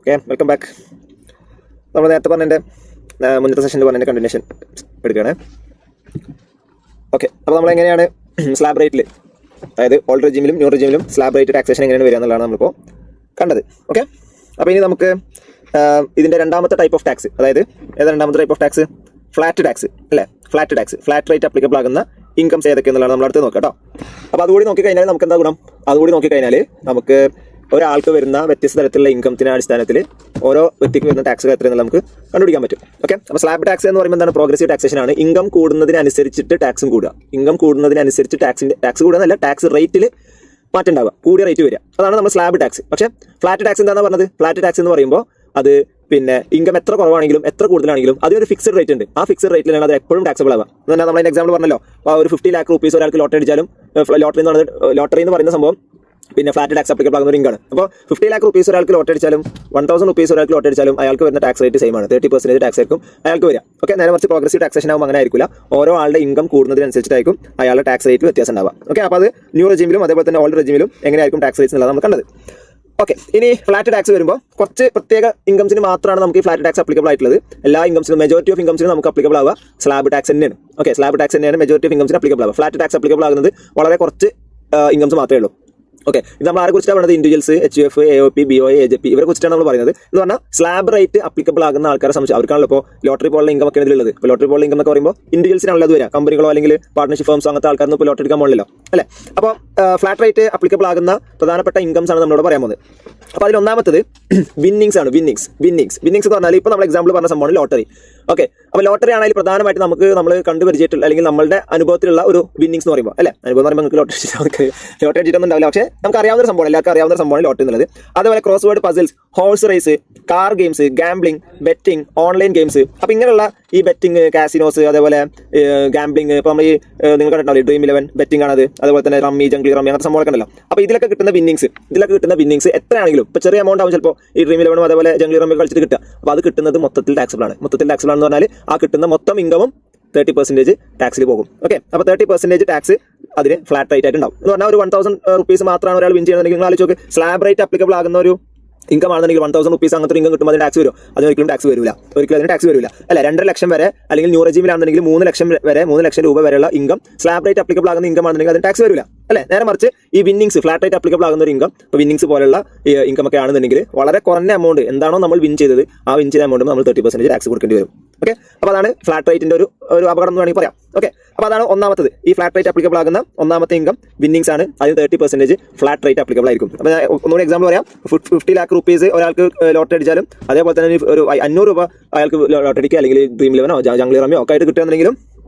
Okay, welcome back. നമ്മൾ നേരത്തെ പറഞ്ഞതിൻ്റെ മുന്നത്തെ സെഷനിൽ പറഞ്ഞതിൻ്റെ കണ്ടിന്യൂഷൻ എടുക്കുകയാണ്. ഓക്കെ, അപ്പോൾ നമ്മളെങ്ങനെയാണ് സ്ലാബ് റേറ്റിൽ, അതായത് ഓൾഡ് റെജിമിലും ന്യൂ റെജിമിലും സ്ലാബ് റേറ്റ് ടാക്സേഷൻ എങ്ങനെയാണ് വരിക എന്നുള്ളതാണ് നമ്മളിപ്പോൾ കണ്ടത്. ഓക്കെ, അപ്പോൾ ഇനി നമുക്ക് ഇതിൻ്റെ രണ്ടാമത്തെ ടൈപ്പ് ഓഫ് ടാക്സ്, അതായത് ഏതാ രണ്ടാമത്തെ type of tax? Flat tax അല്ലേ? Flat tax, flat rate applicable ആകുന്ന ഇൻകംസ് ഏതൊക്കെയെന്നുള്ളതാണ് നമ്മളടുത്ത് നോക്കാം കേട്ടോ. അപ്പോൾ അതുകൂടി നോക്കിക്കഴിഞ്ഞാൽ നമുക്ക് എന്താ ഗുണം? അതുകൂടി നോക്കിക്കഴിഞ്ഞാൽ നമുക്ക് ഒരാൾക്ക് വരുന്ന വ്യത്യസ്ത തരത്തിലുള്ള ഇൻകംസിൻ്റെ അടിസ്ഥാനത്തിൽ ഓരോ വ്യക്തിക്ക് വരുന്ന ടാക്സ് എത്രയെന്നുള്ള നമുക്ക് കണ്ടുപിടിക്കാൻ പറ്റും. ഓക്കെ, അപ്പോൾ സ്ലാബ് ടാക്സ് എന്ന് പറയുമ്പോൾ എന്താണ്? പ്രോഗ്രസീവ് ടാക്സേഷൻ ആണ്. ഇൻകം കൂടുന്നതിനനുസരിച്ചിട്ട് ടാക്സും കൂടുക. ഇൻകം കൂടുന്നതിനനുസരിച്ച് ടാക്സ് കൂടുന്നതല്ല, ടാക്സ് റേറ്റിൽ മാറ്റം ഉണ്ടാവുക, കൂടിയ റേറ്റ് വരിക. അതാണ് നമ്മൾ സ്ലാബ് ടാക്സ്. പക്ഷേ ഫ്ലാറ്റ് ടാക്സ് എന്താണെന്ന് പറഞ്ഞത്? ഫ്ലാറ്റ് ടാക്സ് എന്ന് പറയുമ്പോൾ അത് പിന്നെ ഇൻകം എത്ര കുറവാണെങ്കിലും എത്ര കൂടുതലാണെങ്കിലും അതിനൊരു ഫിക്സഡ് റേറ്റ് ഉണ്ട്. ആ ഫിക്സഡ് റേറ്റിലാണ് അത് എപ്പോഴും ടാക്സബിൾ ആവുക. എന്നാൽ നമ്മൾ എക്സാമ്പിൾ പറഞ്ഞല്ലോ, ഒരു 50 lakh rupees ഒരാൾക്ക് ലോട്ടറി അടിച്ചാലും, ലോട്ടറി എന്ന് പറയുന്ന സംഭവം പിന്നെ ഫ്ലാറ്റ് ടാക്സ് അപ്ലിക്കബിൾ ആകുന്ന ഒരു ഇൻകാണ്. അപ്പോൾ 50 lakh rupees ഒരാൾക്ക് ലോട്ടറി അടിച്ചാലും 1000 rupees ഒരാൾക്ക് ലോട്ടറി അടിച്ചാലും അയാൾക്ക് വരുന്ന ടാക്സ് റേറ്റ് സെയിം ആണ്. 30% ടാക്സ് ആയിരിക്കും അയാൾക്ക് വരിക. ഓക്കെ, നേരെ മറിച്ച് പ്രോഗ്രസീവ് ടാക്സേഷൻ ആകുമ്പോൾ അങ്ങനെ ആയിരിക്കില്ല. ഓരോ ആളുടെ ഇൻകം കൂടുന്നതിനനുസരിച്ചായിരിക്കും അയാളുടെ ടാക്സ് റേറ്റ് വ്യത്യാസം ഉണ്ടാവുക. ഓക്കെ, അപ്പോൾ അത് ന്യൂ റെജിമിലും അതേപോലെ തന്നെ ഓൾഡ് റെജിമിലും എങ്ങനെയായിരിക്കും ടാക്സ് റേറ്റ്സ് എന്നുള്ളത് നമ്മൾ കണ്ടത്. ഓക്കെ, ഇനി ഫ്ലാറ്റ് ടാക്സ് വരുമ്പോൾ കുറച്ച് പ്രത്യേക ഇൻകംസിന് മാത്രമാണ് നമുക്ക് ഈ ഫ്ലാറ്റ് ടാക്സ് അപ്ലിക്കബിൾ ആയിട്ടുള്ളത്. എല്ലാ ഇൻകംസിനും, മെജോറിറ്റി ഓഫ് ഇൻകംസിനും നമുക്ക് അപ്ലിക്കബിൾ ആവുക സ്ലാബ് ടാക്സ് തന്നെയാണ്. ഓക്കെ, സ്ലാബ് ടാക്സ് തന്നെയാണ് മെജോറിറ്റി ഓഫ് ഇൻകംസിന് അപ്ലിക്കബിൾ ആവുക. ഫ്ലാറ്റ് ടാക്സ് അപ്ലിക്കബിൾ ആകുന്നത് വളരെ കുറച്ച് ഇൻകംസ് മാത്രമേ ഉള്ളൂ. ഓക്കെ, ഇത് നമ്മൾ ആരെ കുറിച്ചാണ് പറയുന്നത്? Individuals, HUF, AOP, BOA, AJP ഇവരെ കുറിച്ചാണ് നമ്മൾ പറയുന്നത്. എന്ന് പറഞ്ഞാൽ സ്ലാബ് റേറ്റ് അപ്ലിക്കബിൾ ആകുന്ന ആൾക്കാരെ സംബന്ധിച്ച് അവർക്കാണല്ലോ ഇപ്പോൾ ലോട്ടറി പോലുള്ള ഇൻകം ഒക്കെ ഇതിലുള്ളത്. ഇപ്പോൾ ലോട്ടറി പോലുള്ള ഇൻകം എന്നൊക്കെ പറയുമ്പോൾ ഇൻഡിവിജ്വൽസിനാണല്ലോ അത് വരിക. കമ്പനികളോ അല്ലെങ്കിൽ പാർട്ണർഷിപ്പ് ഫേംസോ അങ്ങനത്തെ ആൾക്കാരൊന്നും ഇപ്പോൾ ലോട്ടറി എടുക്കാൻ പോകില്ലല്ലോ അല്ലേ? അപ്പോൾ ഫ്ലാറ്റ് റേറ്റ് അപ്ലിക്കബിൾ ആകുന്ന പ്രധാനപ്പെട്ട ഇൻകംസ് ആണ് നമ്മളോട് പറയാൻ പോകുന്നത്. അപ്പോൾ അതിൽ ഒന്നാമത്തത് വിന്നിങ്സ് ആണ്. വിന്നിങ്സ് എന്ന് പറഞ്ഞാൽ ഇപ്പോൾ നമ്മൾ എക്സാമ്പിൾ പറഞ്ഞ സംഭവമാണ് ലോട്ടറി. ഓക്കെ, അപ്പോൾ ലോട്ടറി ആണെങ്കിൽ പ്രധാനമായിട്ട് നമ്മൾ കണ്ടുപരിചയമായിട്ടുള്ള അല്ലെങ്കിൽ നമ്മളുടെ അനുഭവത്തിലുള്ള ഒരു വിന്നിങ്സ് എന്ന് പറയുമ്പോൾ അല്ലേ? അനുഭവം എന്ന് പറയുമ്പോൾ നമുക്ക് ലോട്ടറി അടിച്ചിട്ടൊന്നും ഉണ്ടാവില്ല, പക്ഷേ നമുക്ക് അറിയാവുന്ന സംഭവം, എല്ലാവർക്കും അറിയാവുന്ന സംഭവമാണ് ലോട്ടറി എന്നുള്ളത്. അതേപോലെ crossword puzzles, horse race, car games, gambling, betting, online games. അപ്പോൾ ഇങ്ങനെയുള്ള ഈ ബെറ്റിംഗ്, കാസിനോസ്, അതേപോലെ ഗാംബ്ലിംഗ്, ഇപ്പോൾ നമ്മൾ ഈ നിങ്ങൾ കണ്ടിട്ടുണ്ടാവില്ലേ Dream 11 ബെറ്റിംഗ് ആണത്. അതേപോലെ തന്നെ റമ്മി, ജംഗ്ലി റമ്മി അങ്ങനത്തെ സംഭവമൊക്കെ ഉണ്ടല്ലോ. അപ്പോൾ ഇതിലൊക്കെ കിട്ടുന്ന വിന്നിങ്സ് എത്രയാണെങ്കിലും ഇപ്പോൾ ചെറിയ എമൗണ്ട് ആവും ചിലപ്പോൾ ഈ Dream 11 അതേപോലെ ജംഗ്ലി റമ്മി കളിച്ചിട്ട് കിട്ടുക. അപ്പോൾ അത് കിട്ടുന്നത് മൊത്തത്തിൽ ടാക്സബിൾ ആണ്. എന്ന് പറഞ്ഞാൽ ആ കിട്ടുന്ന മൊത്തം ഇൻകമും 30% ടാക്സിൽ പോകും. ഓക്കെ, അപ്പോൾ 30% ടാക്സ് അതിന് ഫ്ലാറ്റ് റേറ്റ് ആയിട്ട് ഉണ്ടാവും. എന്ന് പറഞ്ഞാൽ ഒരു 1000 rupees മാത്രമാണ് ഒരാൾ വിൻ ചെയ്യുന്നതെങ്കിൽ നിങ്ങൾ ആലോചിച്ച് നോക്ക്, സ്ലാബ് റേറ്റ് അപ്ലിക്കബിൾ ആകുന്ന ഒരു ഇൻകം ആണെന്നുണ്ടെങ്കിൽ 1000 rupees അങ്ങനത്തെ ഇൻകം കിട്ടുമ്പോൾ അതിന് ടാക്സ് വരും? അതിനൊരിക്കലും ടാക്സ് വരില്ല, അതിന് ടാക്സ് വരില്ല അല്ല. 2 ലക്ഷം വരെ അല്ലെങ്കിൽ ന്യൂ റെജിമിലാണെന്നുണ്ടെങ്കിൽ 3 ലക്ഷം രൂപ വരെയുള്ള ഇൻകം സ്ലാബ് റേറ്റ് അപ്ലിക്കബിൾ ആകുന്ന ഇൻകം ആണെന്നുണ്ടെങ്കിൽ അതിന് ടാക്സ് വരില്ല അല്ലേ? നേരെ മറിച്ച് ഈ വിന്നിങ്സ്, ഫ്ലാറ്റ് റേറ്റ് അപ്ലിക്കബിൾ ആകുന്ന ഒരു ഇൻകം, ഇപ്പോൾ വിന്നിങ്സ് പോലുള്ള ഇൻകം ഒക്കെ ആണെന്നുണ്ടെങ്കിൽ വളരെ കുറഞ്ഞ എമൗണ്ട് എന്താണോ നമ്മൾ വിൻ ചെയ്തത് ആ വിൻ ചെയ്ത എമൗണ്ട് നമ്മൾ 30% ടാക്സ് കൊടുക്കേണ്ടി വരും. ഓക്കെ, അപ്പോൾ അതാണ് ഫ്ലാറ്റ് റേറ്റിന്റെ ഒരു അപകടം എന്ന് വേണമെങ്കിൽ പറയാം. ഓക്കെ, അപ്പോൾ അതാണ് ഒന്നാമത്തത്. ഈ ഫ്ലാറ്റ് റേറ്റ് അപ്ലിക്കബിൾ ആകുന്ന ഒന്നാമത്തെ ഇൻകം വിന്നിങ്സ് ആണ്. അതിന് 30% ഫ്ലാറ്റ് റേറ്റ് അപ്ലിക്കബിൾ ആയിരിക്കും. അപ്പോൾ ഒന്നുകൂടി എക്സാമ്പിൾ പറയാം. 50 lakh rupees ഒരാൾക്ക് ലോട്ടറി അടിച്ചാലും അതേപോലെ തന്നെ ഒരു 500 രൂപ അയാൾക്ക് ലോട്ടറി അടിക്കുക അല്ലെങ്കിൽ Dream 11 ജംഗ്ലി റമ്മിയോ ഒക്കെ ആയിട്ട് കിട്ടുകയാണെങ്കിലും,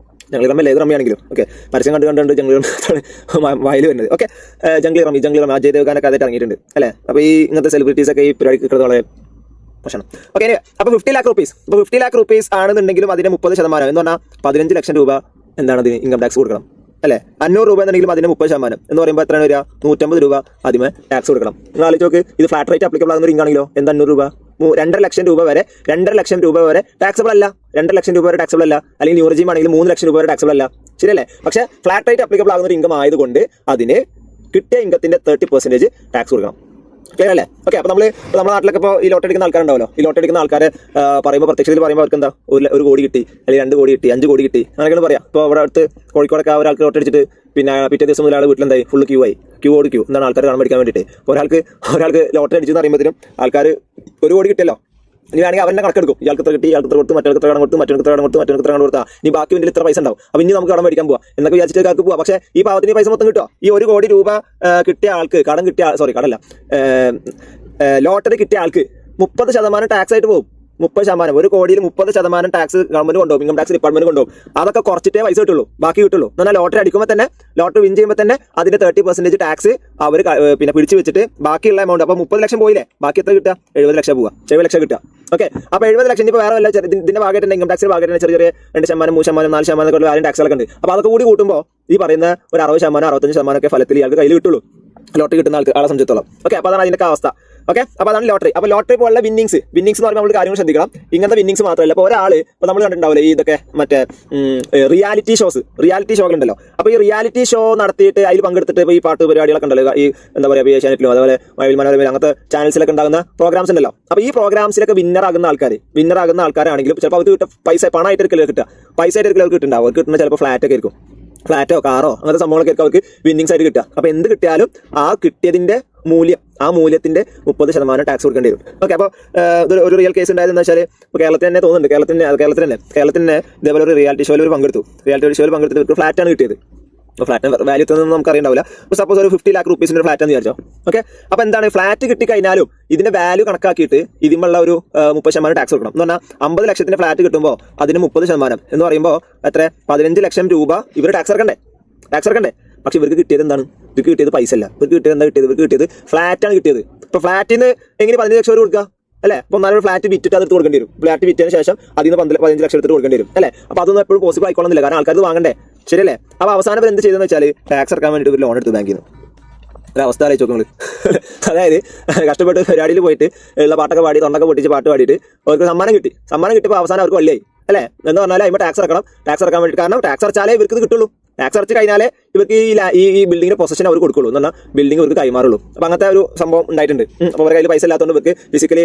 ജംഗ്ലി റമ്മി ഏത് റമ്മിയാണെങ്കിലും ഓക്കെ, പരസ്യം കണ്ട് ജംഗ്ലി റമ്മി വായിൽ വരുന്നത്. ഓക്കെ, ജംഗ്ലി റമ്മി അജയ് ദേവ്ഗാനൊക്കെ അതായിട്ട് ഇറങ്ങിയിട്ടുണ്ട് അല്ലേ? അപ്പോൾ ഈ ഇങ്ങനത്തെ സെലിബ്രിറ്റീസ് ഒക്കെ ഈ പരിപാടിക്ക് കിട്ടുന്ന വളരെ പ്രശ്നം. ഓക്കെ, അപ്പോൾ 50 lakh rupees ആണെന്നുണ്ടെങ്കിലും അതിന് 30% എന്ന് പറഞ്ഞാൽ 15 ലക്ഷം രൂപ എന്താണ് അതിന് ഇൻകം ടാക്സ് കൊടുക്കണം അല്ലേ? 500 രൂപ എന്നുണ്ടെങ്കിലും അതിന് 30% എന്ന് പറയുമ്പോൾ എത്രയാണ് വരിക? 150 രൂപ ആദ്യമേ ടാക്സ് കൊടുക്കണം. നിങ്ങൾ ആലോചിച്ച് നോക്ക്, ഇത് ഫ്ലാറ്റ് റേറ്റ് അപ്ലിക്കബിൾ ആകുന്ന ഒരു ഇൻകാണെങ്കിലോ എന്താ 500 രൂപ? 2.5 ലക്ഷം രൂപ വരെ ടാക്സബിൾ അല്ല. 2 ലക്ഷം രൂപ വരെ ടാക്സബിൾ അല്ല. അല്ലെങ്കിൽ ന്യൂ റെജിം ആണെങ്കിൽ 3 ലക്ഷം രൂപ വരെ ടാക്സബിൾ അല്ല. ശരിയല്ലേ? പക്ഷേ ഫ്ലാറ്റ് റേറ്റ് അപ്ലിക്കബിൾ ആകുന്ന ഒരു ഇൻകം ആയതുകൊണ്ട് അതിന് കിട്ടിയ ഇൻകത്തിന്റെ 30% ടാക്സ് കൊടുക്കണം. ക്ലിയർ അല്ലേ? ഓക്കെ, അപ്പോൾ നമ്മുടെ നാട്ടിലൊക്കെ ഇപ്പോൾ ഈ ലോട്ടറി അടിക്കുന്ന ആൾക്കാരുണ്ടാവല്ലോ. ഈ ലോട്ടറി അടിക്കുന്ന ആൾക്കാരെ പറയുമ്പോൾ പ്രത്യക്ഷത്തിൽ പറയുമ്പോൾ അവർക്ക് എന്താ 1 കോടി കിട്ടി, അല്ലെങ്കിൽ 2 കോടി കിട്ടി, 5 കോടി കിട്ടി, അങ്ങനെയൊക്കെയാണ് പറയാം. ഇപ്പോൾ അവിടെ അടുത്ത് കോഴിക്കോടൊക്കെ ഒരാൾക്ക് ലോട്ടറി അടിച്ചിട്ട് പിന്നെ പിറ്റേ ദിവസം മുതൽ ആൾ വീട്ടിലെന്തായി ഫുൾ ക്യൂ എന്താണ് ആൾക്കാർ കാണാൻ മേടിക്കാൻ വേണ്ടിയിട്ട്. ഒരാൾക്ക് ലോട്ടറി അടിച്ചെന്ന് പറയുമ്പോഴത്തേനും ആൾക്കാർ 1 കോടി കിട്ടിയല്ലോ, ഇനി വേണമെങ്കിൽ അവരുടെ കണക്കെടുക്കും. ഇയാൾക്ക് ഇത്ര കിട്ടി, ഇയാൾക്ക് ഇത്ര കൊടുത്ത്, മറ്റൊരു കടം കൊടുത്താൽ ഇനി ബാക്കി വേണ്ടി ഇത്ര പൈസ ഉണ്ടാവും. അപ്പോൾ ഇനി നമുക്ക് കടം മേടിക്കാൻ പോവാം എന്നൊക്കെ വിചാരിച്ചിട്ട് ആൾക്ക് പോവാം. പക്ഷേ ഈ പാവത്തിന് പൈസ മൊത്തം കിട്ടുമോ? ഈ 1 കോടി രൂപ കിട്ടിയ ആൾക്ക് ലോട്ടറി കിട്ടിയ ആൾക്ക് 30% ടാക്സ് ആയിട്ട് പോകും. 30%, 1 കോടിയിൽ 30% ടാക്സ് ഗവൺമെന്റ് കൊണ്ടുപോകും, ഇൻകം ടാക്സ് ഡിപ്പാർട്ട്മെന്റ് കൊണ്ടുപോകും. അതൊക്കെ കുറച്ചിട്ടേ പൈസ ബാക്കി കിട്ടുള്ളൂ. എന്നാൽ ലോട്ടറി അടിക്കുമ്പോൾ തന്നെ, ലോട്ടറി വിൻ ചെയ്യുമ്പോൾ തന്നെ അതിന്റെ 30% ടാക്സ് അവർ പിന്നെ പിടിച്ചു വെച്ചിട്ട് ബാക്കിയുള്ള എമൗണ്ട്, അപ്പോൾ 30 ലക്ഷം പോയില്ലേ, ബാക്കി എത്ര കിട്ടുക? 70 ലക്ഷം പോവുക, 70 ലക്ഷം കിട്ടുക. ഓക്കെ, അപ്പോൾ 70 ലക്ഷം ഇപ്പോൾ വേറെ വല്ല ഇതിന്റെ ഭാഗമായിട്ട് ഇൻകം ടാക്സിന്റെ ഭാഗമായിട്ട് ചെറിയ 2%, 3%, 4% ആരും ടാക്സുകളൊക്കെ ഉണ്ട്. അപ്പോൾ അതൊക്കെ കൂടി കൂട്ടുമ്പോൾ ഈ പറയുന്ന ഒരു 60%, 65% ഒക്കെ ഫലത്തിൽ ഇയാൾക്ക് കയ്യിൽ കിട്ടുള്ളൂ. ലോട്ടറി കിട്ടുന്ന ആളെ സംബന്ധിച്ചിടത്തോളം. ഓക്കെ, അപ്പോൾ അതാണ് അതിൻ്റെ അവസ്ഥ. ഓക്കെ, അപ്പോൾ അതാണ് ലോട്ടറി. അപ്പോൾ ലോട്ടറി പോലുള്ള വിന്നിങ്സ് എന്ന് പറയുമ്പോൾ നമ്മൾ കാര്യങ്ങൾ ശ്രദ്ധിക്കണം. ഇങ്ങനത്തെ വിന്നിങ്സ് മാത്രമല്ല, അപ്പോൾ ഒരാൾ ഇപ്പോൾ നമ്മൾ കണ്ടിട്ടുണ്ടാവില്ലേ ഈ ഇതൊക്കെ മറ്റേ റിയാലിറ്റി ഷോകളുണ്ടല്ലോ. അപ്പോൾ ഈ റിയാലിറ്റി ഷോ നടത്തിയിട്ട് അതിൽ പങ്കെടുത്തിട്ട് ഇപ്പോൾ ഈ പാട്ട് പരിപാടികളൊക്കെ ഉണ്ടല്ലോ, ഈ എന്താ പറയുക ഏഷ്യാനെറ്റിലും അതുപോലെ മഴവിൽ മനോരമയിലും അങ്ങനത്തെ ചാനൽസിലൊക്കെ ഉണ്ടാകുന്ന പ്രോഗ്രാംസ് ഉണ്ടല്ലോ. അപ്പോൾ ഈ പ്രോഗ്രാംസിലൊക്കെ വിന്നറാകുന്ന ആൾക്കാരാണെങ്കിലും ചിലപ്പോൾ അവർക്ക് കിട്ടുക പൈസ പണമായിട്ട് കിട്ടുന്നുണ്ടാവും. അവർക്ക് കിട്ടുന്ന ചിലപ്പോൾ ഫ്ലാറ്റൊക്കെ ആയിരിക്കും, ഫ്ലാറ്റോ കാറോ അങ്ങനത്തെ സംഭവങ്ങളൊക്കെ ആയിരിക്കും അവർക്ക് വിന്നിങ്സ് ആയിട്ട് കിട്ടുക. അപ്പോൾ എന്ത് കിട്ടിയാലും ആ കിട്ടിയതിന്റെ മൂല്യത്തിന്റെ 30% ടാക്സ് കൊടുക്കേണ്ടി വരും. ഓക്കെ, അപ്പോൾ ഒരു റിയൽ കേസ് ഉണ്ടായതെന്ന് വെച്ചാൽ ഇപ്പോൾ കേരളത്തിൽ തന്നെ തോന്നുന്നുണ്ട്, കേരളത്തിൽ ഇതേപോലെ ഒരു റിയാലിറ്റി ഷോയിൽ പങ്കെടുത്തിട്ട് ഒരു ഫ്ലാറ്റാണ് കിട്ടിയത്. ഫ്ലാറ്റിന് വാല്യൂ എത്തുന്നത് നമുക്ക് അറിയണ്ടാവില്ല. ഇപ്പോൾ സപ്പോസ് ഒരു 50 lakh rupees ഫ്ലാറ്റ് എന്ന് വിചാരിച്ചോ. ഓക്കെ, അപ്പോൾ എന്താണ് ഫ്ലാറ്റ് കിട്ടിക്കഴിഞ്ഞാലും ഇതിന്റെ വാല്യൂ കണക്കാക്കിയിട്ട് ഇതിനുള്ള ഒരു 30% ടാക്സ് കൊടുക്കണം. എന്ന് പറഞ്ഞാൽ 50 ലക്ഷത്തിന്റെ ഫ്ലാറ്റ് കിട്ടുമ്പോൾ അതിന് 30% എന്ന് പറയുമ്പോൾ എത്ര 15 ലക്ഷം രൂപ ഇവർ ടാക്സ് ഇറക്കണ്ടേ. പക്ഷെ ഇവർക്ക് കിട്ടിയത് എന്താണ്? ഇവർക്ക് കിട്ടിയത് പൈസ അല്ല. ഇവർക്ക് കിട്ടിയത് ഫ്ലാറ്റാണ് കിട്ടിയത്. ഇപ്പോൾ ഫ്ലാറ്റിന് എങ്ങനെ 15 ലക്ഷം കൊടുക്കുക അല്ലേ? അപ്പോൾ എന്നാലും ഫ്ലാറ്റ് വിറ്റിട്ട് അത് എടുത്ത് കൊടുക്കേണ്ടി വരും. ഫ്ലാറ്റ് വിറ്റതിന് ശേഷം അതിൽ നിന്ന് 15 ലക്ഷം എടുത്ത് കൊടുക്കേണ്ടി വരും അല്ലേ? അപ്പോൾ അതൊന്നും എപ്പോഴും പോസിബിൾ ആയിക്കോളുന്നില്ല, കാരണം ആൾക്കാർ വാങ്ങണ്ടേ, ശരിയല്ലേ? അപ്പോൾ അവസാനം എന്ത് ചെയ്തെന്ന് വെച്ചാൽ ടാക്സ് ഇറക്കാൻ വേണ്ടിയിട്ട് ഒരു ലോൺ എടുത്ത് ബാങ്കിൽ നിന്ന്. ഒരവസ്ഥ ആലോചിച്ച് നോക്കുക നിങ്ങൾ. അതായത് കഷ്ടപ്പെട്ട് പരിപാടിയിൽ പോയിട്ട് ഉള്ള പാട്ടൊക്കെ പാടി തൊണ്ടൊക്കെ പൊട്ടിച്ച് പാട്ട് പാടിയിട്ട് അവർക്ക് സമ്മാനം കിട്ടിയപ്പോൾ അവസാനം അവർക്ക് വള്ളിയായി അല്ലേ? എന്ന് പറഞ്ഞാൽ അതിമ്പോൾ ടാക്സ് ഇറക്കാൻ വേണ്ടി, കാരണം ടാക്സ് അടച്ചാലേ ഇവർക്ക് ഇത് കിട്ടുള്ളൂ. ടാക്സ് അടച്ച് കഴിഞ്ഞാലേ ഇവർക്ക് ഈ ബിൽഡിങ്ങിന്റെ പൊസഷൻ അവർ കൊടുക്കുള്ളൂ, എന്ന് പറഞ്ഞാൽ ബിൽഡിംഗ് ഇവർക്ക് കൈമാറുള്ളൂ. അപ്പോൾ അങ്ങനത്തെ ഒരു സംഭവം ഉണ്ടായിട്ടുണ്ട്. അപ്പോൾ അവരുടെ കയ്യിൽ പൈസ ഇല്ലാത്തതുകൊണ്ട് ഇവർക്ക് ഫിസിക്കലി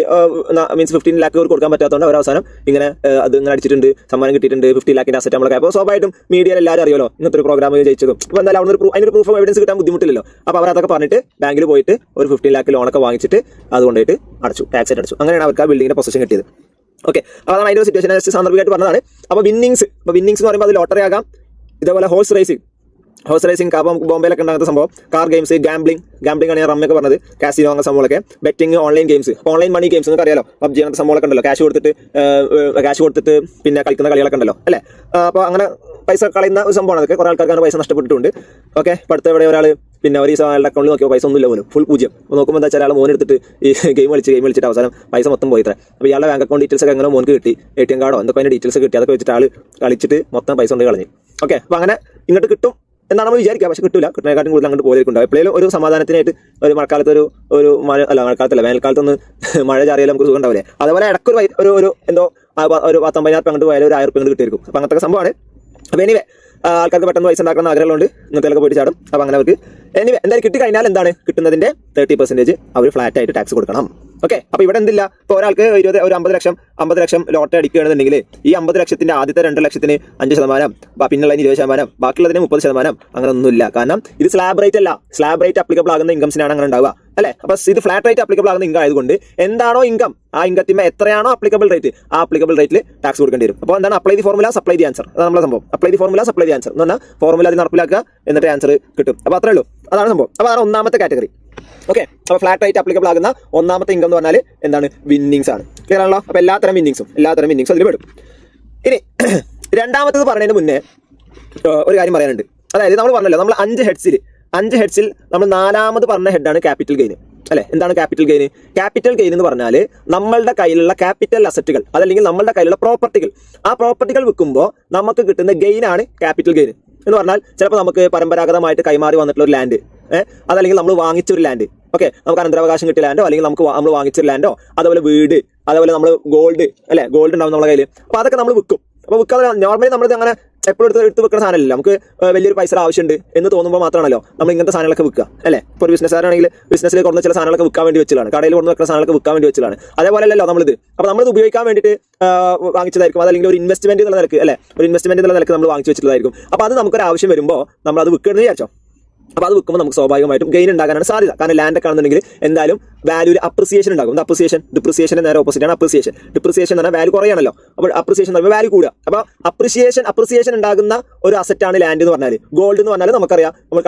മീൻസ് 15 lakh ഇവർക്ക് കൊടുക്കാൻ പറ്റാത്തതുകൊണ്ട് അവർ അവസാനം ഇങ്ങനെ അത് ഇങ്ങനെ അടിച്ചിട്ടുണ്ട്, സമ്മാനം കിട്ടിയിട്ടുണ്ട്, 50 lakhന്റെ അസറ്റ് നമ്മളൊക്കെ. അപ്പോൾ സ്വാഭാവികമായിട്ടും മീഡിയയിൽ എല്ലാവരും അറിയാലോ ഇങ്ങനത്തെ ഒരു പ്രോഗ്രാം ജയിച്ചതും. അപ്പോൾ എന്തായാലും അതിനൊരു പ്രൂഫ് എവിഡൻസ് കിട്ടാൻ ബുദ്ധിമുട്ടില്ലല്ലോ. അപ്പോൾ അവർ അതൊക്കെ പറഞ്ഞിട്ട് ബാങ്കിൽ പോയിട്ട് ഒരു 15 lakh ലോണൊക്കെ വാങ്ങിച്ചിട്ട് അതുകൊണ്ടിട്ട് ടാക്സ് ആയിട്ട് അടച്ചു. അങ്ങനെയാണ് അവർക്ക് ആ ബിൽഡിങ്ങിന്റെ പൊസഷൻ കിട്ടിയത്. ഓക്കെ, അപ്പോൾ അതാണ് അതിൻ്റെ ഒരു സിറ്റുവേഷൻ സാന്ദർഭികമായിട്ട് പറഞ്ഞതാണ്. അപ്പോൾ വിന്നിങ്സ് എന്ന് പറയുമ്പോൾ അത് ലോട്ടറി ആകാം, ഇതേപോലെ ഹോഴ്സ് റേസിംഗ് അപ്പം ബോംബെയിലൊക്കെ ഉണ്ടാകുന്ന സംഭവം, കാർ ഗെയിംസ്, ഗാംബ്ലിംഗ് ആണ് ഞാൻ റമ്മൊക്കെ പറഞ്ഞത്, കാസിനോ അങ്ങനെ സംഭവങ്ങളൊക്കെ, betting, online games, online money games നിങ്ങൾക്ക് അറിയാലോ, PUBG അങ്ങനത്തെ സംഭവങ്ങളൊക്കെ ഉണ്ടല്ലോ, ക്യാഷ് കൊടുത്തിട്ട് പിന്നെ കളിക്കുന്ന കളികളൊക്കെ ഉണ്ടല്ലോ അല്ലേ? അപ്പോൾ അങ്ങനെ പൈസ കളയുന്ന ഒരു സംഭവമാണ് അതൊക്കെ. കുറേ ആൾക്കാർക്ക് പൈസ നഷ്ടപ്പെട്ടിട്ടുണ്ട്. ഓക്കെ, ഇപ്പോൾ അടുത്ത ഇവിടെ ഒരാൾ പിന്നെ ഒരു അയാളുടെ അക്കൗണ്ടിൽ നോക്കിയോ പൈസ ഒന്നുമില്ല, പോലും ഫുൾ 0. അപ്പോൾ നോക്കുമ്പോൾ എന്താ വെച്ചാൽ അയാൾ മോൻ എടുത്തിട്ട് ഈ ഗെയിം കളിച്ചിട്ട് അവസാനം പൈസ മൊത്തം പോയിത്രേ. അപ്പോൾ ഇയാളുടെ ബാങ്ക് അക്കൗണ്ട് ഡീറ്റെയിൽസ് ഒക്കെ അങ്ങനെ മോൻക്ക് കിട്ടി, ATM കാർഡോ എന്തൊക്കെ അതിൻ്റെ ഡീറ്റെയിൽസ് കിട്ടി, അതൊക്കെ വെച്ചിട്ട് ആൾ കളിച്ചിട്ട് മൊത്തം പൈസ കൊണ്ട് കളഞ്ഞു. ഓക്കെ, അപ്പോൾ അങ്ങനെ ഇങ്ങോട്ട് കിട്ടും എന്നാണ് നമ്മൾ വിചാരിക്കുക, പക്ഷെ കിട്ടുന്നതിനെക്കാട്ടും കൂടുതൽ അങ്ങോട്ട് പോയിട്ടുണ്ടാവും. എപ്പോഴും ഒരു സമാധാനത്തിനായിട്ട് ഒരു മഴക്കാലത്ത് ഒരു വേനൽക്കാലത്തൊന്ന് മഴ ചാറിയാലും നമുക്ക് സുഖം ഉണ്ടാവില്ലേ? അതുപോലെ ഇടയ്ക്ക് ഒരു എന്തോ ഒരു 50,000 അങ്ങോട്ട് പോയാലും ഒരു 1000 അങ്ങോട്ട് കിട്ടിയിരിക്കും. അപ്പോൾ അങ്ങനത്തെ സംഭവമാണ്. അപ്പോൾ എനിവേ ആൾക്കാർക്ക് പെട്ടെന്ന് പൈസ ഉണ്ടാക്കുന്ന ആഗ്രഹമുണ്ട്, ഇങ്ങനത്തെ പോയിട്ട് ചാടും. അപ്പോൾ അങ്ങനെ അവർക്ക് എന്തായാലും കിട്ടിക്കഴിഞ്ഞാൽ എന്താണ് കിട്ടുന്നതിന്റെ 30% അവർ ഫ്ലാറ്റ് ആയിട്ട് ടാക്സ് കൊടുക്കണം. ഓക്കെ, അപ്പോൾ ഇവിടെ എന്തില്ല, ഇപ്പോൾ ഒരാൾക്ക് ഒരു 50 ലക്ഷം ലോട്ടറി അടിക്കുകയാണെന്നുണ്ടെങ്കിൽ ഈ 50 ലക്ഷത്തിന്റെ ആദ്യത്തെ 2 ലക്ഷത്തിന് 5%, പിന്നുള്ളതിന് 20%, ബാക്കിയുള്ളതിന് 30%, അങ്ങനെ ഒന്നുമില്ല. കാരണം ഇത് സ്ലാബ് റേറ്റ് അപ്ലിക്കബിൾ ആകുന്ന ഇൻകംസിനാണ് അങ്ങനെ ഉണ്ടാവുക അല്ലേ? അപ്പോൾ ഇത് ഫ്ലാറ്റ് റേറ്റ് അപ്ലിക്കബിൾ ആകുന്ന ഇൻകം ആയതുകൊണ്ട് എന്താണോ ഇൻകം, ആ ഇൻകത്തിന് എത്രയാണോ അപ്ലിക്കബിൾ റേറ്റ്, ആ അപ്ലിക്കബിൾ റേറ്റിൽ ടാക്സ് കൊടുക്കേണ്ടി വരും. അപ്പോൾ എന്താണ് apply the formula supply the answer, അതാണ് നമ്മുടെ സംഭവം. Apply the formula supply the answer എന്ന് പറഞ്ഞാൽ ഫോർമുല അത് നടപ്പിലാക്കുക, എന്നിട്ട് ആൻസർ കിട്ടും. അപ്പോൾ അത്രേ ഉള്ളൂ, അതാണ് സംഭവം. അപ്പോൾ അതാണ് ഒന്നാമത്തെ കാറ്റഗറി. ഓക്കെ, അപ്പോൾ ഫ്ലാറ്റ് റേറ്റ് അപ്ലിക്കബിൾ ആകുന്ന ഒന്നാമത്തെ ഇൻകം എന്ന് പറഞ്ഞാൽ എന്താണ്? വിന്നിങ്സ് ആണ്. ക്ലിയർ ആണല്ലോ? അപ്പോൾ എല്ലാത്തരം വിന്നിങ്സും അതിൽ പെടും. ഇനി രണ്ടാമത്തേത് പറഞ്ഞതിന് മുന്നേ ഒരു കാര്യം പറയാനുണ്ട്. അതായത് നമ്മൾ പറഞ്ഞല്ലോ, നമ്മൾ 5 ഹെഡ്സിൽ നമ്മൾ 4ാമത് പറഞ്ഞ ഹെഡാണ് ക്യാപിറ്റൽ ഗെയിൻ അല്ലെ? എന്താണ് ക്യാപിറ്റൽ ഗെയിൻ എന്ന് പറഞ്ഞാൽ നമ്മളുടെ കയ്യിലുള്ള ക്യാപിറ്റൽ അസറ്റുകൾ, അതല്ലെങ്കിൽ നമ്മളുടെ കയ്യിലുള്ള പ്രോപ്പർട്ടികൾ, ആ പ്രോപ്പർട്ടികൾ വിൽക്കുമ്പോൾ നമുക്ക് കിട്ടുന്ന ഗെയിനാണ് ക്യാപിറ്റൽ ഗെയിൻ എന്ന് പറഞ്ഞാൽ. ചിലപ്പോൾ നമുക്ക് പരമ്പരാഗതമായിട്ട് കൈമാറി വന്നിട്ടുള്ള ഒരു ലാൻഡ്, അതല്ലെങ്കിൽ നമ്മൾ വാങ്ങിച്ചൊരു ലാൻഡ്, ഓക്കെ, നമുക്ക് അനന്തരാവകാശം കിട്ടിയ ലാൻഡോ, അല്ലെങ്കിൽ നമ്മൾ വാങ്ങിച്ചൊരു ലാൻഡോ, അതുപോലെ വീട്, അതുപോലെ നമ്മൾ ഗോൾഡ് ഉണ്ടാവും നമ്മുടെ കയ്യിൽ. അപ്പോൾ അതൊക്കെ നമ്മൾ വിൽക്കും. അപ്പോൾ വിൽക്കാതെ നോർമലി നമ്മളിത് അങ്ങനെ എപ്പോഴും എടുത്ത് വെക്കുന്ന സാധനമല്ല. നമുക്ക് വലിയൊരു പൈസ ആവശ്യമുണ്ട് എന്ന് തോന്നുമ്പോൾ മാത്രമാണല്ലോ നമ്മൾ ഇങ്ങനത്തെ സാധനങ്ങളൊക്കെ വിൽക്കുക അല്ലേ? ഇപ്പോൾ ഒരു ബിസിനസ്സുകാരാണെങ്കിൽ ബിസിനസ്സിൽ കുറഞ്ഞ ചില സാധനങ്ങളൊക്കെ വിൽക്കാൻ വേണ്ടി വെച്ചതാണ്, കടയിൽ കൊണ്ടു വെക്കുന്ന സാധനങ്ങളൊക്കെ വിൽക്കാൻ വേണ്ടി വെച്ചതാണ്. അതേപോലെ അല്ലല്ലോ നമ്മളിത്. അപ്പോൾ നമ്മളിത് ഉപയോഗിക്കാൻ വേണ്ടിയിട്ട് വാങ്ങിച്ചതായിരിക്കും, അതല്ലെങ്കിൽ ഒരു ഇൻവെസ്റ്റ്മെന്റ് എന്നുള്ള നിലക്ക് അല്ലേ, ഒരു ഇൻവെസ്റ്റ്മെന്റ് എന്നുള്ള നിലക്ക് നമ്മൾ വാങ്ങിച്ചു വെച്ചിട്ടുള്ളതായിരിക്കും. അപ്പോൾ അത് നമുക്കൊരു ആവശ്യം വരുമ്പോൾ നമ്മൾ അത് വിൽക്കണമെന്ന് വിചാരിച്ചോ. അപ്പോൾ അത് വിൽക്കുമ്പോൾ നമുക്ക് സ്വാഭാവികമായിട്ടും ഗെയിൻ ഉണ്ടാകാനാണ് സാധ്യത. കാരണം ലാൻഡൊക്കെ ആണെന്നുണ്ടെങ്കിൽ എന്തായാലും വാല്യൂല് അപ്രിസിയേഷൻ ഉണ്ടാകും. ഡിപ്രിസിയേഷൻ നേരെ ഓപ്പോസിറ്റ് ആണ് അപ്രിസിയേഷൻ. ഡിപ്രിസിയേഷൻ എന്ന് പറഞ്ഞാൽ വാല്യൂ കുറയാണല്ലോ, അപ്പോൾ അപ്രിസിയേഷൻ എന്ന് പറയുമ്പോൾ വാല്യൂ കൂടുക. അപ്പോൾ അപ്രിസിയേഷൻ ഉണ്ടാകുന്ന ഒരു അസറ്റാണ് ലാൻഡ് എന്ന് പറഞ്ഞാൽ. ഗോൾഡ് എന്ന് പറഞ്ഞാൽ നമുക്കറിയാം, നമ്മൾ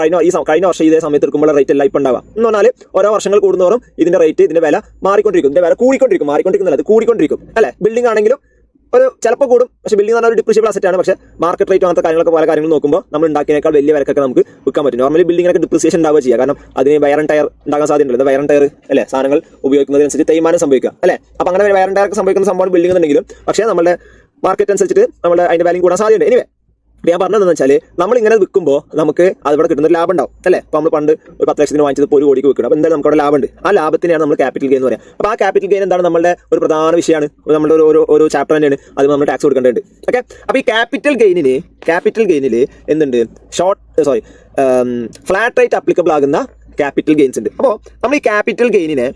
കഴിഞ്ഞ വർഷം ഇതേ സമയത്ത് എടുക്കുമ്പോൾ റേറ്റ് എല്ലാം ഇപ്പം ഉണ്ടാവുക എന്ന് പറഞ്ഞാൽ ഓരോ വർഷങ്ങൾ കൂടുന്നതോറും ഇതിന്റെ റേറ്റ്, ഇതിന്റെ വില മാറിക്കൊണ്ടിരിക്കും, ഇതിന്റെ വില കൂടിക്കൊണ്ടിരിക്കും അല്ലെ? ബിൽഡിംഗ് ആണെങ്കിലും ഒരു ചിലപ്പോൾ കൂടും, പക്ഷേ ബിൽഡിംഗ് എന്ന് പറഞ്ഞാൽ ഒരു ഡിപ്രിഷ്യബിൾ അസറ്റ് ആണ്. പക്ഷേ മാർക്കറ്റ് റേറ്റ് അങ്ങനത്തെ കാര്യങ്ങളൊക്കെ പല കാര്യങ്ങൾ നോക്കുമ്പോൾ നമ്മൾ ഉണ്ടാക്കിയതിനേക്കാൾ വലിയ വിലക്കൊക്കെ നമുക്ക് വിൽക്കാൻ പറ്റും. നോർമലി ബിൽഡിങ്ങിനൊക്കെ ഡിപ്രിസിയേഷൻ ഉണ്ടാവുക ചെയ്യുക, കാരണം അതിന് വയർ ആൻഡ് ടയർ ഉണ്ടാകാൻ സാധ്യതയുണ്ട്. വയർ ആൻഡ് ടയർ അല്ലേ, സാധനങ്ങൾ ഉപയോഗിക്കുന്നതിനനുസരിച്ച് തേയ്മാനം സംഭവിക്കുക അല്ലേ? അപ്പോൾ അങ്ങനെ വയർ ആൻഡ് ടയർ ഒക്കെ സംഭവിക്കുന്ന സംഭവമാണ് ബിൽഡിംഗ് എന്നുണ്ടെങ്കിലും, പക്ഷേ നമ്മുടെ മാർക്കറ്റ് അനുസരിച്ചിട്ട് നമ്മുടെ അതിന്റെ വാല്യൂ കൂടാൻ സാധ്യതയുണ്ട്. എനിവേ ഞാൻ പറഞ്ഞതെന്ന് വെച്ചാൽ നമ്മൾ ഇങ്ങനെ വിൽക്കുമ്പോൾ നമുക്ക് അതിവിടെ കിട്ടുന്ന ഒരു ലാഭം ഉണ്ടാവും അല്ലേ. അപ്പോൾ നമ്മൾ പണ്ട് ഒരു 10 ലക്ഷത്തിന് വാങ്ങിച്ചത് ഇപ്പോൾ 1 കോടിക്ക് വിൽക്കണം. അപ്പോൾ എന്തായാലും നമുക്ക് അവിടെ ലാഭമുണ്ട്. ആ ലാഭത്തിനെയാണ് നമ്മൾ ക്യാപിറ്റൽ ഗെയിൻ എന്ന് പറയുക. അപ്പോൾ ആ ക്യാപിറ്റൽ ഗെയിൻ എന്താണ് നമ്മുടെ ഒരു പ്രധാന വിഷയമാണ്, നമ്മുടെ ഒരു ചാപ്റ്റർ തന്നെയാണ്. അത് നമ്മൾ ടാക്സ് കൊടുക്കേണ്ടതുണ്ട്. ഓക്കെ, അപ്പോൾ ഈ ക്യാപിറ്റൽ ഗെയിനിൽ എന്തുണ്ട്, ഫ്ലാറ്റ് റേറ്റ് അപ്ലിക്കബിൾ ആകുന്ന ക്യാപിറ്റൽ ഗെയിൻസ് ഉണ്ട്. അപ്പോൾ നമ്മൾ ഈ ക്യാപിറ്റൽ ഗെയിനിനെ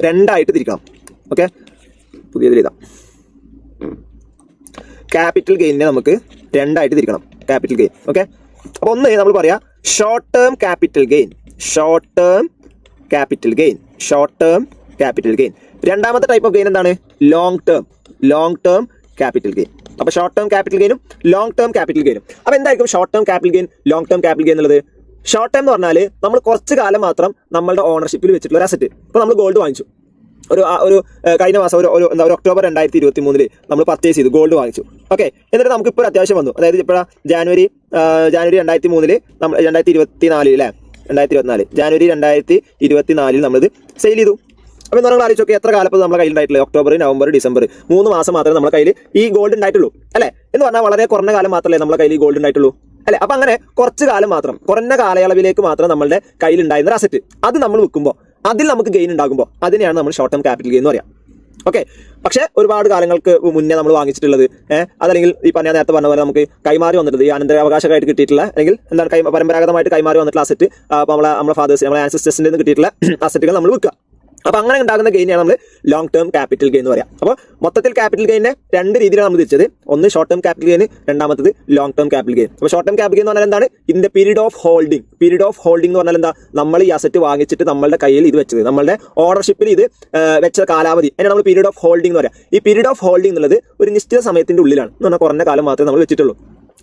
2ആയിട്ട് തിരിക്കണം. ഓക്കെ, പുതിയതിൽ ഇതാ ക്യാപിറ്റൽ ഗെയിനിനെ നമുക്ക് 2ആയിട്ട് തിരിക്കണം. Capital gain. ഓക്കെ, അപ്പോൾ ഒന്ന് നമ്മൾ പറയാം ഷോർട്ട് ടേം ക്യാപിറ്റൽ ഗെയിൻ. രണ്ടാമത്തെ ടൈപ്പ് ഓഫ് ഗെയിൻ എന്താണ്, ലോങ് ടേം ക്യാപിറ്റൽ ഗെയിൻ. അപ്പോൾ ഷോർട്ട് ടേം ക്യാപിറ്റൽ ഗെയിനും ലോങ് ടേം ക്യാപിറ്റൽ ഗെയിനും. അപ്പോൾ എന്തായിരിക്കും short term capital gain, long term capital gain എന്നുള്ളത്? ഷോർട്ട് ടേം എന്ന് പറഞ്ഞാൽ നമ്മൾ കുറച്ച് കാലം മാത്രം നമ്മളുടെ ഓണർഷിപ്പിൽ വെച്ചിട്ടുള്ള ഒരു അസറ്റ്. ഇപ്പോൾ നമ്മൾ ഗോൾഡ് വാങ്ങിച്ചു, ഒരു കഴിഞ്ഞ മാസം ഒരു ഒക്ടോബർ 2023 നമ്മൾ പർച്ചേസ് ചെയ്തു, ഗോൾഡ് വാങ്ങിച്ചു. ഓക്കെ, എന്നിട്ട് നമുക്ക് ഇപ്പോൾ അത്യാവശ്യം വന്നു. അതായത് ഇപ്പോൾ ജാനുവരി 2023 നമ്മൾ 2024 അല്ലേ, 2024 ജാനുവരി 2024 നമ്മളിത് സെയിൽ ചെയ്തു. അപ്പോൾ നിങ്ങൾ ആലോചിച്ചൊക്കെ എത്ര കാലം ഇപ്പോൾ നമ്മുടെ കയ്യിലുണ്ടായിട്ടില്ല? ഒക്ടോബർ, നവംബർ, ഡിസംബർ 3 മാസം മാത്രമേ നമ്മുടെ കയ്യിൽ ഈ ഗോൾഡ് ഉണ്ടായിട്ടുള്ളൂ അല്ലേ. എന്ന് പറഞ്ഞാൽ വളരെ കുറഞ്ഞ കാലം മാത്രമല്ലേ നമ്മുടെ കയ്യിൽ ഈ ഗോൾഡ് ഉണ്ടായിട്ടുള്ളൂ അല്ലെ. അപ്പം അങ്ങനെ കുറച്ച് കാലം മാത്രം, കുറഞ്ഞ കാലയളവിലേക്ക് മാത്രം നമ്മളുടെ കയ്യിൽ ഉണ്ടായിരുന്ന അസറ്റ് അത് നമ്മൾ വിൽക്കുമ്പോൾ അതിൽ നമുക്ക് ഗെയിൻ ഉണ്ടാകുമ്പോൾ അതിനെയാണ് നമ്മൾ ഷോർട്ട് ടേം ക്യാപിറ്റൽ ഗെയിൻ എന്ന് പറയാം. ഓക്കെ, പക്ഷേ ഒരുപാട് കാലങ്ങൾക്ക് മുന്നേ നമ്മൾ വാങ്ങിച്ചിട്ടുള്ളത് അതല്ലെങ്കിൽ ഈ പറഞ്ഞ നേരത്തെ പറഞ്ഞ പോലെ നമുക്ക് കൈമാറി വന്നിട്ടുള്ളത്, ഈ അനന്തരാവകാശമായിട്ട് കിട്ടിയിട്ടുള്ള അല്ലെങ്കിൽ എന്താണ് പരമ്പരാഗതമായിട്ട് കൈമാറി വന്നിട്ടുള്ള അസറ്റ്, അപ്പോൾ നമ്മുടെ ഫാദേഴ്സ്, നമ്മുടെ ആൻസിസ്റ്റേഴ്സിൻ്റെ നിന്ന് കിട്ടിയിട്ടുള്ള അസറ്റുകൾ നമ്മൾ വിൽക്കുക. അപ്പോൾ അങ്ങനെ ഉണ്ടാകുന്ന ഗെയിനെയാണ് നമ്മൾ ലോങ് ടേം ക്യാപിറ്റൽ ഗെയിൻ എന്ന് പറയാം. അപ്പോൾ മൊത്തത്തിൽ ക്യാപിറ്റൽ ഗെയിനെ 2 രീതിയിലാണ് നമ്മൾ തിരിച്ചത്. ഒന്ന് ഷോർട്ട് ടേം ക്യാപിറ്റൽ ഗെയിൻ, രണ്ടാമത്തത് ലോങ് ടേം ക്യാപിറ്റൽ ഗെയിൻ. അപ്പോൾ ഷോർട്ട് ടേം ക്യാപിറ്റൽ ഗെയിൻ എന്ന് പറഞ്ഞാൽ എന്താണ്, ഇതിന്റെ പീരീഡ് ഓഫ് ഹോൾഡിംഗ് എന്ന് പറഞ്ഞാൽ എന്താ, നമ്മൾ ഈ അസറ്റ് വാങ്ങിച്ചിട്ട് നമ്മളുടെ കയ്യിൽ ഇത് വെച്ചത്, നമ്മളുടെ ഓണർഷിപ്പിൽ ഇത് വെച്ച കാലാവധി, അതിനാണ് നമ്മൾ പീരീഡ് ഓഫ് ഹോൾഡിംഗ് എന്ന് പറയാം. ഈ പീരീഡ് ഓഫ് ഹോൾഡിംഗ് എന്നുള്ളത് ഒരു നിശ്ചിത സമയത്തിന്റെ ഉള്ളിലാണ്, എന്ന് പറഞ്ഞാൽ കുറഞ്ഞ കാലം മാത്രമേ നമ്മൾ വെച്ചിട്ടുള്ളൂ.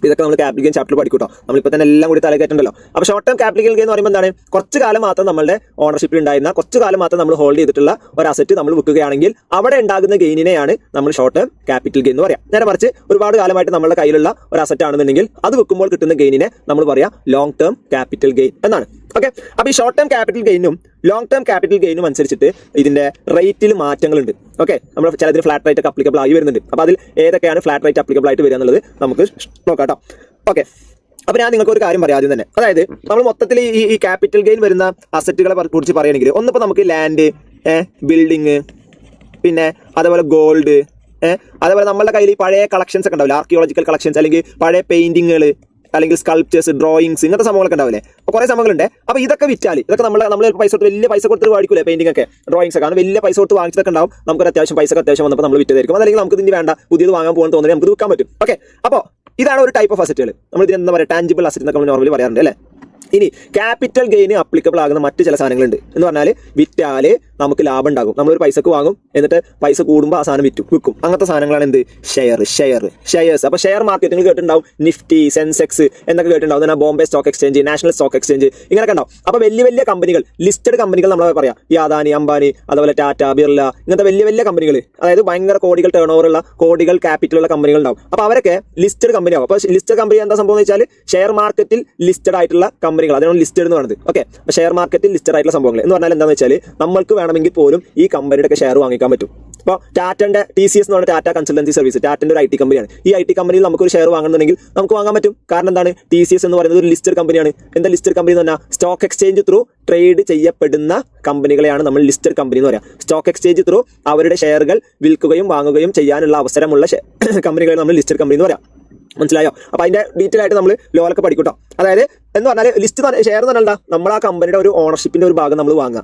ഇതൊക്കെ നമ്മൾ ക്യാപിറ്റൽ ഗെയിൻ ചാപ്റ്റർ പഠിക്കൂട്ടോ, നമ്മളിപ്പോൾ തന്നെ എല്ലാം കൂടി തലകേറ്റുണ്ടല്ലോ. അപ്പോൾ ഷോർട്ട് ടേം ക്യാപിറ്റൽ ഗെയിൻ എന്ന് പറയുമ്പോൾ എന്താണ്, കുറച്ച് കാലം മാത്രം നമ്മളുടെ ഓണർഷിപ്പിൽ ഉണ്ടായിരുന്ന, കുറച്ച് കാലം മാത്രം നമ്മൾ ഹോൾഡ് ചെയ്തിട്ടുള്ള ഒരു അസറ്റ് നമ്മൾ വിൽക്കുകയാണെങ്കിൽ അവിടെ ഉണ്ടാകുന്ന ഗെയിനിനെയാണ് നമ്മൾ ഷോർട്ട് ടേം ക്യാപിറ്റൽ ഗെയിൻ എന്ന് പറയാം. നേരെ മറിച്ച് ഒരുപാട് കാലമായിട്ട് നമ്മുടെ കയ്യിലുള്ള ഒരു അസറ്റ് ആണെന്നുണ്ടെങ്കിൽ അത് വിൽക്കുമ്പോൾ കിട്ടുന്ന ഗെയിനിനെ നമ്മൾ പറയാം ലോങ് ടേം ക്യാപിറ്റൽ ഗെയിൻ എന്നാണ്. ഓക്കെ, അപ്പോൾ ഈ ഷോർട്ട് ടേം ക്യാപിറ്റൽ ഗെയിനും ലോങ് ടേം ക്യാപിറ്റൽ ഗെയിനും അനുസരിച്ചിട്ട് ഇതിന്റെ റേറ്റിൽ മാറ്റങ്ങളുണ്ട്. ഓക്കെ, നമ്മൾ ചിലതിന് ഫ്ലാറ്റ് റേറ്റ് ഒക്കെ അപ്ലിക്കബിൾ ആയി വരുന്നുണ്ട്. അപ്പോൾ അതിൽ ഏതൊക്കെയാണ് ഫ്ലാറ്റ് റേറ്റ് അപ്ലിക്കബിൾ ആയിട്ട് വരിക എന്നുള്ളത് നമുക്ക് നോക്കാം കേട്ടോ. ഓക്കെ, അപ്പോൾ ഞാൻ നിങ്ങൾക്ക് ഒരു കാര്യം പറയാം ആദ്യം തന്നെ. അതായത് നമ്മൾ മൊത്തത്തിൽ ഈ ക്യാപിറ്റൽ ഗെയിൻ വരുന്ന അസറ്റുകളെ കുറിച്ച് പറയുകയാണെങ്കിൽ ഒന്നിപ്പോൾ നമുക്ക് ലാൻഡ്, ബിൽഡിങ്, പിന്നെ അതേപോലെ ഗോൾഡ്, അതേപോലെ നമ്മുടെ കയ്യിൽ ഈ പഴയ കളക്ഷൻസ് ഒക്കെ ഉണ്ടാവില്ല, ആർക്കിയോളജിക്കൽ കളക്ഷൻസ്, അല്ലെങ്കിൽ പഴയ പെയിന്റിങ്ങുകൾ, അല്ലെങ്കിൽ സ്കൾപ്ചേഴ്സ്, ഡ്രോയിങ്സ്, ഇങ്ങനത്തെ സംഭവങ്ങളൊക്കെ ഉണ്ടാവില്ലേ. അപ്പോൾ കുറേ സംഭവങ്ങളുണ്ട്. അപ്പോൾ ഇതൊക്കെ വിറ്റാൽ ഇതൊക്കെ നമ്മൾ പൈസ കൊടുത്ത് വലിയ പൈസ കൊടുത്ത് മേടിക്കൂലേ പെയിന്റിംഗ് ഒക്കെ, ഡ്രോയിങ്സ് ഒക്കെ, വലിയ പൈസ കൊടുത്ത് വാങ്ങിച്ചതൊക്കെ ഉണ്ടാവും. നമുക്കൊരു അത്യാവശ്യം പൈസ അത്യാവശ്യം വന്നപ്പോൾ നമ്മൾ വിറ്റതായിരിക്കും. അല്ലെങ്കിൽ നമുക്ക് ഇതിന് വേണ്ട പുതിയത് വാങ്ങാൻ പോകാൻ തോന്നുന്നത് നമുക്ക് വിൽക്കാൻ പറ്റും. ഓക്കെ, അപ്പോൾ ഇതാണ് ഒരു ടൈപ്പ് ഓഫ് അസറ്റുകൾ. നമ്മൾ ഇതിന് എന്താ പറയുക, ടാഞ്ചിബിൾ അസറ്റ് എന്നൊക്കെ നമ്മൾ നോർമലി പറയാറുണ്ട് അല്ലേ. ഇനി ക്യാപിറ്റൽ ഗെയിന് അപ്ലിക്കബിൾ ആകുന്ന മറ്റ് ചില സാധനങ്ങളുണ്ട്. എന്ന് പറഞ്ഞാൽ വിറ്റാല് നമുക്ക് ലാഭം ഉണ്ടാകും. നമ്മളൊരു പൈസക്ക് വാങ്ങും, എന്നിട്ട് പൈസ കൂടുമ്പോൾ ആ സാധനം വിൽക്കും. അങ്ങനത്തെ സാധനങ്ങളാണ് എന്ത്, ഷെയർസ്. അപ്പോൾ ഷെയർ മാർക്കറ്റിൽ കേട്ടിട്ടുണ്ടാവും, നിഫ്റ്റി, സെൻസെക്സ് എന്നൊക്കെ കേട്ടിട്ടുണ്ടാവും. എന്നാൽ Bombay stock exchange, national stock exchange, ഇങ്ങനെയൊക്കെ ഉണ്ടാവും. അപ്പോൾ വലിയ കമ്പനികൾ, ലിസ്റ്റഡ് കമ്പനികൾ നമ്മൾ പറയാം, ഈ അദാനി, അംബാനി, അതുപോലെ ടാറ്റ, ബിർല, ഇങ്ങനത്തെ വലിയ കമ്പനികൾ, അതായത് ഭയങ്കര കോടികൾ ടേൺ ഓവറുള്ള, കോടികൾ ക്യാപിറ്റലുള്ള കമ്പനികൾ ഉണ്ടാവും. അപ്പോൾ അവരൊക്കെ ലിസ്റ്റഡ് കമ്പനി ആവും. അപ്പോൾ ലിസ്റ്റഡ് കമ്പനി എന്താ സംഭവം എന്ന് വെച്ചാൽ ഷെയർ മാർക്കറ്റിൽ ലിസ്റ്റഡ് ആയിട്ടുള്ള കമ്പനികൾ, അതിനാണ് ലിസ്റ്റഡ് എന്ന് പറയുന്നത്. ഓക്കെ, അപ്പോൾ ഷെയർ മാർക്കറ്റിൽ ലിസ്റ്റഡ് ആയിട്ടുള്ള സംഭവങ്ങൾ എന്ന് പറഞ്ഞാൽ എന്താണെന്ന് വെച്ചാൽ നമ്മൾക്ക് വേണമെങ്കിൽ പോലും ഈ കമ്പനിയുടെ ഒക്കെ ഷെയർ വാങ്ങിക്കാൻ പറ്റും. ഇപ്പോൾ ടാറ്റന്റെ TCS എന്ന് പറഞ്ഞ ടാറ്റ കൺസൾട്ടൻസി സർവീസ്, ടാറ്റന്റെ ഒരു IT കമ്പനിയാണ്. ഈ IT കമ്പനിയിൽ നമുക്കൊരു ഷെയർ വാങ്ങണമെന്നുണ്ടെങ്കിൽ നമുക്ക് വാങ്ങാൻ പറ്റും. കാരണം എന്താണ്, TCS എന്ന് പറയുന്നത് ഒരു ലിസ്റ്റഡ് കമ്പനിയാണ്. എന്താ ലിസ്റ്റഡ് കമ്പനി എന്ന് പറഞ്ഞാൽ സ്റ്റോക്ക് എക്സ്ചേഞ്ച് ത്രൂ ട്രേഡ് ചെയ്യപ്പെടുന്ന കമ്പനികളെയാണ് നമ്മൾ ലിസ്റ്റഡ് കമ്പനി എന്ന് പറയാം. സ്റ്റോക്ക് എക്സ്ചേഞ്ച് ത്രൂ അവരുടെ ഷെയറുകൾ വിൽക്കുകയും വാങ്ങുകയും ചെയ്യാനുള്ള അവസരമുള്ള കമ്പനികളെ നമ്മൾ ലിസ്റ്റഡ് കമ്പനി എന്ന് പറയാം. മനസ്സിലായോ? അപ്പോൾ അതിന്റെ ഡീറ്റെയിൽ ആയിട്ട് നമ്മൾ ലോലൊക്കെ പഠിക്കൂട്ടോ. അതായത് എന്ന് പറഞ്ഞാൽ ലിസ്റ്റ് ഷെയർ എന്ന് പറഞ്ഞാൽ നമ്മൾ ആ കമ്പനിയുടെ ഒരു ഓണർഷിപ്പിന്റെ ഒരു ഭാഗം നമ്മൾ വാങ്ങുക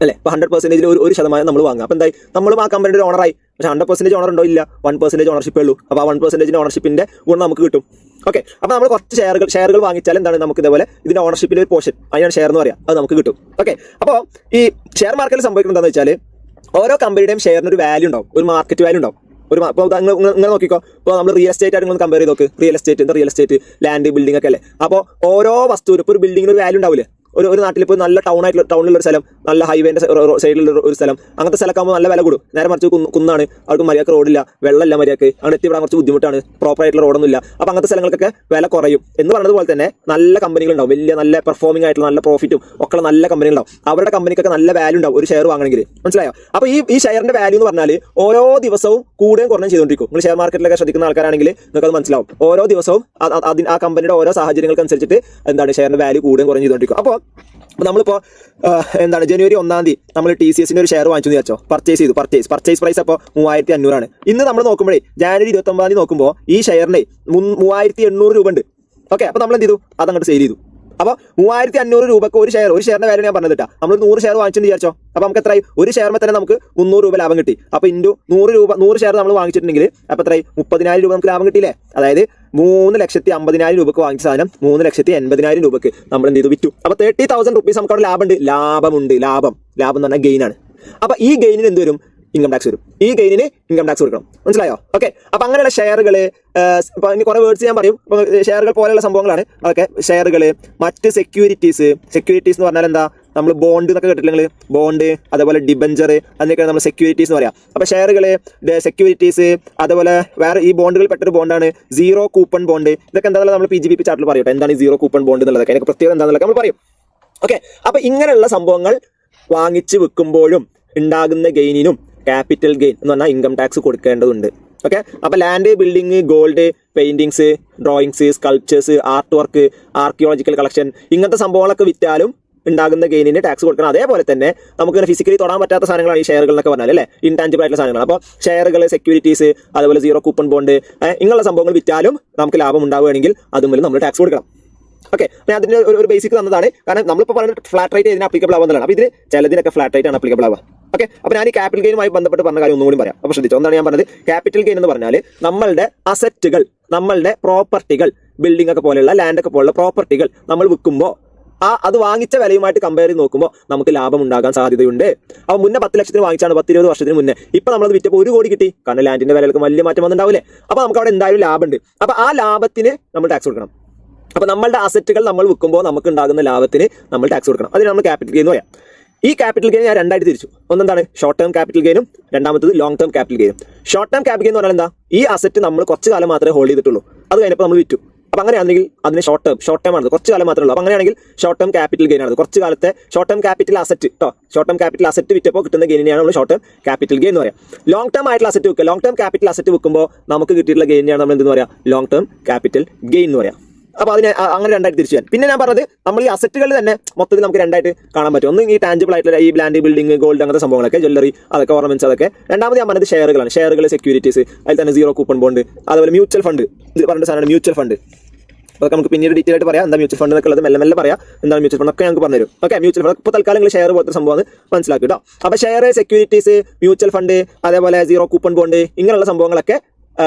അല്ലേ. ഇപ്പോൾ 100% ഒരു ശതമാനം നമ്മൾ വാങ്ങുക. അപ്പോൾ എന്തായി, നമ്മളും ആ കമ്പനിയുടെ ഒരു ഓണറായി. പക്ഷേ 100% ഓണർ ഉണ്ടോ, ഇല്ല, 1% ഓണർഷിപ്പേ ഉള്ളൂ. അപ്പോൾ ആ 1% ഓണർഷിപ്പിന്റെ ഗുണം നമുക്ക് കിട്ടും. ഓക്കെ, അപ്പോൾ നമ്മൾ കുറച്ച് ഷെയറുകൾ വാങ്ങിച്ചാൽ എന്താണ്, നമുക്ക് ഇതേപോലെ ഇതിന്റെ ഓണർഷിപ്പിന്റെ ഒരു പോർഷൻ, അതിനാണ് ഷെയർ എന്ന് പറയാം, അത് നമുക്ക് കിട്ടും. ഓക്കെ, അപ്പോൾ ഈ ഷെയർ മാർക്കറ്റിൽ സംഭവിക്കുന്നത് എന്താണെന്ന് വെച്ചാൽ ഓരോ കമ്പനിയുടെയും ഷെയറിന് ഒരു വാല്യൂ ഉണ്ടാവും, ഒരു മാർക്കറ്റ് വാല്യൂ ഉണ്ടാവും. ഇപ്പോൾ നിങ്ങൾ നോക്കിക്കോ, ഇപ്പോൾ നമ്മൾ റിയൽ എസ്റ്റേറ്റ് ആയിട്ട് നിങ്ങൾ കമ്പയർ ചെയ്ത് നോക്ക്. റിയൽ എസ്റ്റേറ്റ്, ലാൻഡ്, ബിൽഡിംഗ് ഒക്കെ അല്ലേ. അപ്പോൾ ഓരോ വസ്തുവിനും ഇപ്പോൾ ഒരു ബിൽഡിങ്ങിന് ഒരു വാല്യൂ ഉണ്ടാവില്ലേ, ഒരു നാട്ടിൽ ഇപ്പോൾ നല്ല ടൗണിലുള്ള ഒരു സ്ഥലം, നല്ല ഹൈവേന്റെ സൈഡിലുള്ള ഒരു സ്ഥലം, അങ്ങനത്തെ സ്ഥലമാകുമ്പോൾ നല്ല വില കൂടും. നേരെ മറിച്ച് കുന്നാണ്, അവർക്ക് മര്യാദക്ക് റോഡില്ല, വെള്ളമില്ല, മര്യാദക്ക് അങ്ങനെ എത്തിവിടാൻ കുറച്ച് ബുദ്ധിമുട്ടാണ്, പ്രോപ്പർ ആയിട്ടുള്ള റോഡൊന്നും ഇല്ല. അപ്പോൾ അങ്ങനത്തെ സ്ഥലങ്ങൾക്കൊക്കെ വില കുറയും എന്ന് പറഞ്ഞതുപോലെ തന്നെ നല്ല കമ്പനികളുണ്ടാവും, വലിയ നല്ല പെർഫോമിംഗ് ആയിട്ടുള്ള നല്ല പ്രോഫിറ്റും ഒക്കെ നല്ല കമ്പനികളുണ്ടാവും. അവരുടെ കമ്പനിക്കൊക്കെ നല്ല വാല്യൂ ഉണ്ടാവും ഒരു ഷെയർ വാങ്ങണമെങ്കിൽ. മനസ്സിലായോ? അപ്പോൾ ഈ ഷെയറിന്റെ വാല്യൂ എന്ന് പറഞ്ഞാൽ ഓരോ ദിവസവും കൂടുകയും കുറഞ്ഞും ചെയ്തുകൊണ്ടിരിക്കും. നിങ്ങൾ ഷെയർ മാർക്കറ്റിലൊക്കെ ശ്രദ്ധിക്കുന്ന ആൾക്കാരാണെങ്കിൽ നിങ്ങൾക്ക് അത് മനസ്സിലാവും. ഓരോ ദിവസവും ആ കമ്പനിയുടെ ഓരോ സാഹചര്യങ്ങൾക്കനുസരിച്ചിട്ട് ഷെയറിന്റെ വാല്യൂ കൂടുകയും കുറഞ്ഞു ചെയ്തുകൊണ്ടിരിക്കും. അപ്പോൾ നമ്മളിപ്പോൾ ജനുവരി 1 നമ്മൾ TCSന്റെ ഒരു ഷെയർ വാങ്ങിച്ചു വിചാരിച്ചോ, പർച്ചേസ് പ്രൈസ് അപ്പോൾ 3500 ഇന്ന് നമ്മൾ നോക്കുമ്പോഴേ ജനുവരി 29 നോക്കുമ്പോൾ ഈ ഷെയറിന് 3800 രൂപ ഉണ്ട്. ഓക്കെ, അപ്പോൾ നമ്മൾ എന്ത് ചെയ്തു? അതങ്ങോട്ട് സെയിൽ ചെയ്തു. അപ്പോൾ 3500 രൂപക്ക് ഒരു ഷെയറിന്റെ വാല്യൂ ഞാൻ പറഞ്ഞിട്ടാ. നമ്മൾ 100 ഷെയർ വാങ്ങിച്ചെന്ന് വിചാരിച്ചോ, അപ്പോൾ നമുക്ക് എത്രയായി? ഒരു ഷെയറിന് തന്നെ നമുക്ക് 300 രൂപ ലാഭം കിട്ടി. അപ്പോൾ ഇൻറ്റു 100 ഷെയർ നമ്മൾ വാങ്ങിച്ചിട്ടുണ്ടെങ്കിൽ അപ്പോൾ എത്രയായി? 30,000 രൂപ നമുക്ക് ലാഭം കിട്ടിയില്ലേ? അതായത് 3,50,000 രൂപക്ക് വാങ്ങിച്ച സാധനം 3,80,000 രൂപക്ക് നമ്മൾ എന്ത് ചെയ്തു? വിറ്റു. അപ്പോൾ 30,000 റുപ്പീസ് നമുക്ക് അവിടെ ലാഭമുണ്ട്. ലാഭം എന്ന് പറഞ്ഞാൽ ഗെയിനാണ്. അപ്പോൾ ഈ ഗെയിനിന് എന്ത് വരും? ഇൻകം ടാക്സ് വരും. ഈ ഗെയിനിന് ഇൻകം ടാക്സ് കൊടുക്കണം. മനസ്സിലായോ? ഓക്കെ, അപ്പോൾ അങ്ങനെയുള്ള ഷെയറുകൾ, ഇപ്പോൾ ഇനി കുറേ വേർഡ്സ് ഞാൻ പറയും. ഇപ്പോൾ ഷെയറുകൾ പോലെയുള്ള സംഭവങ്ങളാണ് അതൊക്കെ. ഷെയറുകൾ, മറ്റ് സെക്യൂരിറ്റീസ് എന്ന് പറഞ്ഞാൽ എന്താ? നമ്മൾ ബോണ്ട് എന്നൊക്കെ കേട്ടില്ലെങ്കിൽ, ബോണ്ട്, അതേപോലെ ഡിബഞ്ചർ, അതിനൊക്കെയാണ് നമ്മൾ സെക്യൂരിറ്റീസ് എന്ന് പറയാം. അപ്പോൾ ഷെയറുകൾ, സെക്യൂരിറ്റീസ്, അതേപോലെ വേറെ ഈ ബോണ്ടുകൾ പെട്ടൊരു ബോണ്ടാണ് സീറോ കൂപ്പൺ ബോണ്ട്. ഇതൊക്കെ എന്താണെന്ന് നമ്മൾ PGBP ചാർട്ടിൽ പറയട്ടെ, എന്താണ് ഈ സീറോ കൂപ്പൺ ബോണ്ട് എന്നുള്ളതൊക്കെ, അതിനൊക്കെ പ്രത്യേകം എന്താണെന്നൊക്കെ നമ്മൾ പറയും. ഓക്കെ, അപ്പോൾ ഇങ്ങനെയുള്ള സംഭവങ്ങൾ വാങ്ങിച്ച് വെക്കുമ്പോഴും ഉണ്ടാകുന്ന ഗെയിനിനും ക്യാപിറ്റൽ ഗെയിൻ എന്ന് പറഞ്ഞാൽ ഇൻകം ടാക്സ് കൊടുക്കേണ്ടതുണ്ട്. ഓക്കെ, അപ്പോൾ land, building, gold, paintings, drawings, sculptures, art work, archaeological collection, ഇങ്ങനത്തെ സംഭവങ്ങളൊക്കെ വിറ്റാലും ഉണ്ടാകുന്ന ഗെയിനിന് ടാക്സ് കൊടുക്കണം. അതേപോലെ തന്നെ നമുക്ക് ഫിസിക്കലി തൊടാൻ പറ്റാത്ത സാധനങ്ങളാണ് ഈ ഷെയറുകൾ എന്നൊക്കെ പറഞ്ഞാൽ, അല്ലേ? ഇൻടാഞ്ചിബിൾ ആയിട്ടുള്ള സാധനങ്ങൾ. അപ്പോൾ ഷെയറുകൾ, സെക്യൂരിറ്റീസ്, അതുപോലെ സീറോ കൂപ്പൺ ബോണ്ട്, ഇങ്ങനെയുള്ള സംഭവങ്ങൾ വിറ്റാലും നമുക്ക് ലാഭം ഉണ്ടാവുകയാണെങ്കിൽ അതും നമ്മൾ ടാക്സ് കൊടുക്കണം. ഓക്കെ, ഞാൻ അതിൻ്റെ ഒരു ബേസിക് തന്നതാണ്. കാരണം നമ്മളിപ്പോൾ പറയുന്നത് ഫ്ലാറ്റ് റേറ്റ് ഇതിന് അപ്ലിക്കബിൾ ആവുന്നതാണ്. അപ്പോൾ ഇതിന് ചിലതിനൊക്കെ ഫ്ലാറ്റ് റേറ്റ് ആണ് അപ്ലിക്കബിൾ ആവുക. ഓക്കെ, അപ്പോൾ ഞാൻ ഈ ക്യാപിറ്റൽ ഗെയിനുമായി ബന്ധപ്പെട്ട് പറഞ്ഞ കാര്യം ഒന്നുകൂടി പറയാം. അപ്പോൾ ശ്രദ്ധിച്ചോ, എന്താണ് ഞാൻ പറഞ്ഞത്? ക്യാപിറ്റൽ ഗെയിൻ എന്ന് പറഞ്ഞാൽ നമ്മളുടെ അസറ്റുകൾ, നമ്മളുടെ പ്രോപ്പർട്ടികൾ, ബിൽഡിംഗ് ഒക്കെ പോലെയുള്ള, ലാൻഡ് ഒക്കെ പോലുള്ള പ്രോപ്പർട്ടികൾ നമ്മൾ വിൽക്കുമ്പോൾ അത് വാങ്ങിച്ച വിലയുമായിട്ട് കമ്പയർ ചെയ്ത് നോക്കുമ്പോൾ നമുക്ക് ലാഭം ഉണ്ടാകാൻ സാധ്യതയുണ്ട്. അപ്പോൾ മുന്നേ 10 ലക്ഷത്തിന് വാങ്ങിച്ചാണ് 10-20 വർഷത്തിന് മുന്നേ. ഇപ്പോൾ നമ്മളത് വിറ്റപ്പോൾ 1 കോടി കിട്ടി. കാരണം ലാൻഡിന്റെ വിലകൾക്ക് വലിയ മാറ്റം വന്നിട്ടുണ്ടാവില്ലേ? അപ്പോൾ നമുക്ക് അവിടെ എന്തായാലും ലാഭമുണ്ട്. അപ്പോൾ ആ ലാഭത്തിന് നമ്മൾ ടാക്സ് കൊടുക്കണം. അപ്പോൾ നമ്മളുടെ അസറ്റുകൾ നമ്മൾ വിൽക്കുമ്പോൾ നമുക്ക് ഉണ്ടാകുന്ന ലാഭത്തിന് നമ്മൾ ടാക്സ് കൊടുക്കണം. അതിന് നമ്മൾ ക്യാപിറ്റൽ ഗെയിൻ എന്ന് പറയാം. ഈ ക്യാപിറ്റൽ ഗെയിൻ ഞാൻ രണ്ടായിട്ട് തിരിച്ചു. ഒന്നെന്താണ് ഷോർട്ട് ടേം ക്യാപിറ്റൽ ഗെയിനും, രണ്ടാമത്തത് ലോങ് ടേം ക്യാപിറ്റൽ ഗെയിനും. ഷോർട്ട് ടേം ക്യാപിറ്റൽ ഗെയിൻ എന്ന് പറഞ്ഞാൽ എന്താ? ഈ അസറ്റ് നമ്മൾ കുറച്ച് കാലം മാത്രമേ ഹോൾഡ് ചെയ്തിട്ടുള്ളൂ, അത് കഴിഞ്ഞപ്പോൾ നമ്മൾ വിറ്റു. അപ്പോൾ അങ്ങനെയാണെങ്കിൽ അതിന് ഷോർട്ട് ടേം ആണ്, കുറച്ച് കാലം മാത്രമേ ഉള്ളൂ. അപ്പോൾ അങ്ങനെയാണെങ്കിൽ ഷോർട്ട് ടേം ക്യാപിറ്റൽ ഗെയിൻ ആണ്. കുറച്ച് കാലത്തെ short term capital asset short term capital asset വിറ്റപ്പോൾ കിട്ടുന്ന ഗെയിനെയാണ് നമ്മൾ ഷോർട്ട് ടേം ക്യാപിറ്റൽ ഗെയിൻ എന്ന് പറയാം. ലോങ് ടേം ആയിട്ടുള്ള അസറ്റ് വിൽക്കുക, ലോങ് ടേം ക്യാപിറ്റൽ അസറ്റ് വിൽക്കുമ്പോൾ നമുക്ക് കിട്ടിയിട്ടുള്ള ഗെയിനെയാണ് നമ്മൾ എന്തെന്ന് പറയാം? ലോങ് ടേം ക്യാപിറ്റൽ ഗെയിൻ എന്ന് പറയാം. അപ്പോൾ അതിനെ അങ്ങനെ രണ്ടായിട്ട് തിരിച്ചു ചെയ്യാൻ. പിന്നെ ഞാൻ പറഞ്ഞത് നമ്മൾ ഈ അസറ്റുകൾ തന്നെ മൊത്തത്തിൽ നമുക്ക് രണ്ടായിട്ട് കാണാൻ പറ്റും. ഒന്ന് ഈ ടാഞ്ചിബിൾ ആയിട്ടുള്ള ഈ ലാൻഡ്, ബിൽഡിംഗ്, ഗോൾഡ്, അങ്ങനത്തെ സംഭവങ്ങളൊക്കെ, ജ്വല്ലറി, അതൊക്കെ, ഓർണമെന്റ്സ്, അതൊക്കെ. രണ്ടാമത് ഞാൻ പറഞ്ഞത് ഷെയറുകളാണ്. ഷെയറുകൾ, സെക്യൂരിറ്റീസ്, അതിൽ തന്നെ സീറോ കൂപ്പൺ ബോണ്ട്, അതുപോലെ മ്യൂച്വൽ ഫണ്ട്. ഇത് പറഞ്ഞ സാധനമാണ് മ്യൂച്വൽ ഫണ്ട്. അതൊക്കെ നമുക്ക് പിന്നീട് ഡീറ്റെയിൽ ആയിട്ട് പറയാം. എന്താ മ്യൂച്വൽ ഫണ്ട് എന്നൊക്കെ ഉള്ളത് മെല്ലെ പറയാം. എന്താണ് മ്യൂച്വൽ ഫണ്ട് ഒക്കെ ഞങ്ങൾക്ക് പറഞ്ഞുതരും. ഓക്കെ, മ്യൂച്വൽ ഫണ്ട് ഇപ്പോൾ തൽക്കാലം ഷെയർ പോലത്തെ സംഭവം മനസ്സിലാക്കി കേട്ടോ. അപ്പോൾ ഷെയർ, സെക്യൂരിറ്റീസ്, മ്യൂച്വൽ ഫണ്ട്, അതേപോലെ സീറോ കൂപ്പൺ ബോണ്ട്, ഇങ്ങനെയുള്ള സംഭവങ്ങളൊക്കെ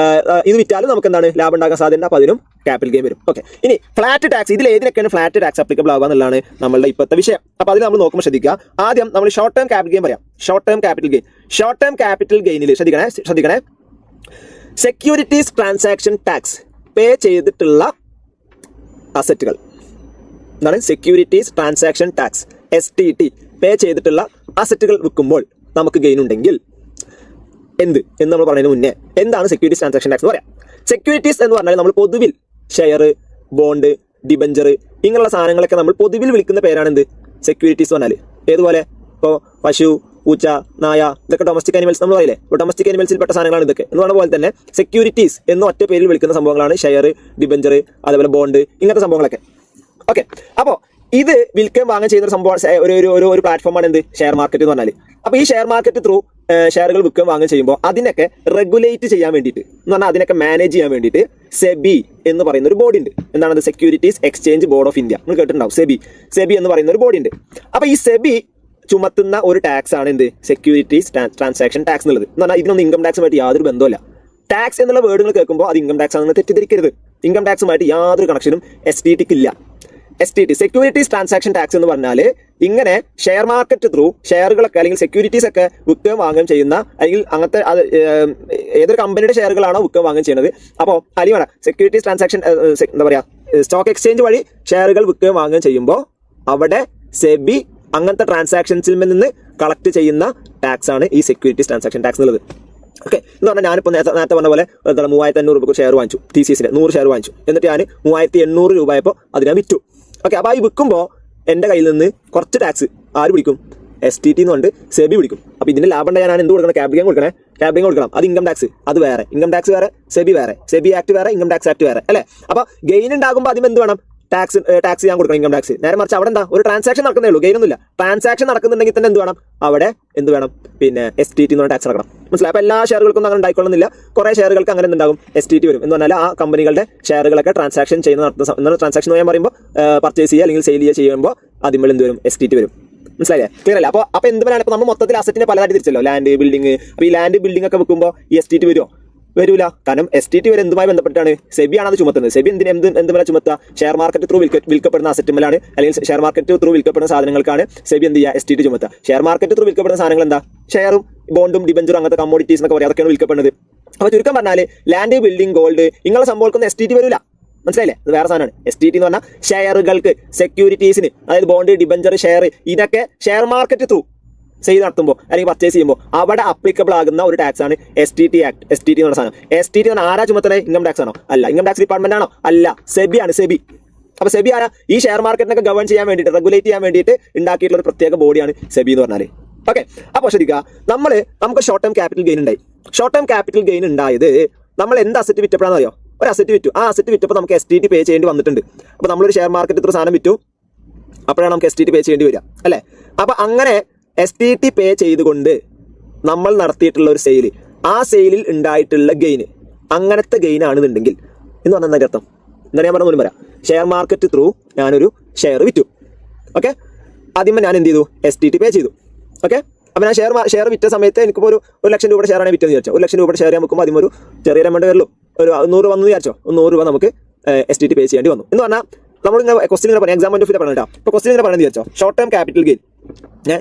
ഇത് വിറ്റാലും നമുക്ക് എന്താണ് ലാഭം ഉണ്ടാക്കാൻ സാധ്യത. അപ്പോൾ അതിനും ക്യാപിറ്റൽ ഗെയിൻ വരും. ഓക്കെ, ഇനി ഫ്ലാറ്റ് ടാക്സ്, ഇതിൽ ഏതിനൊക്കെയാണ് ഫ്ലാറ്റ് ടാക്സ് അപ്ലിക്കബിൾ ആവുക എന്നുള്ളതാണ് നമ്മളുടെ ഇപ്പോഴത്തെ വിഷയം. അപ്പോൾ അതിൽ നമ്മൾ നോക്കുമ്പോൾ ശ്രദ്ധിക്കുക. ആദ്യം നമ്മൾ ഷോർട്ട് ടേം ക്യാപിറ്റൽ ഗെയിൻ പറയാം. ഷോർട്ട് ടേം ക്യാപിറ്റൽ ഗെയിനിൽ ശ്രദ്ധിക്കണേ. സെക്യൂരിറ്റീസ് ട്രാൻസാക്ഷൻ ടാക്സ് പേ ചെയ്തിട്ടുള്ള അസറ്റുകൾ എന്താണ്? Securities transaction tax STT pay ചെയ്തിട്ടുള്ള അസറ്റുകൾ വിൽക്കുമ്പോൾ നമുക്ക് ഗെയിൻ ഉണ്ടെങ്കിൽ എന്ന് നമ്മൾ പറയുന്നതിന് മുന്നേ എന്താണ് സെക്യൂരിറ്റീസ് ട്രാൻസാക്ഷൻ ടാക്സ് എന്ന് പറയാം. സെക്യൂരിറ്റീസ് എന്ന് പറഞ്ഞാൽ നമ്മൾ പൊതുവിൽ ഷെയർ, ബോണ്ട്, ഡിബഞ്ചർ, ഇങ്ങനെയുള്ള സാധനങ്ങളൊക്കെ നമ്മൾ പൊതുവിൽ വിളിക്കുന്ന പേരാണ് എന്ത്? സെക്യൂരിറ്റീസ് പറഞ്ഞാൽ. ഏതുപോലെ ഇപ്പോൾ പശു, പൂച്ച, നായ, ഇതൊക്കെ ഡൊമസ്റ്റിക് അനിമൽസ് നമ്മൾ പറയില്ലേ? ഇപ്പോൾ ഡൊമസ്റ്റിക് അനിമൽസിൽ പെട്ട സാധനങ്ങളാണ് ഇതൊക്കെ. എന്ന് പറഞ്ഞ പോലെ തന്നെ സെക്യൂരിറ്റീസ് എന്ന ഒറ്റ പേരിൽ വിളിക്കുന്ന സംഭവങ്ങളാണ് ഷെയർ, ഡിബഞ്ചർ, അതേപോലെ ബോണ്ട്, ഇങ്ങനത്തെ സംഭവങ്ങളൊക്കെ. ഓക്കെ, അപ്പോൾ ഇത് വിൽക്കാൻ വാങ്ങാൻ ചെയ്യുന്ന സംഭവം ഒരു പ്ലാറ്റ്ഫോമാണ് എന്ത്? ഷെയർ മാർക്കറ്റ് എന്ന് പറഞ്ഞാൽ. അപ്പോൾ ഈ ഷെയർ മാർക്കറ്റ് ത്രൂ ഷെയറുകൾ വിൽക്കാൻ വാങ്ങാൻ ചെയ്യുമ്പോൾ അതിനൊക്കെ റെഗുലേറ്റ് ചെയ്യാൻ വേണ്ടിയിട്ട് എന്ന് പറഞ്ഞാൽ അതിനൊക്കെ മാനേജ് ചെയ്യാൻ വേണ്ടിയിട്ട് സെബി എന്ന് പറയുന്ന ഒരു ബോഡി ഉണ്ട്. എന്താണത്? Securities exchange board of India. നിങ്ങൾ കേട്ടിട്ടുണ്ടാവും സെബി എന്ന് പറയുന്ന ഒരു ബോഡി ഉണ്ട്. അപ്പോൾ ഈ സെബി ചുമത്തുന്ന ഒരു ടാക്സ് ആണ് എന്ത്? സെക്യൂരിറ്റീസ് ട്രാൻസാക്ഷൻ ടാക്സ് എന്നുള്ളത്. എന്ന് പറഞ്ഞാൽ ഇതിനൊന്നും ഇൻകം ടാക്സുമായിട്ട് യാതൊരു ബന്ധമില്ല. ടാക്സ് എന്നുള്ള വേർഡുകൾ കേൾക്കുമ്പോൾ അത് ഇൻകം ടാക്സ് ആണെന്ന് തെറ്റിദ്ധരിക്കരുത്. ഇൻകം ടാക്സുമായിട്ട് യാതൊരു കണക്ഷനും STTക്ക് ഇല്ല. STT സെക്യൂരിറ്റീസ് ട്രാൻസാക്ഷൻ ടാക്സ് എന്ന് പറഞ്ഞാൽ ഇങ്ങനെ ഷെയർ മാർക്കറ്റ് ത്രൂ ഷെയറുകളൊക്കെ അല്ലെങ്കിൽ സെക്യൂരിറ്റീസ് ഒക്കെ വിൽക്കുകയും വാങ്ങുകയും ചെയ്യുന്ന, അല്ലെങ്കിൽ അങ്ങനത്തെ ഏതൊരു കമ്പനിയുടെ ഷെയറുകളാണോ വിൽക്കുകയും വാങ്ങുകയും ചെയ്യുന്നത്. അപ്പോൾ അലിവാണ് സെക്യൂരിറ്റീസ് ട്രാൻസാക്ഷൻ എന്താ പറയുക, സ്റ്റോക്ക് എക്സ്ചേഞ്ച് വഴി ഷെയറുകൾ വിൽക്കുകയും വാങ്ങുകയും ചെയ്യുമ്പോൾ അവിടെ സെബി അങ്ങനത്തെ ട്രാൻസാക്ഷൻസിൽ നിന്ന് കളക്ട് ചെയ്യുന്ന ടാക്സ് ആണ് ഈ സെക്യൂരിറ്റീസ് ട്രാൻസാക്ഷൻ ടാക്സ് എന്നുള്ളത്. ഓക്കെ, എന്ന് പറഞ്ഞാൽ ഞാനിപ്പോൾ നേരത്തെ പറഞ്ഞ പോലെ എന്താണ് 3500 രൂപയ്ക്ക് ഷെയർ വാങ്ങിച്ചു, TCSന്റെ 100 ഷെയർ വാങ്ങിച്ചു. എന്നിട്ട് ഞാൻ 3800 രൂപയപ്പോൾ അതിനെ വിറ്റു. ഓക്കെ, അപ്പോൾ ഈ വിൽക്കുമ്പോൾ എൻ്റെ കയ്യിൽ നിന്ന് കുറച്ച് ടാക്സ് ആര് പിടിക്കും? STT എന്നുകൊണ്ട് സെബി പിടിക്കും. അപ്പോൾ ഇതിൻ്റെ ലാഭം ഞാൻ എന്ത് കൊടുക്കണം? ക്യാപിറ്റൽ ഗെയിൻ കൊടുക്കണം. അത് ഇൻകം ടാക്സ്, അത് വേറെ, ഇൻകം ടാക്സ് വേറെ, സെബി വേറെ, സെബി ആക്ട് വേറെ, ഇൻകം ടാക്സ് ആക്ട് വേറെ അല്ലേ? അപ്പോൾ ഗെയിൻ ഉണ്ടാകുമ്പോൾ അതിന് എന്ത് വേണം? ടാക്സ് ഞാൻ കൊടുക്കണം, ഇൻകം ടാക്സ്. നേരെ മറിച്ച് അവിടെ എന്താ ഒരു ട്രാൻസാക്ഷൻ നടക്കുന്നേ ഉള്ളൂ, ഗെയിനൊന്നുമില്ല. ട്രാൻസാക്ഷൻ നടക്കുന്നുണ്ടെങ്കിൽ തന്നെ എന്ത് വേണം? അവിടെ എന്ത് വേണം? പിന്നെ STT എന്ന് പറഞ്ഞ ടാക്സ് അടക്കണം. മനസ്സിലായി? അപ്പോൾ എല്ലാ ഷെയറുകൾക്കും അങ്ങനെ ഉണ്ടായിക്കൊള്ളുന്നില്ല. കുറേ ഷെയറുകൾക്ക് അങ്ങനെ എന്തുണ്ടാകും? STT വരും. എന്ന് പറഞ്ഞാൽ ആ കമ്പനികളുടെ ഷെയറുകളൊക്കെ ട്രാൻസാക്ഷൻ നടത്തുന്ന ട്രാൻസാക്ഷൻ ഞാൻ പറയുമ്പോൾ പർച്ചേസ് ചെയ്യുക അല്ലെങ്കിൽ സെയിൽ ചെയ്യുമ്പോൾ അതിന്മേൽ എന്ത് വരും? STT വരും. മനസ്സിലായില്ലേ? ക്ലിയർ അല്ലേ? അപ്പോൾ എന്ത് വേണം? ഇപ്പോൾ നമ്മൾ മൊത്തത്തിൽ അസറ്റിനെ പലതായിട്ട് തിരിച്ചല്ലോ, ലാൻഡ്, ബിൽഡിംഗ്. അപ്പോൾ ഈ ലാൻഡ് ബിൽഡിംഗ് ഒക്കെ വെക്കുമ്പോൾ ഈ STT വരുമോ? വരില്ല. കാരണം STT വരെ എന്തുമായി ബന്ധപ്പെട്ടാണ്? സെബിയാണ് അത് ചുമത്തുന്നത്. സെബി എന്തുമല്ല ചുമത്തുക? ഷെയർ മാർക്കറ്റ് ത്രൂ വിൽക്കപ്പെടുന്ന അസറ്റുമലാണ്, അല്ലെങ്കിൽ ഷെയർ മാർക്കറ്റ് ത്രൂ വിൽക്കപ്പെടുന്ന സാധനങ്ങൾക്കാണ് സെബി എന്ത് ചെയ്യുക? STT ചുമത്തുക. ഷെയർ മാർക്കറ്റ് ത്രൂ വിൽക്കപ്പെടുന്ന സാധനങ്ങൾ എന്താ? ഷെയറും ബോണ്ടും ഡിബഞ്ചറും അങ്ങനത്തെ കമ്മോഡിറ്റീസ് എന്നൊക്കെ പറയാം, അതൊക്കെയാണ് വിൽക്കപ്പെടുന്നത്. അപ്പോൾ ചുരുക്കം പറഞ്ഞാൽ ലാൻഡ്, ബിൽഡിംഗ്, ഗോൾഡ് ഇങ്ങനെ സംഭവിക്കുന്ന STT വരില്ല. മനസ്സിലായില്ലേ? അത് വേറെ സാധനമാണ്. STT എന്ന് പറഞ്ഞാൽ ഷെയറുകൾക്ക്, സെക്യൂരിറ്റീസിന്, അതായത് ബോണ്ട്, ഡിബഞ്ചർ, ഷെയർ, ഇതൊക്കെ ഷെയർ മാർക്കറ്റ് ത്രൂ സെയിൽ നടത്തുമ്പോൾ അല്ലെങ്കിൽ പർച്ചേസ് ചെയ്യുമ്പോൾ അവിടെ അപ്ലിക്കബിൾ ആകുന്ന ഒരു ടാക്സ് ആണ് STT ആക്ട്. STT എന്ന് പറഞ്ഞ സാധനം. STT എന്ന് പറഞ്ഞാൽ ആരാ ചുമത്തണേ? ഇൻകം ടാക്സ് ആണോ? അല്ല. ഇൻകം ടാക്സ് ഡിപ്പാർട്ട്മെന്റ് ആണോ? അല്ല. സെബിയാണ്. സെബി. അപ്പോൾ സെബി ആരാ? ഈ ഷെയർ മാർക്കറ്റിനൊക്കെ ഗവൺ ചെയ്യാൻ വേണ്ടിയിട്ട്, റെഗുലേറ്റ് ചെയ്യാൻ വേണ്ടിയിട്ട് ഉണ്ടാക്കിയിട്ടുള്ള ഒരു പ്രത്യേക ബോഡിയാണ് സെബി എന്ന് പറഞ്ഞാൽ. ഓക്കെ, അപ്പോൾ ശ്രദ്ധിക്കുക, നമുക്ക് ഷോർട്ട് ടേം ക്യാപിറ്റൽ ഗെയിൻ ഉണ്ടായി. ഷോർട്ട് ടേം ക്യാപിറ്റൽ ഗെയിൻ ഉണ്ടായത് നമ്മൾ എന്ത് അസറ്റ് വിറ്റപ്പോഴാണെന്ന് അറിയോ? ഒരു അസറ്റ് വിറ്റു. ആ അസറ്റ് വിറ്റപ്പോൾ നമുക്ക് STT പേ ചെയ്യേണ്ടി വന്നിട്ടുണ്ട്. അപ്പോൾ നമ്മളൊരു ഷെയർ മാർക്കറ്റ് ഇത്ര സാധനം വിറ്റു, അപ്പോഴാണ് നമുക്ക് STT പേ ചെയ്യേണ്ടി വരിക അല്ലേ? അപ്പോൾ അങ്ങനെ STT പേ ചെയ്തുകൊണ്ട് നമ്മൾ നടത്തിയിട്ടുള്ള ഒരു സെയിൽ, ആ സെയിലിൽ ഉണ്ടായിട്ടുള്ള ഗെയിൻ, അങ്ങനത്തെ ഗെയിൻ ആണെന്നുണ്ടെങ്കിൽ എന്ന് പറഞ്ഞാൽ എന്താ അർത്ഥം? എന്താ ഞാൻ പറഞ്ഞ പോലും പറയാം. ഷെയർ മാർക്കറ്റ് ത്രൂ ഞാനൊരു ഷെയർ വിറ്റു. ഓക്കെ, ആദ്യമേ ഞാൻ എന്ത് ചെയ്തു? STT പേ ചെയ്തു. ഓക്കെ, അപ്പോൾ ഞാൻ ഷെയർ വിറ്റ സമയത്ത് എനിക്കിപ്പോൾ ഒരു 1 ലക്ഷം രൂപയുടെ ഷെയറാണ് വിറ്റെന്ന് വിചാരിച്ചോ. 1 ലക്ഷം രൂപയുടെ ഷെയർ ഞാൻ വെക്കുമ്പോൾ അതിന് ഒരു ചെറിയ എമൗണ്ട് വരുള്ളൂ. ഒരു 100 വന്നു വിചാരിച്ചോ. 100 രൂപ നമുക്ക് STT പേ ചെയ്യേണ്ടി വന്നു. എന്ന് പറഞ്ഞാൽ നമ്മൾ ക്വസ്റ്റ്യൻ ഇങ്ങനെ പറയാം, എക്സാം പോയിന്റ് ഓഫ് വ്യൂ പറഞ്ഞിട്ടാ. ഇപ്പോൾ ക്വസ്റ്റ്യൻ ഇങ്ങനെ പറയുന്നത് വിചാരിച്ചോ, short term capital gain.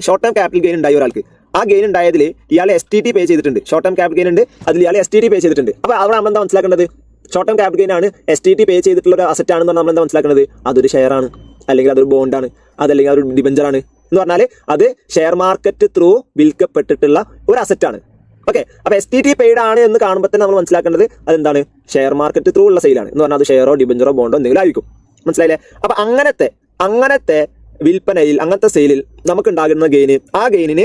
Short term capital gain ഉണ്ടായി ഒരാൾക്ക്. ആ ഗെയിൻ ഉണ്ടായതിൽ ഇയാൾ STT പേ ചെയ്തിട്ടുണ്ട്. ഷോർട്ട് ടേം ക്യാപിറ്റൽ ഗെയിൻ ഉണ്ട്, അതിൽ ഇയാൾ STT പേ ചെയ്തിട്ടുണ്ട്. അപ്പോൾ അവിടെ നമ്മൾ എന്താ മനസ്സിലാക്കേണ്ടത്? ഷോർട്ട് ടേം ക്യാപിറ്റൽ ഗെയിൻ ആണ്, STT പേ ചെയ്തിട്ടുള്ള ഒരു അസറ്റ് ആണെന്ന് നമ്മൾ എന്താ മനസ്സിലാക്കേണ്ടത്? അതൊരു ഷെയർ ആണ്, അല്ലെങ്കിൽ അതൊരു ബോണ്ടാണ്, അതല്ലെങ്കിൽ അതൊരു ഡിബഞ്ചറാണ്. എന്ന് പറഞ്ഞാൽ അത് ഷെയർ മാർക്കറ്റ് ത്രൂ വിൽക്കപ്പെട്ടിട്ടുള്ള ഒരു അസറ്റാണ്. ഓക്കെ, അപ്പോൾ STT പെയ്ഡ് ആണ് എന്ന് കാണുമ്പോൾ തന്നെ നമ്മൾ മനസ്സിലാക്കേണ്ടത് അതെന്താണ്? ഷെയർ മാർക്കറ്റ് ത്രൂ ഉള്ള സെയിലാണ്. എന്ന് പറഞ്ഞാൽ അത് ഷെയറോ ഡിബഞ്ചറോ ബോണ്ടോ എന്തെങ്കിലും ആയിരിക്കും. മനസ്സിലായില്ലേ? അപ്പോൾ അങ്ങനത്തെ വിൽപ്പനയിൽ, അങ്ങനത്തെ സെയിലിൽ നമുക്ക് ഉണ്ടാകുന്ന ഗെയിന്, ആ ഗെയിനിന്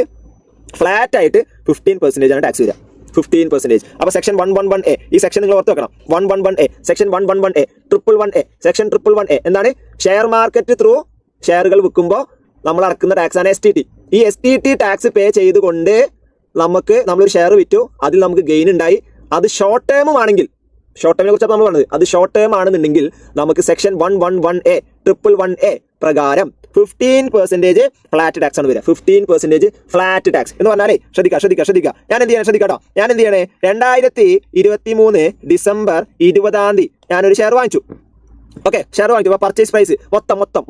ഫ്ലാറ്റ് ആയിട്ട് 15% ആണ് ടാക്സ് വരിക. 15%. അപ്പോൾ സെക്ഷൻ 111A, ഈ സെക്ഷൻ നിങ്ങൾ ഓർത്ത് വെക്കണം. 111A, section 111A, 111A, section 111A എന്താണ്? ഷെയർ മാർക്കറ്റ് ത്രൂ ഷെയറുകൾ വിൽക്കുമ്പോൾ നമ്മൾ അടക്കുന്ന ടാക്സ് ആണ് STT. ഈ STT ടാക്സ് പേ ചെയ്തുകൊണ്ട് നമ്മളൊരു ഷെയർ വിറ്റു, അതിൽ നമുക്ക് ഗെയിൻ ഉണ്ടായി. അത് ഷോർട്ട് ടേമും ആണെങ്കിൽ, ഷോർട്ട് ടേമിനെ കുറിച്ചാണ് നമ്മൾ പറഞ്ഞത്, അത് ഷോർട്ട് ടേം ആണെന്നുണ്ടെങ്കിൽ നമുക്ക് സെക്ഷൻ 111A 111A പ്രകാരം 15% ഫ്ലാറ്റ് ടാക്സ് ആണ് വരിക. 15% ഫ്ലാറ്റ് ടാക്സ് എന്ന് പറഞ്ഞാലേ ശ്രദ്ധിക്കുക. ഞാൻ എന്ത് ചെയ്യണേ? 2023 ഡിസംബർ 20 ഞാനൊരു ഷെയർ വാങ്ങിച്ചു. ഓക്കെ, ഷെയർ വാങ്ങിച്ചു. അപ്പോൾ പർച്ചേസ് പ്രൈസ്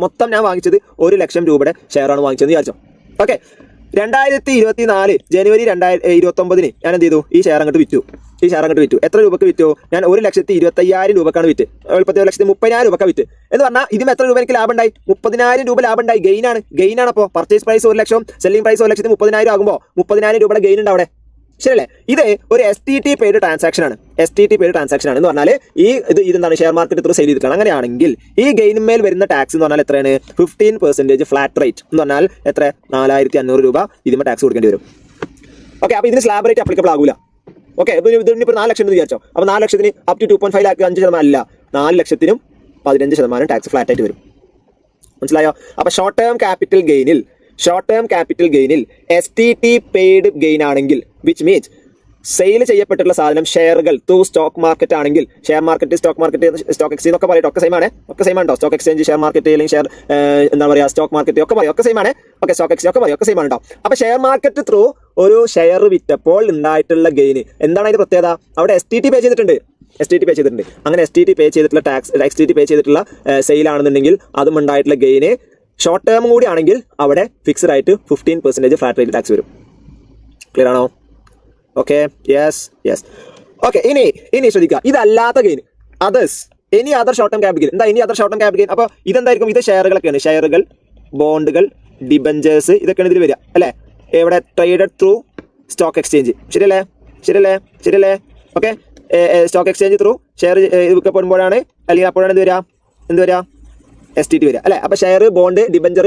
മൊത്തം ഞാൻ വാങ്ങിച്ചത് 1 ലക്ഷം രൂപയുടെ ഷെയറാണ് വാങ്ങിച്ചതെന്ന് വിചാരിച്ചോ. ഓക്കെ, 2024 ജനുവരി 2029 ഞാൻ എന്ത് ചെയ്തു? ഈ ഷെയർ അങ്ങോട്ട് വിറ്റു. എത്ര രൂപക്ക് വിറ്റു? ഞാൻ 1,25,000 രൂപക്കാണ് വിറ്റ്. 1,30,000 രൂപക്കാണ് വിറ്റ്. എന്ന് പറഞ്ഞാൽ ഇതിന് എത്ര രൂപ എനിക്ക് ലാഭം ഉണ്ടായി? 30,000 രൂപ ലാഭം ഉണ്ടായി. ഗെയിനാണ്. അപ്പോൾ പർച്ചേസ് പ്രൈസ് 1 ലക്ഷം, സെല്ലിംഗ് പ്രൈസ് 1,30,000 ആകുമ്പോൾ 30,000 രൂപയുടെ ഗെയിൻ ഉണ്ട് അവിടെ. ശരിയല്ലേ? ഇത് ഒരു STT പെയ്ഡ് ട്രാൻസാക്ഷൻ ആണ്. എന്ന് പറഞ്ഞാൽ ഇതെന്താണ്? ഷെയർ മാർക്കറ്റ് ത്രൂ സെയിൽ ചെയ്തിട്ടാണ്. അങ്ങനെയാണെങ്കിൽ ഈ ഗെയിനുമേൽ വരുന്ന ടാക്സ് എന്ന് പറഞ്ഞാൽ എത്രയാണ്? 15% ഫ്ലാറ്റ് റേറ്റ് എന്ന് പറഞ്ഞാൽ എത്ര? 4,500 രൂപ ഇതിന് ടാക്സ് കൊടുക്കേണ്ടി വരും. ഓക്കെ, അപ്പോൾ ഇതിന് സ്ലാബ് റേറ്റ് അപ്ലിക്കബിൾ ആകൂല. ഓക്കെ, ഇപ്പോൾ 4 ലക്ഷം എന്ന് വിചാരിച്ചോ. അപ്പോൾ 4 ലക്ഷത്തിന് അപ് ടു 2.5 ലാക്ക് 5% അല്ല, 4 ലക്ഷത്തിനും 15% ടാക്സ് ഫ്ലാറ്റ് ആയിട്ട് വരും. മനസ്സിലായോ? അപ്പോൾ ഷോർട്ട് ടേം ക്യാപിറ്റൽ ഗെയിനിൽ STT പെയ്ഡ് ഗെയിൻ ആണെങ്കിൽ, വിച്ച് മീൻസ് സെയിൽ ചെയ്യപ്പെട്ടിട്ടുള്ള സാധനം ഷെയറുകൾ ത്രൂ സ്റ്റോക്ക് മാർക്കറ്റ് ആണെങ്കിൽ, ഷെയർ മാർക്കറ്റ്, സ്റ്റോക്ക് എക്സ്ചേഞ്ച് എന്നൊക്കെ പറയും. ഒക്കെ സെയിം ആണ് കേട്ടോ. സ്റ്റോക്ക് എക്സ്ചേഞ്ച്, ഷെയർ മാർക്കറ്റ്, അല്ലെങ്കിൽ ഷെയർ എന്താ പറയുക, സ്റ്റോക്ക് മാർക്കറ്റ് ഒക്കെ പറയും. ഒക്കെ സെയിം ആണ്. ഓക്കെ, സ്റ്റോക്ക് എക്സ്ചേഞ്ച് ഒക്കെ പറയും. ഒക്കെ സെയിം ആണ് കേട്ടോ. അപ്പോൾ ഷെയർ മാർക്കറ്റ് ത്രൂ ഒരു ഷെയർ വിറ്റപ്പോൾ ഉണ്ടായിട്ടുള്ള ഗെയിന് എന്താണ് അതിന്റെ പ്രത്യേകത? അവിടെ STT പേ ചെയ്തിട്ടുണ്ട്. അങ്ങനെ STT പേ ചെയ്തിട്ടുള്ള സെയിൽ ആണെന്നുണ്ടെങ്കിൽ അതും ഉണ്ടായിട്ടുള്ള ഗെയിന് ഷോർട്ട് ടേം കൂടി ആണെങ്കിൽ അവിടെ ഫിക്സ്ഡ് ആയിട്ട് 15% ഫ്ലാറ്റ് റേറ്റ് ടാക്സ് വരും. ക്ലിയർ ആണോ? Okay, yes. ഓക്കെ, ഇനി ശ്രദ്ധിക്കുക. ഇതല്ലാത്ത gain, any other short term capital gain. എന്താ ഇനി other short term capital gain? അപ്പോൾ ഇതെന്തായിരിക്കും? ഇത് ഷെയറുകളൊക്കെയാണ്. ഷെയറുകൾ, ബോണ്ടുകൾ, ഡിബഞ്ചേഴ്സ് ഇതൊക്കെയാണ് ഇതിൽ വരിക അല്ലേ. എവിടെ ട്രേഡഡ് ത്രൂ സ്റ്റോക്ക് എക്സ്ചേഞ്ച്. ശരിയല്ലേ okay. Stock exchange through share വിൽക്കപ്പെടുമ്പോഴാണ് അല്ലെങ്കിൽ അപ്പോഴാണ് എന്ത് വരിക STT വരിക അല്ലേ. അപ്പോൾ share, bond, debenture,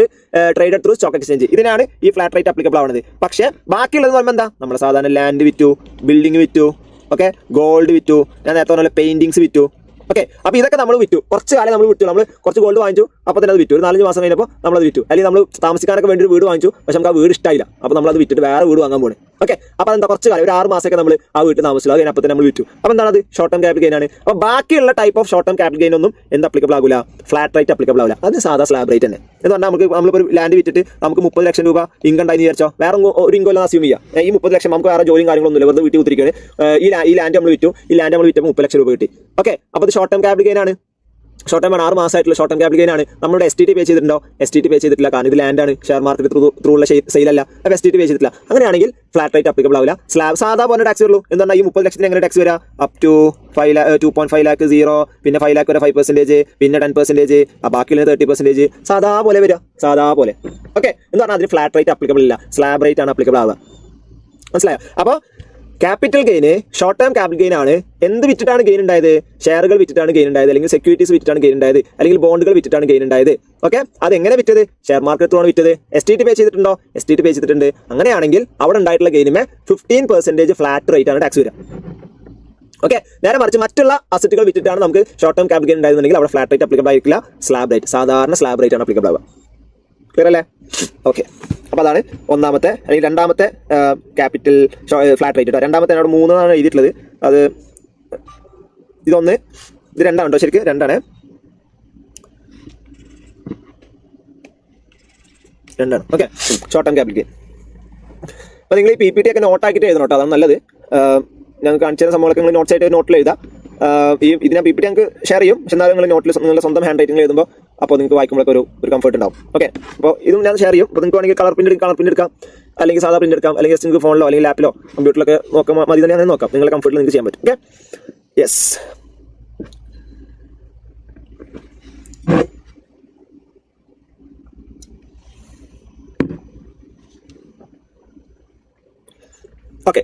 traded through stock exchange ഇതിനാണ് ഈ ഫ്ലാറ്റ് റേറ്റ് അപ്ലിക്കബിൾ ആവുന്നത്. പക്ഷേ ബാക്കിയുള്ളത് പറയുമ്പോൾ എന്താ, നമ്മൾ സാധാരണ ലാൻഡ് വിറ്റു, ബിൽഡിംഗ് വിറ്റു, ഓക്കെ, ഗോൾഡ് വിറ്റു, ഞാൻ നേരത്തെ പറഞ്ഞ പെയിന്റിങ്സ് വിറ്റു. ഓക്കെ, അപ്പോൾ ഇതൊക്കെ നമ്മൾ വിറ്റു. കുറച്ച് കാലം നമ്മൾ വിറ്റു. നമ്മൾ കുറച്ച് ഗോൾഡ് വാങ്ങിച്ചു, അപ്പോൾ തന്നെ അത് വിറ്റു. ഒരു 4-5 മാസം കഴിഞ്ഞപ്പോൾ നമ്മളത് വിറ്റു. അല്ലെങ്കിൽ നമ്മൾ താമസിക്കാനൊക്കെ വേണ്ടി ഒരു വീട് വാങ്ങിച്ചു, പക്ഷെ നമുക്ക് ആ വീട് ഇഷ്ടമായില്ല, അപ്പോൾ നമ്മളത് വിറ്റിട്ട് വേറെ വീട് വാങ്ങാൻ പോകണം. ഓക്കെ, അപ്പോൾ അതെന്താ കുറച്ച് കാലം, ഒരു 6 മാസമൊക്കെ നമ്മൾ ആ വീട്ടിൽ താമസിച്ചു, അത് കഴിഞ്ഞപ്പോൾ തന്നെ നമ്മൾ വിറ്റു. അപ്പോൾ എന്താണ് അത് ഷോർട്ട് ടേം ക്യാപിറ്റൽ ഗെയിൻ ആണ്. അപ്പോൾ ബാക്കിയുള്ള type of short term capital gain ഒന്നും എന്ത് അപ്ലിക്കബിൾ ആകില്ല, ഫ്ലാറ്റ് റേറ്റ് അപ്ലിക്കബിൾ ആവില്ല. അത് സാധാ സ്ലാബ് റേറ്റ് തന്നെ. എന്ന് പറഞ്ഞാൽ നമ്മളിപ്പോൾ ഒരു ലാൻഡ് വിറ്റിട്ട് നമുക്ക് 30 ലക്ഷം രൂപ ഇൻകം ഉണ്ടായി വിചാരിച്ചോ, വേറെ ഒരു ഇൻകം എല്ലാം അസ്യൂം ചെയ്യാം. ഈ 30 ലക്ഷം നമുക്ക് വേറെ ജോലിയും കാര്യങ്ങളൊന്നുമില്ല, വെറുതെ വീട്ടിൽ കുത്തിരിക്കുകയാണ്. ഈ ലാൻഡ് നമ്മൾ വിറ്റു, ഈ ലാൻഡ് നമ്മൾ വിറ്റപ്പോൾ 30 ലക്ഷം രൂപ കിട്ടി. ഓക്കെ, അപ്പോൾ അത് ഷോർട്ട് ടേം ക്യാപിറ്റൽ ഗെയിൻ ആണ്. ഷോർട്ട് ടൈം 6 മാസമായിട്ടുള്ള ഷോർട്ട് ടൈം ക്യാപിറ്റൽ ഗെയിൻ ആണ്. നമ്മുടെ STT പേ ചെയ്തിട്ടുണ്ടോ? STT പേ ചെയ്തിട്ടില്ല, കാരണം ഇത് ലാൻഡാണ്, ഷെയർ മാർക്കറ്റ് ത്രൂ ഉള്ള സെയിലല്ല. അപ്പോൾ STT പേ ചെയ്തിട്ടില്ല. അങ്ങനെയാണെങ്കിൽ ഫ്ലാറ്റ് റേറ്റ് അപ്ലിക്കബിൾ ആവില്ല. സ്ലാബ് സാധാ പോലെ ടാക്സ് വരുള്ളൂ. എന്താണ് ഈ 30 ലക്ഷത്തിന് എങ്ങനെ ടാക്സ് വരിക? അപ് ടു 2.5 ലാക്ക് 0, പിന്നെ 5 ലാക്ക് വരെ 5%, പിന്നെ 10%, ബാക്കിയുള്ള 30%, സാധാ പോലെ വരിക, സാധാ പോലെ. ഓക്കെ, എന്ന് പറഞ്ഞാൽ അതിന് ഫ്ലാറ്റ് റേറ്റ് അപ്ലിക്കബിൾ ഇല്ല, സ്ലാബ് റേറ്റ് ആണ് അപ്ലിക്കബിൾ ആവുക. മനസ്സിലായോ? അപ്പോൾ capital gain short term capital gain ആണ്. എന്ത് വിറ്റിട്ടാണ് ഗെയിൻ ഉണ്ടായത്? ഷെയറുകൾ വിറ്റിട്ടാണ് ഗെയിൻ ഉണ്ടായത്, അല്ലെങ്കിൽ സെക്യൂരിറ്റീസ് വിറ്റിട്ടാണ് ഗെയിൻ ഉണ്ടായത്, അല്ലെങ്കിൽ ബോണ്ടുകൾ വിറ്റിട്ടാണ് ഗെയിൻ ഉണ്ടായത്. ഓക്കെ, അതെങ്ങനെ വിറ്റത്? ഷെയർ മാർക്കറ്റ് ആണ് വിറ്റത്. STT പേ ചെയ്തിട്ടുണ്ടോ? STT പേ ചെയ്തിട്ടുണ്ട്. അങ്ങനെയാണെങ്കിൽ അവിടെ ഉണ്ടായിട്ടുള്ള ഗെയിനുമേ 15% ഫ്ലാറ്റ് റേറ്റ് ആണ് ടാക്സ് വരിക. ഓക്കെ, നേരെ മറിച്ച് മറ്റുള്ള അസറ്റുകൾ വിറ്റിട്ടാണ് നമുക്ക് ഷോർട്ട് ടേം ക്യാപിറ്റൽ ഗെയിൻ ഉണ്ടായിരുന്നെങ്കിൽ അവിടെ ഫ്ലാറ്റ് റേറ്റ് അപ്ലിക്കബിൾ ആയിരിക്കില്ല, സ്ലാബ് റേറ്റ്, സാധാരണ സ്ലാബ് റേറ്റ് ആണ് അപ്ലിക്കബിൾ ആവുക. ക്ലിയർ അല്ലേ? ഓക്കെ, അപ്പോൾ അതാണ് ഒന്നാമത്തെ അല്ലെങ്കിൽ രണ്ടാമത്തെ ക്യാപിറ്റൽ ഫ്ലാറ്റ് റേറ്റ് കേട്ടോ. രണ്ടാമത്തെ അവിടെ 3 ആണ് എഴുതിയിട്ടുള്ളത്. അത് ഇതൊന്ന്, ഇത് 2 ആണ് കേട്ടോ, ശരിക്കും 2 ആണ്. Okay, short term capital gain. അപ്പോൾ നിങ്ങൾ ഈ PPT ഒക്കെ നോട്ടാക്കിയിട്ട് എഴുതണം കേട്ടോ, അതാണ് നല്ലത്. ഞങ്ങൾ കാണിച്ചു തരുന്ന സംഭവങ്ങളൊക്കെ നിങ്ങൾ നോട്ട്സ് ആയിട്ട് നോട്ടിൽ എഴുതാം. ഇതിനെ PPT ഞങ്ങൾക്ക് ഷെയർ ചെയ്യും, പക്ഷെ എന്നാലും നിങ്ങൾ നോട്ടിൽ നിങ്ങളുടെ സ്വന്തം ഹാൻഡ് റൈറ്റിംഗ് എഴുതുമ്പോൾ അപ്പോൾ നിങ്ങൾക്ക് വായിക്കുമ്പോഴൊക്കെ ഒരു കംഫർട്ട് ഉണ്ടാവും. ഓക്കെ, അപ്പോൾ ഇതും ഞാൻ ഷെയർ ചെയ്യും. അപ്പോൾ നിങ്ങൾക്ക് വേണമെങ്കിൽ കളർ പ്രിന്റ് എടുക്കാം, അല്ലെങ്കിൽ സാധാ പ്രിന്റ് എടുക്കാം, അല്ലെങ്കിൽ ജസ്റ്റ് നിങ്ങൾക്ക് ഫോണിലോ അല്ലെങ്കിൽ ലാപ്പിലോ കമ്പ്യൂട്ടറിലൊക്കെ നോക്കാം, മതി തന്നെ അങ്ങനെ നോക്കാം. നിങ്ങളുടെ കംഫർട്ടിൽ നിങ്ങൾക്ക് ചെയ്യാൻ പറ്റും. Okay, yes. ഓക്കെ,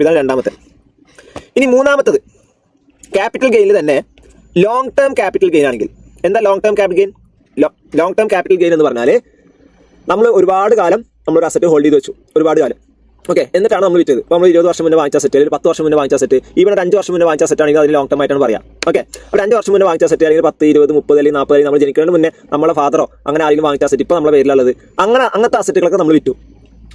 ഇതാണ് രണ്ടാമത്തെ. ഇനി മൂന്നാമത്തത് ക്യാപിറ്റൽ ഗെയിനിൽ തന്നെ ലോങ് ടേം ക്യാപിറ്റൽ ഗെയിൻ ആണെങ്കിൽ എന്താ long term capital gain? Long term capital gain എന്ന് പറഞ്ഞാൽ നമ്മൾ ഒരുപാട് കാലം നമ്മളൊരു അസറ്റ് ഹോൾഡ് ചെയ്ത് വെച്ചു, ഒരുപാട് കാലം. ഓക്കെ, എന്നിട്ടാണ് നമ്മൾ വിറ്റത്. അപ്പോൾ നമ്മൾ 20 വർഷം മുന്നേ വാങ്ങിച്ച സെറ്റ്, അല്ലെങ്കിൽ 10 വർഷം മുന്നേ വാങ്ങിച്ച സെറ്റ്, ഈവൻ 5 വർഷം മുന്നേ വാങ്ങിച്ച സെറ്റ് ആണെങ്കിൽ അതിന് ലോങ് ടേം ആയിട്ടാണ് പറയാം. ഓക്കെ, അപ്പോൾ 5 വർഷം മുന്നേ വാങ്ങിച്ച സെറ്റ്, അല്ലെങ്കിൽ 10, 20, 30 അല്ലെങ്കിൽ 40, നമ്മൾ ജനിക്കുന്നതിന് മുന്നേ നമ്മളെ ഫാദറോ അങ്ങനെ ആരെങ്കിലും വാങ്ങിച്ച സെറ്റ് ഇപ്പോൾ നമ്മുടെ പേരിലുള്ളത്, അങ്ങനത്തെ അസറ്റുകളൊക്കെ നമ്മൾ വിറ്റു.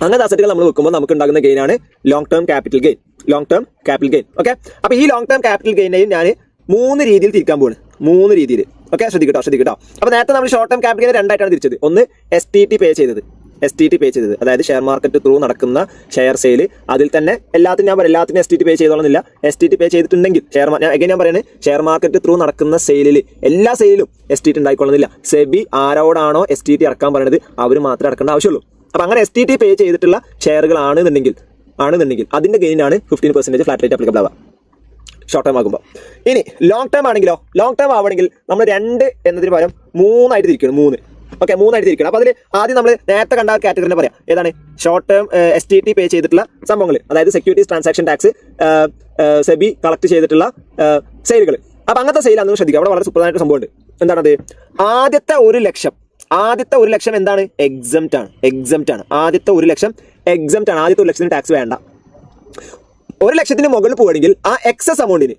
അങ്ങനത്തെ അസറ്റുകൾ നമ്മൾ വെക്കുമ്പോൾ നമുക്ക് ഉണ്ടാകുന്ന ഗെയിനാണ് long term capital gain. Long term capital gain. Okay, അപ്പോൾ ഈ ലോങ് ടേം ക്യാപിറ്റൽ ഗെയിനെയും ഞാൻ 3 രീതിയിൽ തിരിക്കാൻ പോവാണ്. 3 രീതിയിൽ. ഓക്കെ, ശ്രദ്ധിക്കട്ടോ. അപ്പോൾ നേരത്തെ നമ്മൾ ഷോർട്ട് ടേം ക്യാപിറ്റൽ ഗെയിൻ 2ആയിട്ടാണ് തിരിച്ചത്. ഒന്ന് STT പേ ചെയ്തത്, അതായത് ഷെയർ മാർക്കറ്റ് ത്രൂ നടക്കുന്ന ഷെയർ സെയിൽ. അതിൽ തന്നെ എല്ലാത്തിനും STT പേ ചെയ്തോളുന്നില്ല. STT പേ ചെയ്തിട്ടുണ്ടെങ്കിൽ ഞാൻ പറയുന്നത് ഷെയർ മാർക്കറ്റ് ത്രൂ നടക്കുന്ന സെയിലിൽ, എല്ലാ സെയിലും STT ഉണ്ടായിക്കൊള്ളുന്നില്ല. സെബി ആരോടാണോ STT ഇറക്കാൻ പറയുന്നത് അവർ മാത്രമേ ഇറക്കേണ്ട ആവശ്യമുള്ളൂ. അപ്പോൾ അങ്ങനെ STT പേ ചെയ്തിട്ടുള്ള ഷെയറുകൾ ആണെന്നുണ്ടെങ്കിൽ അതിന്റെ ഗെയിനാണ് 15% ഫ്ലാറ്റ് റേറ്റ് അപ്ലിക്കബിൾ ആവുക ഷോർട്ട് ടേം ആകുമ്പോൾ. ഇനി ലോങ് ടേം ആണെങ്കിലോ, ലോങ് ടേം ആവണമെങ്കിൽ നമ്മൾ 2 എന്നതിന് പകരം 3 ആയിട്ട് തിരിക്കണം. 3. ഓക്കെ, 3 ആയിട്ട് തിരിക്കണം. അപ്പോൾ അതിൽ ആദ്യം നമ്മൾ നേരത്തെ കണ്ട കാറ്റഗറിനെ പറയാം. ഏതാണ്? ഷോർട്ട് ടേം STT പേ ചെയ്തിട്ടുള്ള സംഭവങ്ങൾ, അതായത് securities transaction tax, SEBI collect ചെയ്തിട്ടുള്ള സെയിലുകൾ. അപ്പോൾ അങ്ങനത്തെ സെയിലാണെന്ന് ശ്രദ്ധിക്കുക. അവിടെ വളരെ സുപ്രധാനമായിട്ട് സംഭവമുണ്ട്. എന്താണത്? ആദ്യത്തെ 1 ലക്ഷം എന്താണ്? എക്സംപ്റ്റ് ആണ്. ആദ്യത്തെ 1 ലക്ഷം എക്സംപ്റ്റ് ആണ്. ആദ്യത്തെ 1 ലക്ഷത്തിന് ടാക്സ് വേണ്ട. 1 ലക്ഷത്തിന് മുകളിൽ പോവുകയാണെങ്കിൽ ആ എക്സസ് അമൗണ്ടിന്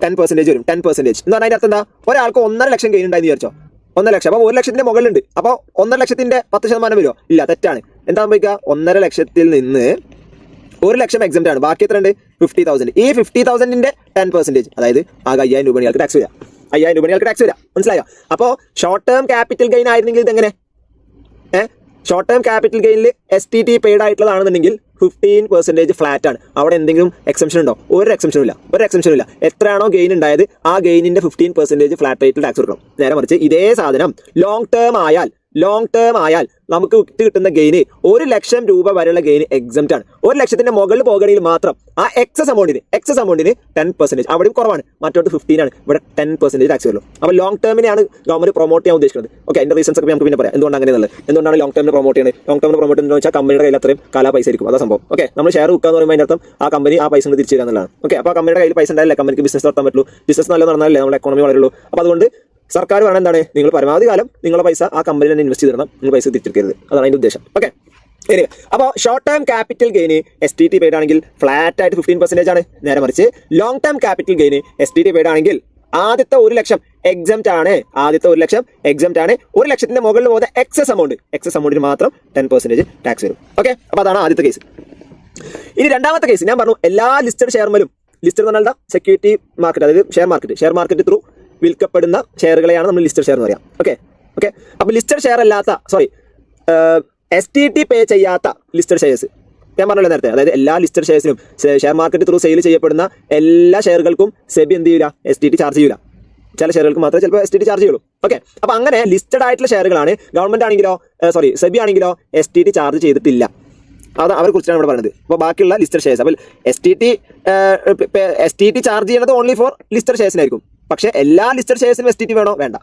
10% വരും. 10% എന്ന് പറഞ്ഞാൽ അതിന്റെ അർത്ഥം എന്താ? ഒരാൾക്ക് 1.5 ലക്ഷം ഗെയിൻ ഉണ്ടായി വിചാരിച്ചോ, 1.5 ലക്ഷം. അപ്പോൾ 1 ലക്ഷത്തിന്റെ മുകളിലുണ്ട്. അപ്പോൾ 1.5 ലക്ഷത്തിന്റെ 10% വരുമോ? ഇല്ല, തെറ്റാണ്. എന്താ സംഭവിക്കുക? 1.5 ലക്ഷത്തിൽ നിന്ന് 1 ലക്ഷം എക്സംപ്റ്റ് ആണ്. ബാക്കി എത്ര ഉണ്ട്? 50,000. ഈ 50,000ന്റെ 10%, അതായത് ആകെ 5,000 രൂപ ഇയാൾക്ക് ടാക്സ് വരിക. 5,000 രൂപ ഇയാൾക്ക് ടാക്സ് വരിക. മനസ്സിലായോ? അപ്പോൾ ഷോർട്ട് ടേം ക്യാപിറ്റൽ ഗെയിൻ ആയിരുന്നെങ്കിൽ ഇതെങ്ങനെ? ഷോർട്ട് ടേം ക്യാപിറ്റൽ ഗെയിനിൽ STT പെയ്ഡ് ആയിട്ടുള്ളതാണെന്നുണ്ടെങ്കിൽ 15% ഫ്ലാറ്റ് ആണ്. അവിടെ എന്തെങ്കിലും എക്സംഷൻ ഉണ്ടോ? ഒരു എക്സംഷനും ഇല്ല. എത്രയാണോ ഗെയിൻ ഉണ്ടായത് ആ ഗെയിനിന്റെ 15% ഫ്ലാറ്റ് റേറ്റിൽ ടാക്സ് കൊടുക്കണം. നേരെ മറിച്ച് ഇതേ സാധനം ലോങ് ടേം ആയാൽ ലോങ് ടേം ആയാൽ നമുക്ക് കിട്ടുന്ന ഗെയിന് 1 ലക്ഷം രൂപ വരെയുള്ള ഗെയിൻ എക്സംപ്റ്റ് ആണ്. 1 ലക്ഷത്തിന്റെ മുകളിൽ പോകുകയാണെങ്കിൽ മാത്രം ആ എക്സസ് എമൗണ്ടിന് 10%, അവിടെയും കുറവാണ്, മറ്റോട്ട് 15 ആണ്, ഇവിടെ 10% ടാക്സ് വരുള്ളൂ. അപ്പോൾ ലോങ് ടേമിനെയാണ് ഗവൺമെന്റ് പ്രൊമോട്ട് ചെയ്യാൻ ഉദ്ദേശിക്കുന്നത്. ഓക്കെ, അതിന്റെ റീസൺസ് ഒക്കെ നമുക്ക് പിന്നെ പറയാം എന്തുകൊണ്ട് അങ്ങനെ ഉള്ളത്, എന്തുകൊണ്ടാണ് ലോങ് ടേമിന് പ്രൊമോട്ട് ചെയ്യുന്നത്. ലോങ് ടേമിന് പ്രൊമോട്ട് ചെയ്യുന്നത് വെച്ചാൽ കമ്പനിയുടെ കയ്യിൽ അത്രയും കാല പൈസ ആയിരിക്കും, അതാ സംഭവം. ഓക്കെ, നമ്മൾ ഷെയർ വിൽക്കുക എന്ന് പറയുമ്പോൾ അതിന്റെ അർത്ഥം ആ കമ്പനി ആ പൈസ തിരിച്ചു തരാൻ എന്നുള്ളതാണ്. ഓക്കെ, അപ്പോൾ ആ കമ്പനിയുടെ കയ്യിൽ പൈസ ഉണ്ടായാലേ കമ്പനിക്ക് ബിസിനസ് നടത്താൻ പറ്റുള്ളൂ, ബിസിനസ് നല്ല നടന്നാലേ നമ്മുടെ എക്കോണമി വളരുള്ളൂ. അപ്പോൾ അതുകൊണ്ട് സർക്കാർ പറയുന്നത് എന്താണ്, നിങ്ങൾ പരമാവധി കാലം നിങ്ങളുടെ പൈസ ആ കമ്പനിയിൽ തന്നെ ഇൻവെസ്റ്റ് ചെയ്തിടണം, നിങ്ങൾ പൈസ തിരിച്ചെടുക്കരുത്, അതാണ് അതിന്റെ ഉദ്ദേശം. ഓക്കെ, ശരി. അപ്പോൾ short term capital gain STT paid ആണെങ്കിൽ ഫ്ലാറ്റ് ആയിട്ട് 15% ആണ്. നേരെ മറിച്ച് long term capital gain STT paid ആണെങ്കിൽ ആദ്യത്തെ 1 ലക്ഷം എക്സംപ്റ്റ് ആണ്. 1 ലക്ഷത്തിന്റെ മുകളിൽ പോകുന്ന എക്സസ് എമൗണ്ടിന് മാത്രം 10% ടാക്സ് വരും. ഓക്കെ, അപ്പോൾ അതാണ് ആദ്യത്തെ കേസ്. ഇനി രണ്ടാമത്തെ കേസ് ഞാൻ പറഞ്ഞു, എല്ലാ ലിസ്റ്റഡ് ഷെയർമേലും, ലിസ്റ്റഡ് എന്ന് പറഞ്ഞാൽ സെക്യൂരിറ്റി മാർക്കറ്റ്, അതായത് ഷെയർ മാർക്കറ്റ് ത്രൂ വിൽക്കപ്പെടുന്ന ഷെയറുകളെയാണ് നമ്മൾ ലിസ്റ്റഡ് ഷെയർ എന്ന് പറയാം. ഓക്കെ, അപ്പോൾ ലിസ്റ്റഡ് ഷെയർ അല്ലാത്ത STT പേ ചെയ്യാത്ത ലിസ്റ്റഡ് ഷെയർസ് ഞാൻ പറഞ്ഞല്ലോ നേരത്തെ, അതായത് എല്ലാ ലിസ്റ്റഡ് ഷെയർസിനും ഷെയർ മാർക്കറ്റ് ത്രൂ സെയിൽ ചെയ്യപ്പെടുന്ന എല്ലാ ഷെയറുകൾക്കും സെബി എന്ത് ചെയ്യില്ല, STT ചാർജ് ചെയ്യില്ല. ചില ഷെയറുകൾക്ക് മാത്രമേ ചിലപ്പോൾ STT ചാർജ് ചെയ്യുള്ളൂ. ഓക്കെ, അപ്പോൾ അങ്ങനെ ലിസ്റ്റഡ് ആയിട്ടുള്ള ഷെയറുകളാണ് ഗവൺമെന്റ് ആണെങ്കിലോ സെബി ആണെങ്കിലോ STT ചാർജ് ചെയ്തിട്ടില്ല. അത് അവരെ കുറിച്ചാണ് ഇവിടെ പറയുന്നത്. അപ്പോൾ ബാക്കിയുള്ള ലിസ്റ്റഡ് ഷെയർസ്, അപ്പോൾ STT ചാർജ് ചെയ്യുന്നത് ഓൺലി ഫോർ ലിസ്റ്റഡ് ഷെയർസിനായിരിക്കും. പക്ഷേ എല്ലാ ലിസ്റ്റഡ് ഷെയർസിനും STT വേണോ? വേണ്ട.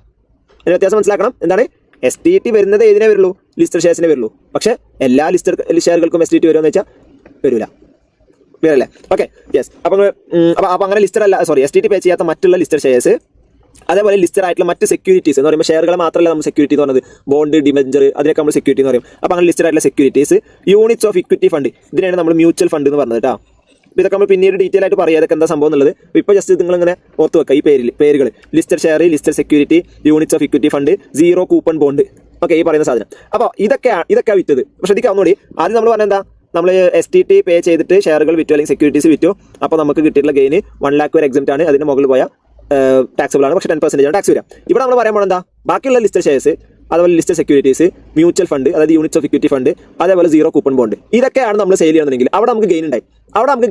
അതിന് വ്യത്യാസം മനസ്സിലാക്കണം. എന്താണ് STT വരുന്നത് ഏതിനെ വരുള്ളൂ? ലിസ്റ്റഡ് ഷെയർസിനെ വരുള്ളൂ. പക്ഷേ എല്ലാ ലിസ്റ്റഡ് ഷെയറുകൾക്കും STT വരുമെന്ന് വെച്ചാൽ വരില്ല. ക്ലിയർ അല്ലേ? Okay, yes. അപ്പോൾ അങ്ങനെ STT പേ ചെയ്യാത്ത മറ്റുള്ള ലിസ്റ്റഡ് ഷെയർസ്, അതേപോലെ ലിസ്റ്റഡ് ആയിട്ടുള്ള മറ്റ് സെക്യൂരിറ്റീസ് എന്ന് പറയുമ്പോൾ ഷെയറുകൾ മാത്രമല്ല നമ്മൾ സെക്യൂരിറ്റി എന്ന് പറയുന്നത്, ബോണ്ട്, ഡിബഞ്ചർ, അതിനൊക്കെ നമ്മൾ സെക്യൂരിറ്റി എന്ന് പറയും. അപ്പോൾ അങ്ങനെ ലിസ്റ്റഡ് ആയിട്ടുള്ള securities, units of equity fund, ഇതിനാണ് നമ്മൾ മ്യൂച്വൽ ഫണ്ട് എന്ന് പറഞ്ഞത് കേട്ടോ. ഇതൊക്കെ നമ്മൾ പിന്നീട് ഡീറ്റെയിൽ ആയിട്ട് പറയാം ഇതൊക്കെ എന്താ സംഭവം എന്നുള്ളത്. ഇപ്പോൾ ജസ്റ്റ് നിങ്ങളിങ്ങനെ ഓർത്ത് വെക്കുക ഈ പേരുകൾ: listed share, listed security, units of equity fund, zero coupon bond. Okay, ഈ പറയുന്ന സാധനം. അപ്പോൾ ഇതൊക്കെ വിറ്റത്. പക്ഷേ ശ്രദ്ധിക്കാവുന്നൂടി, ആദ്യം നമ്മൾ പറഞ്ഞാൽ എന്താ, നമ്മൾ STT പേ ചെയ്തിട്ട് ഷെയറുകൾ വിറ്റു അല്ലെങ്കിൽ സെക്യൂരിറ്റീസ് വിറ്റു. അപ്പോൾ നമുക്ക് കിട്ടിയിട്ടുള്ള ഗെയിന് 1 lakh വരെ എക്സംപ്റ്റ് ആണ്, അതിന് മുകളിൽ പോയാൽ ടാക്സബിൾ ആണ്, പക്ഷേ 10% ആണ് ടാക്സ് വരിക. ഇവിടെ നമ്മൾ പറയാൻ പോകുന്നത് എന്താ, ബാക്കിയുള്ള ലിസ്റ്റഡ് ഷെയർസ്, അതുപോലെ ലിസ്റ്റഡ് സെക്യൂരിറ്റീസ്, മ്യൂച്വൽ ഫണ്ട്, അതായത് യൂണിറ്റ്സ് ഓഫ് ഇക്വിറ്റി ഫണ്ട്, അതേപോലെ സീറോ കൂപ്പൺ ബോണ്ട്, ഇതൊക്കെയാണ് നമ്മൾ സെയിൽ ചെയ്യണമെങ്കിൽ അവിടെ നമുക്ക്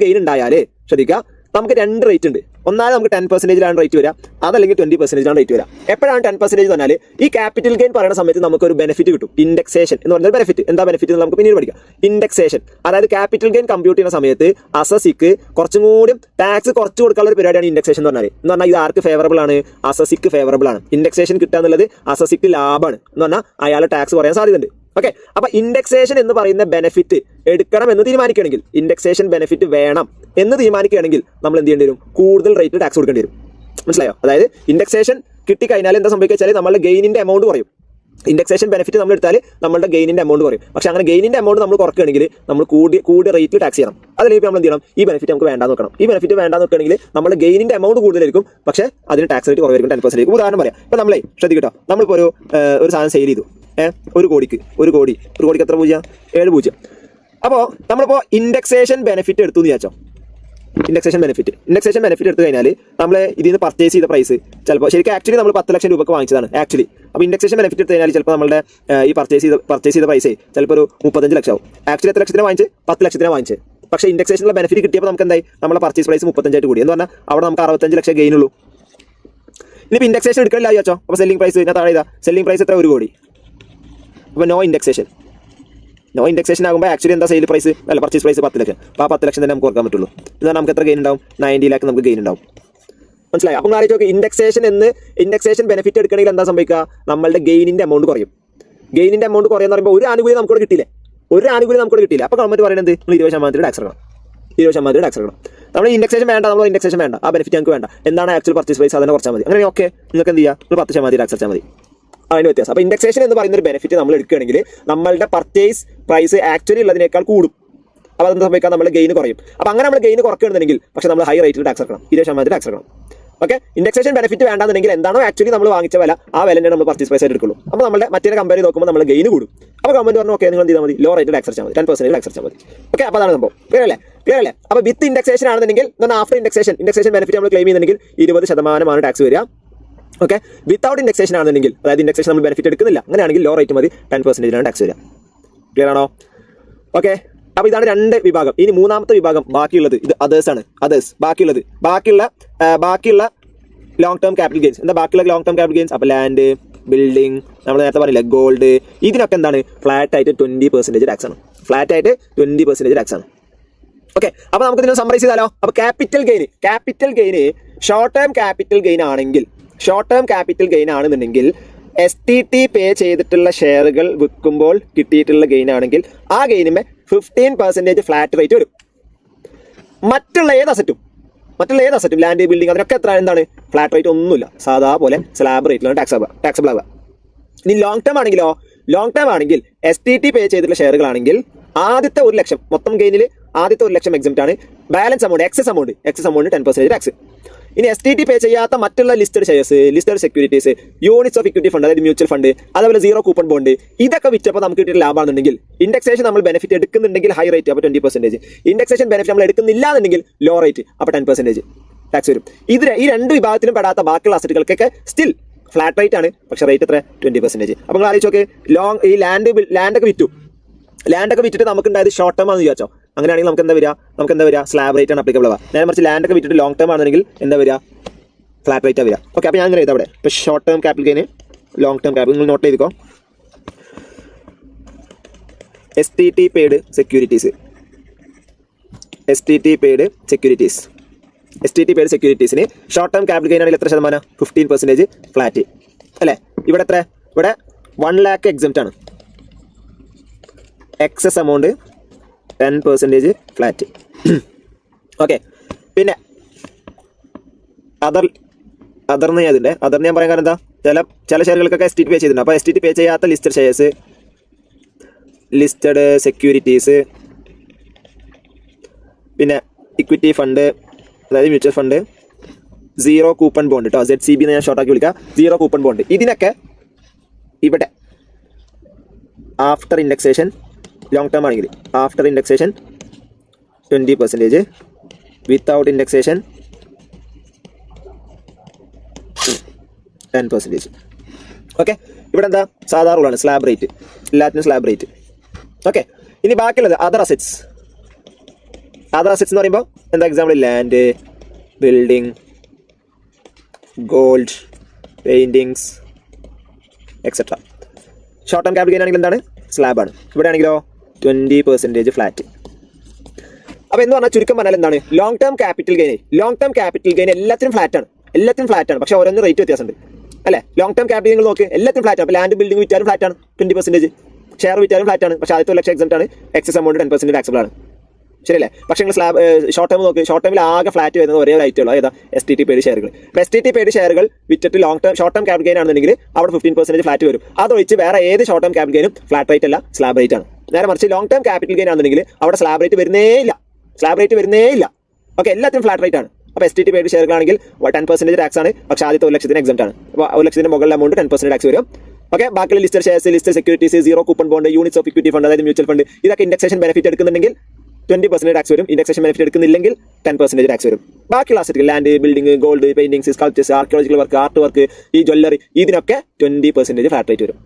ഗെയിൻ ഉണ്ടായാലേ ശ്രദ്ധിക്കുക, നമുക്ക് 2 റേറ്റ് ഉണ്ട്. ഒന്നാമത് നമുക്ക് 10%ലാണ് റേറ്റ് വരിക, അതല്ലെങ്കിൽ 20%ലാണ് റേറ്റ് വരിക. എപ്പോഴാണ് 10% എന്ന് പറഞ്ഞാൽ ഈ ക്യാപിറ്റൽ ഗെയിൻ പറയുന്ന സമയത്ത് നമുക്കൊരു ബെനിഫിറ്റ് കിട്ടും, ഇൻഡെക്സേഷൻ എന്ന് പറഞ്ഞൊരു ബെനിഫിറ്റ്. എന്താ ബെനിഫിറ്റ് എന്ന് നമുക്ക് പിന്നീട് പഠിക്കാം. ഇൻഡെക്സേഷൻ, അതായത് ക്യാപിറ്റൽ ഗെയിൻ കമ്പ്യൂട്ട് ചെയ്യുന്ന സമയത്ത് അസസിക്ക് കുറച്ചും കൂടി ടാക്സ് കുറച്ച് കൊടുക്കാനുള്ള ഒരു പരിപാടിയാണ് ഇൻഡെക്സേഷൻ എന്ന് പറഞ്ഞാൽ ഇത് ആർക്ക് ഫേവറബിൾ ആണ്? അസസിക്ക് ഫേവറബിൾ ആണ്. ഇൻഡെക്സേഷൻ കിട്ടുക എന്നുള്ളത് അസസിക്ക് ലാഭമാണ് എന്ന് പറഞ്ഞാൽ അയാൾ ടാക്സ് കുറയാൻ സാധ്യതയുണ്ട്. ഓക്കെ, അപ്പോൾ ഇൻഡെക്സേഷൻ എന്ന് പറയുന്ന ബെനിഫിറ്റ് എടുക്കണം എന്ന് തീരുമാനിക്കുകയാണെങ്കിൽ, ഇൻഡെക്സേഷൻ ബെനിഫിറ്റ് വേണം എന്ന് തീരുമാനിക്കുകയാണെങ്കിൽ നമ്മൾ എന്ത് ചെയ്യേണ്ടി വരും? കൂടുതൽ റേറ്റ് ടാക്സ് കൊടുക്കേണ്ടി വരും. മനസ്സിലായോ? അതായത് ഇൻഡെക്സേഷൻ കിട്ടിക്കഴിഞ്ഞാൽ എന്താ സംഭവിച്ചാൽ നമ്മളുടെ ഗെയിനിന്റെ എമൗണ്ട് കുറയും. ഇൻഡെക്സേഷൻ ബെനിഫിറ്റ് നമ്മൾ എടുത്താൽ നമ്മളുടെ ഗെയിനിന്റെ എമൗണ്ട് കുറയും. പക്ഷേ അങ്ങനെ ഗെയിനിന്റെ എമൗണ്ട് നമ്മൾ കുറയ്ക്കുകയാണെങ്കിൽ നമ്മൾ കൂടിയ റേറ്റിൽ ടാക്സ് ചെയ്യണം. അതിലേക്ക് നമ്മൾ എന്ത് ചെയ്യണം? ഈ ബെനിഫിറ്റ് നമുക്ക് വേണ്ടാന്ന് നോക്കണം. ഈ ബെനിഫിറ്റ് വേണ്ടാന്ന് നോക്കുകയാണെങ്കിൽ നമ്മുടെ ഗെയിനിന്റെ എമൗണ്ട് കൂടുതലായിരിക്കും, പക്ഷേ അതിന് ടാക്സ് റേറ്റ് കുറവായിരിക്കും, 10%. ഉദാഹരണം പറയാം. ഇപ്പോൾ നമ്മളെ ശ്രദ്ധിക്കട്ടോ, നമ്മളിപ്പോൾ ഒരു സാധനം സെയിൽ ചെയ്തു, 1 കോടിക്ക് എത്ര 7 പൂജ്യം. അപ്പോൾ നമ്മളിപ്പോൾ ഇൻഡെക്സേഷൻ ബെനിഫിറ്റ് എടുത്തു എന്ന് വിചാരിച്ചോ. ഇൻഡെക്സേഷൻ ബെനിഫിറ്റ് എടുത്തു കഴിഞ്ഞാൽ നമ്മൾ ഇതിൽ നിന്ന് പർച്ചേസ് ചെയ്ത പ്രൈസ് ചിലപ്പോൾ ശരിക്കും ആക്ച്വലി നമ്മൾ 10 ലക്ഷം രൂപയ്ക്ക് വാങ്ങിച്ചതാണ് ആക്ച്വലി. അപ്പോൾ ഇൻഡെക്സേഷൻ ബെനിഫിറ്റ് എടുത്തു കഴിഞ്ഞാൽ ചിലപ്പോൾ നമ്മുടെ ഈ പർച്ചേസ് ചെയ്ത പ്രൈസ് ചിലപ്പോൾ ഒരു 35 ലക്ഷം ആവും. ആക്ച്വലി എത്ര ലക്ഷത്തിന് വാങ്ങിച്ച്? 10 ലക്ഷത്തിന് വാങ്ങിച്ച്. പക്ഷേ ഇൻഡെക്സേഷനുള്ള ബെനിഫിറ്റ് കിട്ടിയപ്പോൾ നമുക്ക് എന്തായി? നമ്മളെ പർച്ചേസ് പ്രൈസ് 35 ആയിട്ട് കൂടി എന്ന് പറഞ്ഞാൽ അവിടെ നമുക്ക് 65 ലക്ഷം ഗെയിൻ ഉള്ളൂ. ഇനിയിപ്പോൾ ഇൻഡെക്സേഷൻ എടുക്കണില്ല വിചാരിച്ചോ. അപ്പോൾ സെല്ലിംഗ് പ്രൈസ് ഞാൻ താഴെ സെല്ലിംഗ് പ്രൈസ് എത്ര? 1 കോടി. അപ്പോൾ നോ ഇൻഡെക്സേഷൻ ആകുമ്പോൾ ആക്ച്വലി എന്താ സെയിൽ പ്രൈസ് അല്ല പർച്ചേസ് പ്രൈസ് 10 ലക്ഷം. അപ്പോൾ ആ 10 ലക്ഷം തന്നെ നമുക്ക് ഓർക്കാൻ പറ്റുള്ളൂ. എന്നാൽ നമുക്ക് എത്ര ഗെയിൻ ഉണ്ടാവും? 90 lakh നമുക്ക് ഗെയിൻ ഉണ്ടാവും. മനസ്സിലായി? അപ്പോൾ ആലോചിച്ച് നോക്കി, ഇൻഡെക്സേഷൻ ബെനിഫിറ്റ് എടുക്കണമെങ്കിൽ എന്താ സംഭവിക്കുക? നമ്മളുടെ ഗെയിനിന്റെ എമൗണ്ട് കുറയും. ഗെയിനിന്റെ എമൗണ്ട് കുറയുന്ന പറയുമ്പോൾ ഒരു ആനുകൂല്യം നമുക്കൂടെ കിട്ടിയില്ല. അപ്പോൾ ഗവൺമെന്റ് പറയുന്നത് നിങ്ങൾ 20% ടാക്സ് ഇറങ്ങണം. 20% ടാക്സ് ഇറങ്ങണം. നമ്മൾ ഇൻഡെക്സേഷൻ വേണ്ട, ആ ബെനിഫിറ്റ് ഞങ്ങൾക്ക് വേണ്ട. എന്താണ് ആക്ച്വൽ പർച്ചേസ് പ്രൈസ് അതിനെ കുറച്ചാൽ മതി. അങ്ങനെ ഓക്കെ, നിങ്ങൾക്ക് എന്ത് ചെയ്യുക? നിങ്ങൾ 10% ടാക്സ് അടച്ചാൽ മതി. അതിന് വ്യത്യാസം. അപ്പോൾ ഇൻഡെക്സേഷൻ എന്ന് പറയുന്ന ഒരു ബെനിഫിറ്റ് നമ്മൾ എടുക്കുകയാണെങ്കിൽ നമ്മളുടെ പർച്ചേസ് പ്രൈസ് ആക്ച്വലി ഉള്ളതിനേക്കാൾ കൂടും. അപ്പോൾ അതെന്താ സംഭവിക്കാം? നമ്മുടെ ഗെയിൻ കുറയും. അപ്പോൾ അങ്ങനെ നമ്മൾ ഗെയിൻ കുറയ്ക്കുകയാണെന്നുണ്ടെങ്കിൽ പക്ഷേ നമ്മൾ ഹൈ റേറ്റിൽ ടാക്സ് ഇറക്കണം, 20% ടാക്സ് ഇറക്കണം. ഓക്കെ, ഇൻഡെക്സേഷൻ ബെനിഫിറ്റ് വേണ്ടാന്നുണ്ടെങ്കിൽ എന്താണോ ആക്ച്വലി നമ്മൾ വാങ്ങിച്ച വില ആ വിലനെ നമ്മൾ പർച്ചേസ് പ്രൈസ് ആയിട്ട് എടുക്കുള്ളൂ. അപ്പോൾ നമ്മുടെ മറ്റേ കമ്പയർ നോക്കുമ്പോൾ നമ്മൾ ഗെയിൻ കൂടും. അപ്പോൾ ഗവൺമെന്റ് പറഞ്ഞു ഓക്കെ നിങ്ങൾ എന്ത് ചെയ്താൽ മതി? ലോ റേറ്റ് ടാക്സ് അടച്ചാൽ മതി, 10% ടാക്സ് അടച്ചാൽ മതി. ഓക്കെ, അപ്പോൾ അതാണ് സംഭവം. ക്ലിയർ അല്ലേ? അപ്പോൾ വിത്ത് ഇൻഡെക്സേഷൻ ആണെന്നുണ്ടെങ്കിൽ ആഫ്റ്റർ ഇൻഡെക്സേഷൻ ബെനിഫിറ്റ് നമ്മൾ ക്ലെയിം ചെയ്യുന്നുണ്ടെങ്കിൽ 20% ടാക്സ് വരിക. ഓക്കെ, വിത്തൗട്ട് ഇൻഡെക്സേഷൻ ആണെന്നുണ്ടെങ്കിൽ, അതായത് ഇൻഡെക്സേഷൻ നമ്മൾ ബെനിഫിറ്റ് എടുക്കുന്നില്ല, അങ്ങനെയാണെങ്കിൽ ലോ റേറ്റ് മതി, 10% ടാക്സ് വരിക. ക്ലിയർ ആണോ? ഓക്കെ, അപ്പോൾ ഇതാണ് 2 വിഭാഗം. ഇനി മൂന്നാമത്തെ വിഭാഗം ബാക്കിയുള്ളത് ഇത് അതേഴ്സ് ആണ്. ബാക്കിയുള്ള ലോങ് ടേം ക്യാപിറ്റൽ ഗെയിൻസ്. എന്താ ബാക്കിയുള്ള ലോങ് ടേം ക്യാപിറ്റൽ ഗെയിൻസ്? അപ്പോൾ ലാൻഡ്, ബിൽഡിംഗ്, നമ്മൾ നേരത്തെ പറഞ്ഞില്ല ഗോൾഡ്, ഇതിനൊക്കെ എന്താണ് ഫ്ലാറ്റ് ആയിട്ട് 20% ടാക്സ് ആണ്. ഫ്ലാറ്റ് ആയിട്ട് 20% ടാക്സ് ആണ്. ഓക്കെ, അപ്പൊ നമുക്ക് ഇതിനെ സമ്മറൈസ് ചെയ്താലോ. അപ്പൊ capital gain short term capital gain ആണെന്നുണ്ടെങ്കിൽ STT പേ ചെയ്തിട്ടുള്ള ഷെയറുകൾ വിൽക്കുമ്പോൾ കിട്ടിയിട്ടുള്ള ഗെയിൻ ആണെങ്കിൽ ആ ഗെയിനുമേ 15% ഫ്ലാറ്റ് റേറ്റ് വരും. മറ്റുള്ള ഏത് അസറ്റും ലാൻഡ്, ബിൽഡിംഗ്, അതിനൊക്കെ എത്ര എന്താണ് ഫ്ലാറ്റ് റേറ്റ് ഒന്നുമില്ല. സാധാ പോലെ സ്ലാബ് റേറ്റിലാണ് ടാക്സബിൾ ആവുക. ഇനി ലോങ് ടേം ആണെങ്കിൽ STT പേ ചെയ്തിട്ടുള്ള ഷെയറുകളാണെങ്കിൽ ആദ്യത്തെ 1 ലക്ഷം മൊത്തം ഗെയിനിൽ ആദ്യത്തെ 1 ലക്ഷം എക്സംപ്റ്റ് ആണ്. Balance amount excess amount 10% tax. ഇനി STT പേ ചെയ്യാത്ത മറ്റുള്ള listed shares, listed securities, units of equity fund, അതായത് മ്യൂച്വൽ ഫണ്ട്, അതേപോലെ സീറോ കൂപ്പൺ ബോണ്ട്, ഇതൊക്കെ വിറ്റപ്പോൾ നമുക്ക് കിട്ടിയ ലാഭമാണെന്നുണ്ടെങ്കിൽ ഇൻഡെക്സേഷൻ നമ്മൾ ബെനിഫിറ്റ് എടുക്കുന്നുണ്ടെങ്കിൽ ഹൈ റേറ്റ് അപ്പോൾ 20%, ഇൻഡെക്സേഷൻ ബെനിഫിറ്റ് നമ്മൾ എടുക്കുന്നില്ല എന്നുണ്ടെങ്കിൽ ലോ റേറ്റ് അപ്പോൾ 10% ടാക്സ് വരും. ഈ രണ്ട് വിഭാഗത്തിലും പെടാത്ത ബാക്കിയുള്ള അസറ്റുകൾക്കൊക്കെ സ്റ്റിൽ ഫ്ലാറ്റ് റേറ്റ് ആണ്, പക്ഷേ റേറ്റ് എത്ര 20%. അപ്പോൾ നിങ്ങൾ ആലോചിച്ച് നോക്ക്, ഈ ലാൻഡൊക്കെ വിറ്റിട്ട് നമുക്ക് ഉണ്ടായത് ഷോർട്ട് ടേം ആണെന്ന് വിചാരിച്ചോ. അങ്ങനെയാണെങ്കിൽ നമുക്ക് എന്താ വരിക സ്ലാബ് റേറ്റ് ആണ് അപ്ലിക്കബിൾ ആവുക. നേരെ മറിച്ച് ലാൻഡൊക്കെ വിറ്റിട്ട് ലോങ് ടേം ആണെന്നുണ്ടെങ്കിൽ എന്താ വരിക ഫ്ലാറ്റ് റേറ്റ് വരിക. ഓക്കെ, അപ്പോൾ ഞാൻ അങ്ങനെ എഴുതാം അവിടെ. ഇപ്പോൾ ഷോർട്ട് ടേം ക്യാപിറ്റൽ ഗെയിന്, ലോങ് ടേം ക്യാപിറ്റൽ, നിങ്ങൾ നോട്ട് ചെയ്തിക്കോ. STT പെയ്ഡ് സെക്യൂരിറ്റീസിന് ഷോർട്ട് ടേം ക്യാപിറ്റൽ ഗെയിൻ ആണെങ്കിൽ എത്ര ശതമാനം? 15% ഫ്ലാറ്റ് അല്ലേ. ഇവിടെ 1 lakh എക്സംപ്റ്റ് ആണ്. Excess amount 10% flat. ഓക്കെ, പിന്നെ അതർന്ന് ഞാൻ പറയാൻ കാരണം എന്താ, ചില ഷെയറുകൾക്കൊക്കെ STT പേ ചെയ്തിട്ടുണ്ട്. അപ്പോൾ STT പേ ചെയ്യാത്ത ലിസ്റ്റഡ് ഷെയർസ്, ലിസ്റ്റഡ് സെക്യൂരിറ്റീസ്, പിന്നെ ഇക്വിറ്റി ഫണ്ട്, അതായത് mutual fund, zero coupon bond കേട്ടോ, ZCB എന്ന് ഞാൻ ഷോർട്ടാക്കി വിളിക്കാം, സീറോ കൂപ്പൺ ബോണ്ട്, ഇതിനൊക്കെ ഇവിടെ ആഫ്റ്റർ ഇൻഡെക്സേഷൻ, ലോങ് ടേം ആണെങ്കിൽ after indexation 20%, without indexation 10%. Okay, ഇവിടെ എന്താ സാധാ റൂളാണ്, സ്ലാബ് റേറ്റ്, എല്ലാത്തിനും സ്ലാബ് റേറ്റ്. ഓക്കെ, ഇനി ബാക്കിയുള്ളത് അതർ അസറ്റ്സ് എന്ന് പറയുമ്പോൾ എന്താ example, land, building, gold, paintings etcetera. Short term capital gain ആണെങ്കിൽ എന്താണ് സ്ലാബാണ്. ഇവിടെ ആണെങ്കിലോ 20% ഫ്ലാറ്റ്. അപ്പോൾ എന്ന് പറഞ്ഞാൽ ചുരുക്കം പറഞ്ഞാൽ എന്താണ്, ലോങ് ടേം ക്യാപിറ്റൽ ഗെയിൻ എല്ലാത്തിനും ഫ്ലാറ്റ് ആണ്, പക്ഷേ ഓരോന്നും റേറ്റ് വ്യത്യാസമുണ്ട് അല്ലേ. ലോങ് ടേം ക്യാപിറ്റൽ നിങ്ങൾ നോക്ക്, എല്ലാത്തിനും ഫ്ലാറ്റ് ആണ്. അപ്പോൾ ലാൻഡ്, ബിൽഡിംഗ് വിറ്റാലും ഫ്ലാറ്റ് ആണ് 20%, ഷെയർ വിറ്റാലും ഫ്ലാറ്റ് ആണ്, പക്ഷേ ആദ്യത്തെ 1 ലക്ഷം എക്സംപ്റ്റ് ആണ്, എക്സസ് എമൗണ്ട് 10% ടാക്സബിൾ ആണ്. ശരിയല്ലേ. പക്ഷേ നിങ്ങൾ ഷോർട്ട് ടേം നോക്ക്, ഷോർട്ട് ടേമിൽ ആകെ ഫ്ലാറ്റ് വരുന്നത് ഒരേ ഐറ്റം ഉള്ളൂ, ഏതാ STT പെയ്ഡ് ഷെയറുകൾ. STT പെയ്ഡ് ഷെയറുകൾ വിറ്റിട്ട് ഷോർട്ട് ടേം ക്യാപിറ്റൽ ഗെയിൻ ആണെന്നുണ്ടെങ്കിൽ അവിടെ 15% ഫ്ലാറ്റ് വരും. അതൊഴിച്ച് വേറെ ഏത് ഷോർട്ട് ടേം ക്യാപിറ്റൽ ഗെയിനും ഫ്ലാറ്റ് റേറ്റ് അല്ല, സ്ലാബ് റേറ്റ് ആണ്. നേരെ മറിച്ച് ലോങ് ടേം ക്യാപിറ്റൽ ഗെയിൻ ആണെന്നുണ്ടെങ്കിൽ അവിടെ സ്ലാബ് റേറ്റ് വരുന്നേ ഇല്ല. ഓക്കെ, എല്ലാത്തിനും ഫ്ലാറ്റ് റേറ്റ് ആണ്. അപ്പോൾ STT പെയ്ഡ് ഷെയറുകളാണെങ്കിൽ 10% ടാക്സ് ആണ്, പക്ഷേ ആദ്യത്തെ 1 ലക്ഷത്തിന് എക്സംപ്റ്റ് ആണ്. അപ്പോൾ 1 ലക്ഷത്തിന് മുകളിലെ എമൗണ്ട് 10% ടാക്സ് വരും. ഓക്കെ, ബാക്കിയുള്ള listed shares, listed securities, zero coupon bond, units of equity fund, അതായത് മ്യൂച്വൽ ഫണ്ട്, ഇതൊക്കെ ഇൻഡെക്സേഷൻ ബെനിഫിറ്റ് എടുക്കുന്നുണ്ടെങ്കിൽ 20% ടാക്സ് വരും. ഇൻഡെക്സേഷൻ ബെനിഫിറ്റ് എടുക്കുന്നില്ലെങ്കിൽ 10% ടാക്സ് വരും. ബാക്കിയുള്ള അസറ്റുകൾ, land, building, gold, paintings, sculptures, archaeological work, art work, ഈ ജ്വല്ലറി, ഇതിനൊക്കെ 20% ഫ്ലാറ്റ് റേറ്റ് വരും.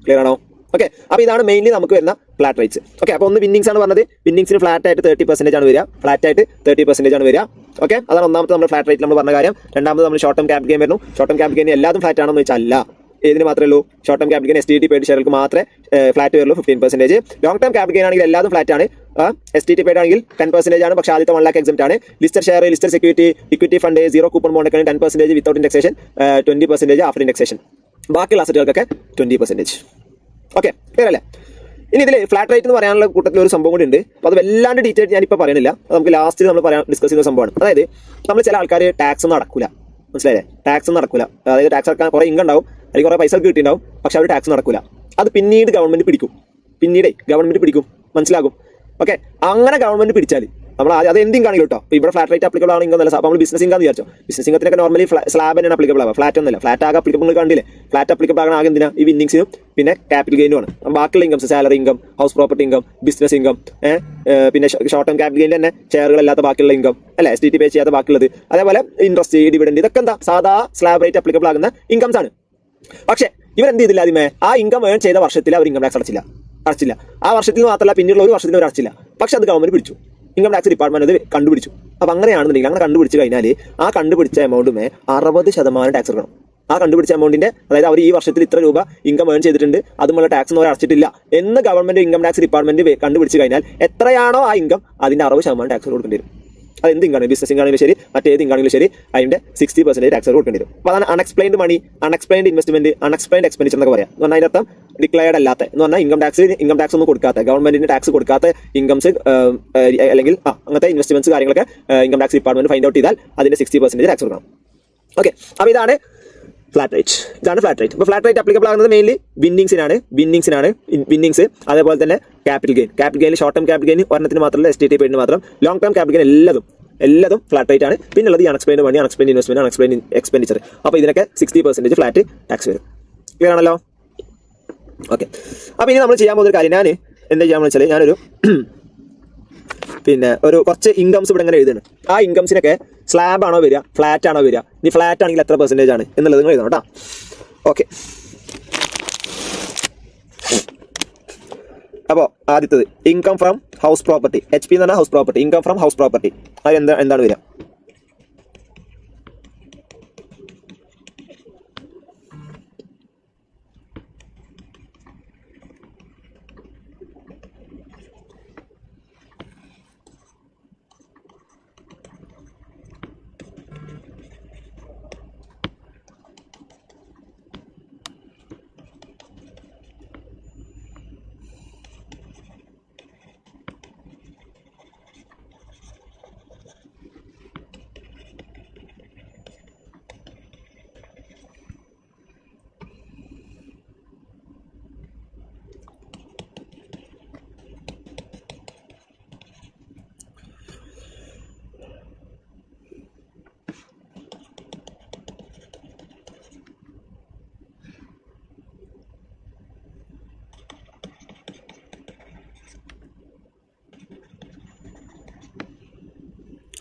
ക്ലിയർ ആണോ? ഓക്കെ, അപ്പോൾ ഇതാണ് മെയിൻലി നമുക്ക് വരുന്ന ഫ്ലാറ്റ് റേറ്റ്സ്. ഓക്കെ, അപ്പോൾ ഒന്ന് വിന്നിങ്സ് ആണ് പറഞ്ഞത്, വിന്നിങ്സിന് ഫ്ലാറ്റ് ആയിട്ട് 30% ആണ് വരിക, ഓക്കെ, അതാണ് ഒന്നാമത്തെ നമ്മൾ ഫ്ലാറ്റ് റേറ്റ് നമ്മൾ പറഞ്ഞ കാര്യം. രണ്ടാമത് നമ്മൾ ഷോർട്ട് ടേം ക്യാപിറ്റൽ ഗെയിൻ വരുന്നു. ഷോർട്ട് ടേം ക്യാപിറ്റൽ ഗെയിൻ എല്ലാതും ഫ്ലാറ്റ് ആണെന്ന് വെച്ചാൽ അല്ല, ഏതിന് മാത്രമേ ഉള്ളൂ, short term capital gain STT paid ഷെയർക്ക് മാത്രമേ ഫ്ലാറ്റ് വരുള്ളൂ 15%. ലോങ് ടേം ക്യാപിറ്റൽ ഗെയിൻ ആണെങ്കിൽ എല്ലാതും ഫ്ലാറ്റ് ആണ്. STT പെയ്ഡ് ആണെങ്കിൽ 10% ആണ്, പക്ഷേ ആദ്യത്തെ 1 lakh എക്സംപ്റ്റ് ആണ്. Listed share, listed security, equity fund, zero coupon bond ഒക്കെ 10% വിത്തൗട്ട് ഇൻഡെക്സേഷൻ, 20% ആഫ്റ്റർ ഇൻഡെക്സേഷൻ. ബാക്കിയുള്ള അസറ്റുകൾക്കൊക്കെ 20%. ഓക്കെ, ക്ലിയർ അല്ലേ? ഇനി ഇതിൽ ഫ്ലാറ്റ് റേറ്റ് എന്ന് പറയാനുള്ള കൂട്ടത്തിൽ ഒരു സംഭവം കൂടി ഉണ്ട്. അപ്പോൾ അത് വല്ലാണ്ട് ഡീറ്റെയിൽ ഞാനിപ്പോൾ പറയുന്നില്ല, അത് നമുക്ക് ലാസ്റ്റ് നമ്മൾ ഡിസ്കസ് ചെയ്യുന്ന സംഭവമാണ്. അതായത് നമ്മൾ ചില ആൾക്കാർ ടാക്സ് ഒന്നും അടക്കില്ല, മനസ്സിലായില്ലേ? ടാക്സ് ഒന്നും നടക്കില്ല, അതായത് ടാക്സ് അടക്കാൻ കുറേ ഇൻകം ഉണ്ടാവും, അല്ലെങ്കിൽ കുറേ പൈസ കിട്ടിയിട്ടുണ്ടാവും, പക്ഷെ അവർ ടാക്സ് നടക്കില്ല. അത് പിന്നീട് ഗവൺമെന്റ് പിടിക്കും, മനസ്സിലാകും. ഓക്കെ, അങ്ങനെ ഗവൺമെന്റ് പിടിച്ചാൽ നമ്മൾ അത് എന്തും കാണില്ല കേട്ടോ. ഇപ്പോൾ ഇവിടെ ഫ്ലാറ്റ് റേറ്റ് അപ്ലിക്കബിൾ ആണ് ഇൻകം എന്നല്ല, അപ്പോൾ നമ്മൾ ബിസിനസ് ഇൻകം എന്ന് വിചാരിച്ചോ. ബിസിനസ് ഇൻകത്തിനൊക്കെ നോർമലി സ്ലാബ് തന്നെയാണ് അപ്ലിക്കബിൾ ആവുക, ഫ്ലാറ്റ് ഒന്നുമില്ല. ഫ്ലാറ്റ് ആകെ അപ്ലിക്കബിൾ കണ്ടില്ലേ? ഫ്ലാറ്റ് അപ്ലിക്കബിൾ ആകണം ആകെ എന്തിനാ? ഈ വിന്നിങ്സിനും പിന്നെ ക്യാപിറ്റൽ ഗെയിനുമാണ്. ബാക്കിയുള്ള incomes, salary income, house property income, business income, പിന്നെ ഷോർട്ട് ടേം ക്യാപിറ്റൽ ഗെയിൻ തന്നെ ഷെയറുകളല്ലാത്ത ബാക്കിയുള്ള ഇൻകം അല്ലേ, STT പേ ചെയ്യാത്ത ബാക്കിയുള്ളത്, അതേപോലെ ഇൻട്രസ്റ്റ്, ഡിവിഡൻഡ്, ഇതൊക്കെ എന്താ സാധാ സ്ലാബ് റേറ്റ് അപ്ലിക്കബിൾ ആകുന്ന ഇൻകംസ് ആണ്. പക്ഷേ ഇവരെന്ത് ചെയ്തില്ല, ആദ്യമേ ആ ഇൻകം ഏൺ ചെയ്ത വർഷത്തിൽ അവർ ഇൻകം ടാക്സ് അടച്ചില്ല. ആ വർഷത്തിൽ മാത്രമല്ല, പിന്നീടുള്ള ഒരു വർഷത്തിൽ അവർ അടച്ചില്ല. പക്ഷെ അത് ഗവൺമെന്റ് പിടിച്ചു, ഇൻകം ടാക്സ് ഡിപ്പാർട്ട്മെന്റ് അത് കണ്ടുപിടിച്ചു. അപ്പോൾ അങ്ങനെയാണെന്നുണ്ടെങ്കിൽ അങ്ങനെ കണ്ടുപിടിച്ച് കഴിഞ്ഞാൽ ആ കണ്ടുപിടിച്ച എമൗണ്ടുമേ 60% ടാക്സ് എടുക്കണം. ആ കണ്ടുപിടിച്ച എമൗണ്ടിന്റെ, അതായത് അവർ ഈ വർഷത്തിൽ ഇത്ര രൂപ ഇൻകം ഏൺ ചെയ്തിട്ടുണ്ട്, അതുമുള്ള ടാക്സ് ഒന്നും അടച്ചിട്ടില്ല എന്ന് ഗവൺമെന്റ് ഇൻകം ടാക്സ് ഡിപ്പാർട്ട്മെന്റ് കണ്ടുപിടിച്ച് കഴിഞ്ഞാൽ എത്രയാണോ ആ ഇൻകം അതിന്റെ 60% ടാക്സ് കൊടുക്കേണ്ടി വരും. അത് എന്ത് ഇൻകാണ്, ബിസിനസ് ഇൻകാണെങ്കിലും ശരി, മറ്റേത് ഇൻകാണെങ്കിലും ശരി, അതിന്റെ 60% ടാക്സ് കൊടുക്കേണ്ടി വരും. അപ്പോൾ അതാണ് അൺഎക്സ്പ്ലെയിൻഡ് മണി, അൺഎക്സ്പ്ലെയിൻഡ് ഇൻവെസ്റ്റ്മെന്റ്, അൺഎക്സ്പ്ലെയിൻഡ് എക്സ്പെൻഡിച്ചർ എന്നൊക്കെ പറയാം. എന്ന് പറഞ്ഞാൽ അതിനർത്ഥം ഡിക്ലെയർഡ് അല്ലാത്ത, എന്ന് പറഞ്ഞാൽ ഇൻകം ടാക്സ് ഒന്നും കൊടുക്കാത്ത, ഗവൺമെന്റിന് ടാക്സ് കൊടുക്കാത്ത ഇൻകംസ് അല്ലെങ്കിൽ അങ്ങനത്തെ ഇൻവെസ്റ്റ്മെന്റ്സ് കാര്യങ്ങളൊക്കെ income tax department find out ചെയ്താൽ അതിന്റെ 60% ടാക്സ് കൊടുക്കണം. ഓക്കെ, അപ്പോൾ ഇതാണ് ഫ്ലാറ്റ് റേറ്റ്. ഇതാണ് ഫ്ലാറ്റ് റേറ്റ്. ഇപ്പോൾ ഫ്ലാറ്റ് റേറ്റ് അപ്ലിക്കബിൾ ആകുന്നത് മെയിൻലി വിന്നിങ്സിനാണ്. അതേപോലെ തന്നെ capital gain short term capital gain ഒരെണ്ണത്തിന് മാത്രമല്ല, STT പെയ്ഡിന് മാത്രം. ലോങ് ടേം ക്യാപിറ്റൽ ഗെയിൻ എല്ലാതും ഫ്ലാറ്റ് റേറ്റ് ആണ്. പിന്നുള്ളത് ഈ അൺഎക്സ്പ്ലെയിൻഡ് മണി, അൺഎക്സ്പ്ലെയിൻഡ് ഇൻവെസ്റ്റ്മെന്റ്, അൺഎക്സ്പ്ലെയിൻഡ് എക്സ്പെൻഡിച്ചർ. അപ്പോൾ ഇതിനൊക്കെ 60% ഫ്ലാറ്റ് ടാക്സ് വരും. ക്ലിയർ ആണല്ലോ? ഓക്കെ, അപ്പോൾ ഇനി നമ്മൾ ചെയ്യാൻ പോകുന്ന കാര്യം, ഞാൻ എന്താ ചെയ്യാമെന്ന് വെച്ചാൽ, ഞാനൊരു ഒരു കുറച്ച് ഇൻകംസ് ഇവിടെ ഇങ്ങനെ എഴുതുന്നു. ആ ഇൻകംസിനൊക്കെ സ്ലാബ് ആണോ വരിക, ഫ്ലാറ്റ് ആണോ വരിക, ഇനി ഫ്ലാറ്റ് ആണെങ്കിൽ എത്ര പെർസെൻറ്റേജ് ആണ് എന്നുള്ളത് നിങ്ങൾ എഴുതണം കേട്ടോ. ഓക്കെ, അപ്പോൾ ആദ്യത്തത് income from house property. HP എന്ന് പറഞ്ഞാൽ house property. Income from house property അത് എന്താണ് വരിക?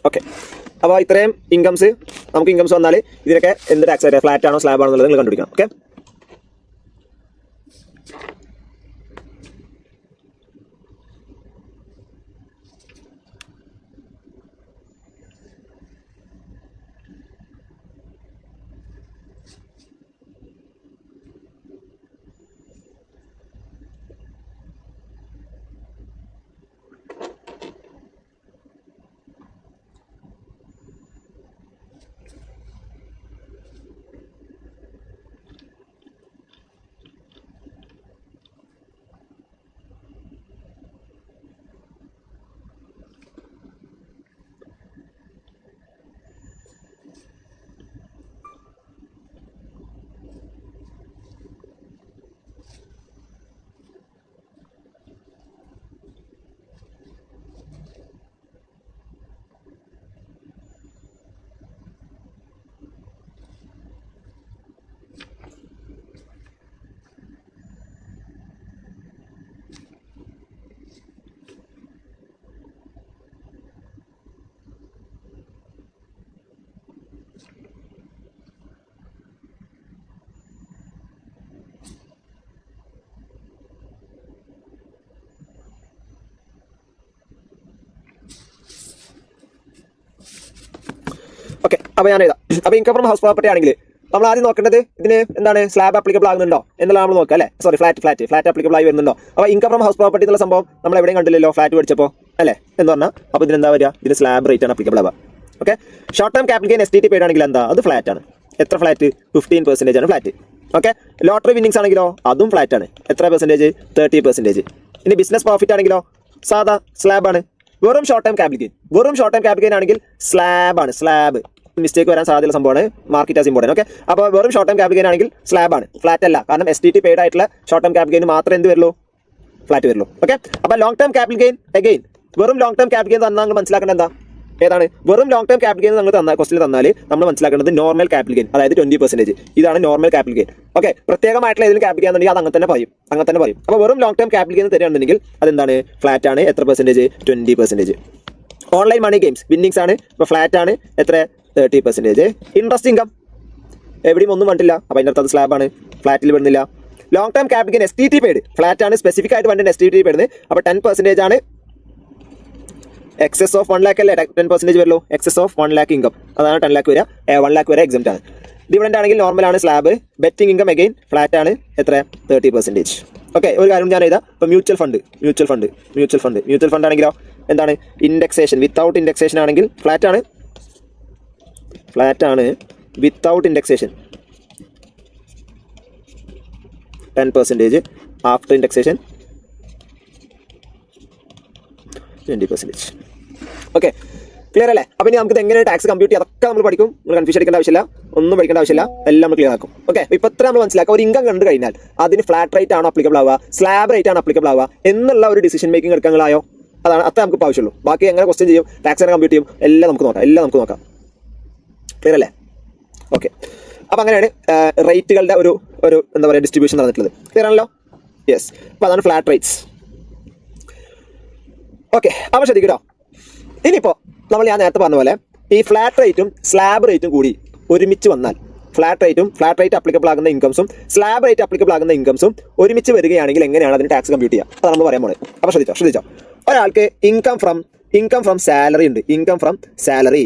ഓക്കെ, അപ്പോൾ ഇത്രയും നമുക്ക് ഇൻകംസ് വന്നാൽ ഇതിനൊക്കെ എന്ത് ടാക്സ് വരിക, ഫ്ലാറ്റ് ആണോ സ്ലാബ് ആണോ എന്നുള്ളത് നിങ്ങൾ കണ്ടുപിടിക്കണം. ഓക്കെ, അപ്പോൾ ഞാൻ എഴുതാം. അപ്പോൾ ഇൻകം ഫ്രം ഹൗസ് പ്രോപ്പർട്ടി ആണെങ്കിൽ നമ്മൾ ആദ്യം നോക്കേണ്ടത് ഇതിന് എന്താണ്, സ്ലാബ് ആപ്ലിക്കബിൾ ആകുന്നുണ്ടോ എന്നുള്ള നമ്മൾ നോക്കുക അല്ലേ. സോറി, ഫ്ലാറ്റ് ആപ്ലിക്കബിൾ ആയി വരുന്നുണ്ടോ. അപ്പോൾ ഇൻകം ഫ്രം ഹൗസ് പ്രോപ്പർട്ടി എന്നുള്ള സംഭവം നമ്മൾ എവിടെയും കണ്ടില്ലല്ലോ ഫ്ലാറ്റ് പഠിച്ചപ്പോൾ അല്ലേ എന്ന് പറഞ്ഞാൽ. അപ്പോൾ ഇതിനെന്താ വരിക, ഇതിന് സ്ലാബ് റേറ്റ് ആണ് ആപ്ലിക്കബിൾ ആവുക. Okay, short term capital gain STT paid ആണെങ്കിൽ എന്താ, അത് ഫ്ലാറ്റ് ആണ്. എത്ര ഫ്ലാറ്റ്? 15% ആണ് ഫ്ലാറ്റ്. ഓക്കെ, ലോട്ടറി വിന്നിങ്സ് ആണെങ്കിലോ അതും ഫ്ലാറ്റ് ആണ്. എത്ര പെർസെൻറ്റേജ്? 30%. ഇനി ബിസിനസ് പ്രോഫിറ്റ് ആണെങ്കിലോ സാധാ സ്ലാബ് ആണ്. വെറും ഷോർട്ട് ടേം ക്യാപിറ്റൽ ഗെയിൻ ആണെങ്കിൽ സ്ലാബ് ആണ്. സ്ലാബ് മിസ്റ്റേക്ക് വരാൻ സാധ്യതയുള്ള സംഭവമാണ്, മാർക്കറ്റ് ആസ് ഇമ്പോർട്ടൻറ്റ്. ഓക്കെ, അപ്പോൾ വെറും ഷോർട്ട് ടേം ക്യാപിറ്റൽ ഗെയിൻ ആണെങ്കിൽ സ്ലാബ് ആണ്, ഫ്ലാറ്റ് അല്ല. കാരണം STT പെയ്ഡ് ആയിട്ടുള്ള ഷോർട്ട് ടേം ക്യാപിറ്റൽ ഗെയിൻ മാത്രമേ എന്ത് വരുള്ളൂ, ഫ്ലാറ്റ് വരുള്ളൂ. ഓക്കെ, അപ്പോൾ long term capital gain again വെറും ലോങ് ടേം ക്യാപിറ്റൽ ഗെയിൻ തന്നാൽ നിങ്ങൾ മനസ്സിലാക്കേണ്ടത് എന്താ, ഏതാണ് വെറും ലോങ് ടേം ക്യാപിറ്റൽ ഗെയിൻ നമ്മൾ തന്നാൽ ക്വസ്റ്റിൽ തന്നാൽ നമ്മൾ മനസ്സിലാക്കേണ്ടത് നോർമൽ ക്യാപിറ്റൽ ഗെയിൻ, അതായത് 20%. ഇതാണ് നോർമൽ ക്യാപിറ്റൽ ഗെയിൻ. ഓക്കെ, പ്രത്യേകമായിട്ടുള്ള ഏതെങ്കിലും ക്യാപിറ്റൽ ഗെയിൻ ആണെന്നുണ്ടെങ്കിൽ അത് അങ്ങനെ തന്നെ പറയും. അപ്പോൾ വെറും ലോങ് ടേം ക്യാപിറ്റൽ ഗെയിൻ തരികയാണെന്നുണ്ടെങ്കിൽ അതെന്താണ്, ഫ്ലാറ്റ് ആണ്. എത്ര percentage? 20%. Online money games winnings ആണ്, ഇപ്പോൾ ഫ്ലാറ്റ് ആണ്. എത്ര? 30%. ഇൻട്രസ്റ്റ് ഇൻകം എവിടെയും ഒന്നും കണ്ടില്ല, അപ്പോൾ അതിൻ്റെ അർത്ഥം സ്ലാബ് ആണ്, ഫ്ലാറ്റിൽ വരുന്നില്ല. Long term capital gain STT paid flat ആണ്, സ്പെസിഫിക് ആയിട്ട് വേണ്ട STT പെയ്ഡ്. അപ്പോൾ 10% ആണ്. എക്സസ് ഓഫ് 1 lakh അല്ലേ 10% വരുള്ളൂ. എക്സസ് ഓഫ് 1 lakh ഇൻകം, അതാണ് 10 lakh വരിക. 1 lakh വരെ എക്സംപ്റ്റ് ആണ്. ഡിവിഡൻഡ് ആണെങ്കിൽ നോർമലാണ് slab. Betting income again flat ആണ്. എത്ര? 30%. ഓക്കെ, ഒരു കാര്യം ഞാൻ എഴുതാം. ഇപ്പോൾ മ്യൂച്വൽ ഫണ്ട് ആണെങ്കിലോ എന്താണ്? ഇൻഡെക്സേഷൻ വിത്തൗട്ട് ഇൻഡെക്സേഷൻ ആണെങ്കിൽ ഫ്ലാറ്റ് ആണ്. Without indexation 10%. After indexation 20%. Okay, clear അല്ലേ? അപ്പോൾ ഇനി നമുക്ക് എങ്ങനെ ടാക്സ് കമ്പ്യൂട്ട് ചെയ്യാം അതൊക്കെ നമ്മൾ പഠിക്കും. നമ്മൾ കൺഫ്യൂഷൻ അടിക്കേണ്ട ആവശ്യമില്ല, ഒന്നും പഠിക്കേണ്ട ആവശ്യമില്ല, എല്ലാം നമ്മൾ ക്ലിയർ ആക്കും. ഓക്കെ, ഇപ്പോൾ ഇത്ര നമ്മൾ മനസ്സിലാക്കുക. ഒരു ഇൻകം കണ്ടു കഴിഞ്ഞാൽ അതിന് ഫ്ലാറ്റ് റേറ്റ് ആണോ അപ്ലിക്കബിൾ ആവുക, സ്ലാബ് റേറ്റ് ആണ് അപ്ലിക്കബിൾ ആവുക എന്നുള്ള ഒരു ഡിസിഷൻ മേക്കിംഗ് എടുക്കാനായോ? അതാണ് അത്ര നമുക്ക് ആവശ്യമുള്ളൂ. ബാക്കി എങ്ങനെ ക്വസ്റ്റ്യൻ ചെയ്യും, ടാക്സ് എങ്ങനെ കമ്പ്യൂട്ട് ചെയ്യും, എല്ലാം നമുക്ക് നോക്കാം. ക്ലിയർ അല്ലേ? ഓക്കെ, അപ്പോൾ അങ്ങനെയാണ് റേറ്റുകളുടെ ഒരു എന്താ പറയുക ഡിസ്ട്രിബ്യൂഷൻ നടന്നിട്ടുള്ളത്. ക്ലിയർ ആണല്ലോ? യെസ്. അപ്പോൾ അതാണ് ഫ്ലാറ്റ് റേറ്റ്സ്. ഓക്കെ, അപ്പോൾ ശ്രദ്ധിക്കട്ടോ. ഇനിയിപ്പോൾ ഞാൻ നേരത്തെ പറഞ്ഞ പോലെ ഈ ഫ്ലാറ്റ് റേറ്റും സ്ലാബ് റേറ്റും കൂടി ഒരുമിച്ച് വന്നാൽ, ഫ്ലാറ്റ് റേറ്റ് അപ്ലിക്കബിൾ ആകുന്ന ഇൻകംസും സ്ലാബ് റേറ്റ് അപ്ലിക്കബിൾ ആകുന്ന ഇൻകംസും ഒരുമിച്ച് വരികയാണെങ്കിൽ എങ്ങനെയാണ് അതിന് ടാക്സ് കമ്പ്യൂട്ട് ചെയ്യുക? അത് നമ്മൾ പറയാൻ പോണേ. അപ്പോൾ ശ്രദ്ധിച്ചോ. ഒരാൾക്ക് ഇൻകം ഫ്രം സാലറി ഉണ്ട്. ഇൻകം ഫ്രം സാലറി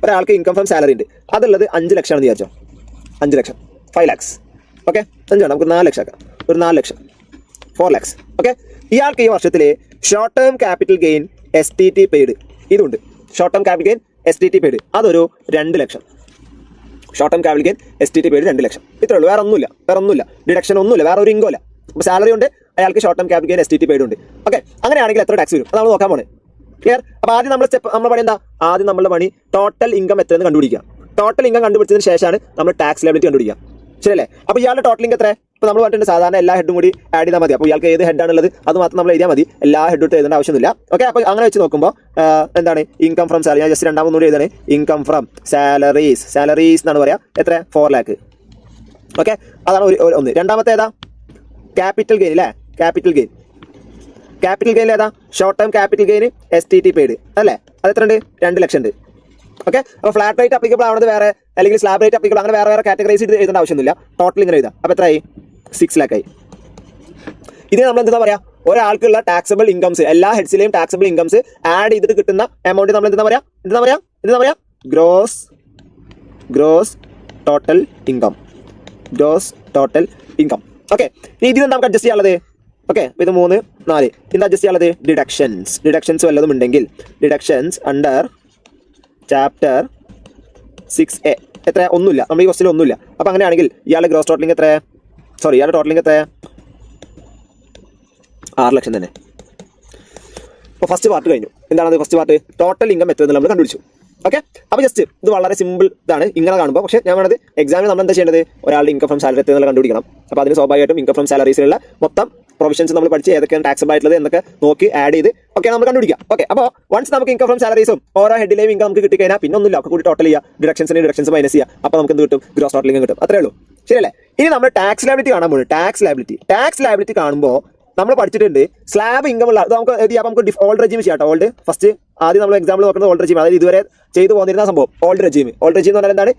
ഒരാൾക്ക് ഇൻകം ഫ്രം സാലറി ഉണ്ട്. അതുള്ളത് 5 ലക്ഷമാണെന്ന് വിചാരിച്ചോ. 5 ലക്ഷം, 5 lakhs. ഓക്കെ, 5 വേണം, നമുക്ക് 4 ലക്ഷം ആക്കാം. ഒരു 4 ലക്ഷം, 4 lakhs. ഓക്കെ, ഇയാൾക്ക് ഈ വർഷത്തിൽ short term capital gain STT paid ഇതുണ്ട്. Short term capital gain STT paid അതൊരു 2 ലക്ഷം. Short term capital gain STT paid 2 ലക്ഷം. ഇത്രേ ഉള്ളൂ, വേറെ ഒന്നുമില്ല. ഡിഡക്ഷൻ ഒന്നുമില്ല, വേറെ ഒരു ഇൻകം ഇല്ല. അപ്പോൾ സാലറി ഉണ്ട്, അയാൾക്ക് short term capital gain STT paid ഉണ്ട്. ഓക്കെ, അങ്ങനെയാണെങ്കിൽ എത്ര ടാക്സ് വരും അത് നമ്മൾ നോക്കാൻ പോണേ. ക്ലിയർ? അപ്പോൾ ആദ്യം നമ്മൾ പണി എന്താ? ആദ്യം നമ്മളുടെ പണി ടോട്ടൽ ഇൻകം എത്രയെന്ന് കണ്ടുപിടിക്കുക. ടോട്ടൽ ഇൻകം കണ്ടുപിടിച്ചതിന് ശേഷമാണ് നമ്മൾ ടാക്സ് ലയബിലിറ്റി കണ്ടുപിടിക്കുക. ശരിയല്ലേ? അപ്പോൾ ഇയാളുടെ ടോട്ടൽ ഇൻകം എത്ര? ഇപ്പോൾ നമ്മൾ പറഞ്ഞിട്ടുണ്ട് സാധാരണ എല്ലാ ഹെഡും കൂടി ആഡ് ചെയ്താൽ മതി. അപ്പോൾ ഇയാൾക്ക് ഏത് ഹെഡാണുള്ളത് അത് മാത്രം നമ്മൾ എഴുതിയാൽ മതി, എല്ലാ ഹെഡും ഇട്ട് എഴുതേണ്ട ആവശ്യമൊന്നുമില്ല. ഓക്കെ, അപ്പോൾ അങ്ങനെ വെച്ച് നോക്കുമ്പോൾ എന്താണ് ഇൻകം ഫ്രം സാലറി? ഞാൻ ജസ്റ്റ് രണ്ടാമതൊന്നുകൂടി എഴുതാണ്. ഇൻകം ഫ്രം സാലറീസ് എന്നാണ് പറയുക. എത്ര? 4 lakh. ഓക്കെ, അതാണ് ഒന്ന്. രണ്ടാമത്തെ ഏതാ? ക്യാപിറ്റൽ ഗെയിൻ അല്ലേ? ക്യാപിറ്റൽ ഗെയിൻ ഏതാ? Short term capital gain STT paid അല്ലേ? അത് എത്ര ഉണ്ട്? 2 ലക്ഷം ഉണ്ട്. ഓക്കെ, അപ്പോൾ ഫ്ലാറ്റ് റേറ്റ് അപ്ലിക്കബിൾ ആവുന്നത് വേറെ, അല്ലെങ്കിൽ സ്ലാബ് റേറ്റ് അപ്ലിക്കബിൾ, അങ്ങനെ വേറെ കാറ്റഗറൈസ് ചെയ്ത് എഴുതേണ്ട ആവശ്യമൊന്നുമില്ല. ടോട്ടൽ ഇങ്ങനെ എഴുതാം. അപ്പോൾ എത്രയായി? 6 lakh ആയി. ഇതിന് നമ്മൾ എന്താ പറയുക? ഒരാൾക്കുള്ള ടാക്സബിൾ ഇൻകംസ്, എല്ലാ ഹെഡ്സിലെയും ടാക്സബിൾ ഇൻകംസ് ആഡ് ചെയ്തിട്ട് കിട്ടുന്ന എമൗണ്ട് നമ്മൾ എന്താ പറയുക? Gross total income. ഓക്കെ, ഇതിന് നമുക്ക് അഡ്ജസ്റ്റ് ചെയ്യാനുള്ളത്. ഓക്കെ, അപ്പോൾ ഇത് 3, 4. ഇത് അഡ്ജസ്റ്റ് ചെയ്യാനുള്ളത് ഡിഡക്ഷൻസ് വല്ലതും ഉണ്ടെങ്കിൽ ഡിഡക്ഷൻസ് അണ്ടർ ചാപ്റ്റർ 6A. എത്ര? ഒന്നുമില്ല, നമ്മൾ ഈ ക്വസ്റ്റിൽ ഒന്നുമില്ല. അപ്പോൾ അങ്ങനെയാണെങ്കിൽ ഇയാളുടെ ഗ്രോസ് ടോട്ടലിംഗ് എത്ര? ഇയാളുടെ ടോട്ടലിംഗ് എത്ര? 6 ലക്ഷം തന്നെ. അപ്പോൾ ഫസ്റ്റ് പാർട്ട് കഴിഞ്ഞു. എന്താണ് ഫസ്റ്റ് പാർട്ട്? ടോട്ടൽ ഇൻകം എത്ര നമ്മൾ കണ്ടുപിടിച്ചു. ഓക്കെ, അപ്പോൾ ജസ്റ്റ് ഇത് വളരെ സിമ്പിൾ ഇതാണ് ഇങ്ങനെ കാണുമ്പോൾ. പക്ഷേ ഞാൻ വേണ്ടത് എക്സാമിൽ നമ്മൾ എന്താ ചെയ്യേണ്ടത്? ഒരാളുടെ ഇൻകം ഫ്രം സാലറി എത്ര കണ്ടുപിടിക്കണം. അപ്പോൾ അതിന് സ്വാഭാവികമായിട്ടും ഇൻകം ഫ്രം സാലറീസിലുള്ള മൊത്തം പ്രൊവിഷൻസ് നമ്മൾ പഠിച്ച് ഏതൊക്കെയാണ് ടാക്സബിൾ ആയിട്ടുള്ളത് എന്നൊക്കെ നോക്കി ആഡ് ചെയ്ത് ഓക്കെ നമ്മൾ കണ്ടുപിടിക്കാം. ഓക്കെ, അപ്പോൾ വൺസ് നമുക്ക് ഇൻകം ഫ്രം സാലറീസും ഓരോ ഹെഡിലെയും ഇൻകം നമുക്ക് കിട്ടിക്കഴിഞ്ഞാൽ പിന്നെ ഒന്നുമില്ല, ഒക്കെ കൂടി ടോട്ടൽ ചെയ്യുക, ഡിഡക്ഷൻസ് മൈനസ് ചെയ്യുക. അപ്പോൾ നമുക്ക് എന്ത് കിട്ടും? ഗ്രോസ് ടോട്ടലിംഗ് കിട്ടും. അത്രേ ഉള്ളൂ. ശരിയല്ലേ? ഇനി നമ്മൾ ടാക്സ് ലയബിലിറ്റി കാണാൻ പോകും. ടാക്സ് ലയബിലിറ്റി കാണുമ്പോൾ നമ്മൾ പഠിച്ചിട്ടുണ്ട് സ്ലാബ് ഇൻകം ഉള്ള നമുക്ക് നമുക്ക് ഓൾഡ് റെജീം ചെയ്യാം. ഫസ്റ്റ് ആദ്യം നമ്മൾ എക്സാമ്പിൾ നോക്കുന്നത് ഓൾഡ് റെജീം, അതായത് ഇതുവരെ ചെയ്തു പോന്നിരുന്ന സംഭവം ഓൾഡ് റെജീം എന്ന് പറഞ്ഞാൽ എന്താണ്?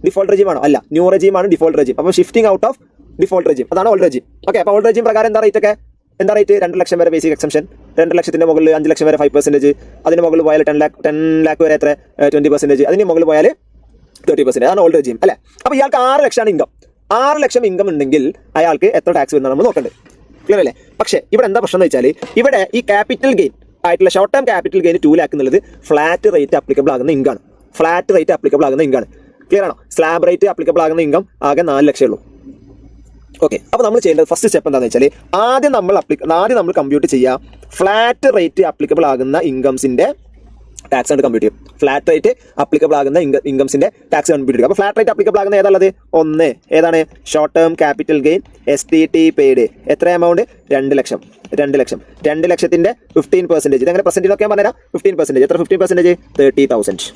ഡിഫോൾട്ട് റെജീം ആണോ? അല്ല, ന്യൂ റെജീം ആണ് ഡിഫോൾട്ട് റെജീം. അപ്പോൾ shifting out of default regime, അതാണ് ഓൾഡ് റെജീം. ഓക്കെ, അപ്പോൾ ഓൾഡ് റെജീം പ്രകാരം എന്താ റേറ്റ്? 2 ലക്ഷം വരെ ബേസിക് എക്സംഷൻ, 2 ലക്ഷത്തിന്റെ മുകളിൽ 5 ലക്ഷം വരെ 5%, അതിന് മുകളിൽ പോയാൽ 10 lakh വരെ എത്ര? 20%, അതിന് മുകളിൽ പോയാൽ 30%. അതാണ് ഓൾഡ് റെജീം അല്ലേ? അപ്പോൾ ഇയാൾക്ക് 6 ലക്ഷമാണ് ഇൻകം. 6 ലക്ഷം ഇൻകം ഉണ്ടെങ്കിൽ അയാൾക്ക് എത്ര ടാക്സ് വരുന്നതാണ് നമ്മൾ നോക്കേണ്ടത്. ക്ലിയർ അല്ലേ? പക്ഷേ ഇവിടെ എന്താ പ്രശ്നം എന്ന് വെച്ചാൽ ഇവിടെ ഈ ക്യാപിറ്റൽ ഗെയിൻ ആയിട്ടുള്ള short term capital gain 2 lakh എന്നുള്ളത് ഫ്ലാറ്റ് റേറ്റ് അപ്ലിക്കബിൾ ആകുന്ന ഇൻകാണ്. ക്ലിയർ ആണോ? സ്ലാബ് റേറ്റ് അപ്ലിക്കബിൾ ആകുന്ന ഇൻകം ആകെ 4 ലക്ഷം ഉള്ളൂ. ഓക്കെ, അപ്പോൾ നമ്മൾ ചെയ്യേണ്ടത് ഫസ്റ്റ് സ്റ്റെപ്പ് എന്താണെന്ന് വെച്ചാൽ ആദ്യം നമ്മൾ കമ്പ്യൂട്ട് ചെയ്യുക ഫ്ലാറ്റ് റേറ്റ് അപ്ലിക്കബിൾ ആകുന്ന ഇൻകംസിന്റെ ടാക്സ് കണ്ട് കമ്പ്യൂട്ട് ചെയ്യും. ഫ്ലാറ്റ് റേറ്റ് അപ്ലിക്കബിൾ ആകുന്ന ഇൻകംസിന്റെ ടാക്സ് കമ്പ്യൂട്ട് ചെയ്യും. അപ്പോൾ ഫ്ലാറ്റ് റേറ്റ് അപ്ലിക്കബിൾ ആകുന്ന ഏതാണുള്ളത്? ഏതാണ്? Short term capital gain STT paid. എത്ര എമൗണ്ട്? 2 ലക്ഷം. 2 ലക്ഷത്തിന്റെ 15%. ഇതങ്ങനെ പെർസെൻറ്റേജ് ഒക്കെ ഞാൻ പറഞ്ഞുതരാം. 15%. എത്ര 15%? 30,000.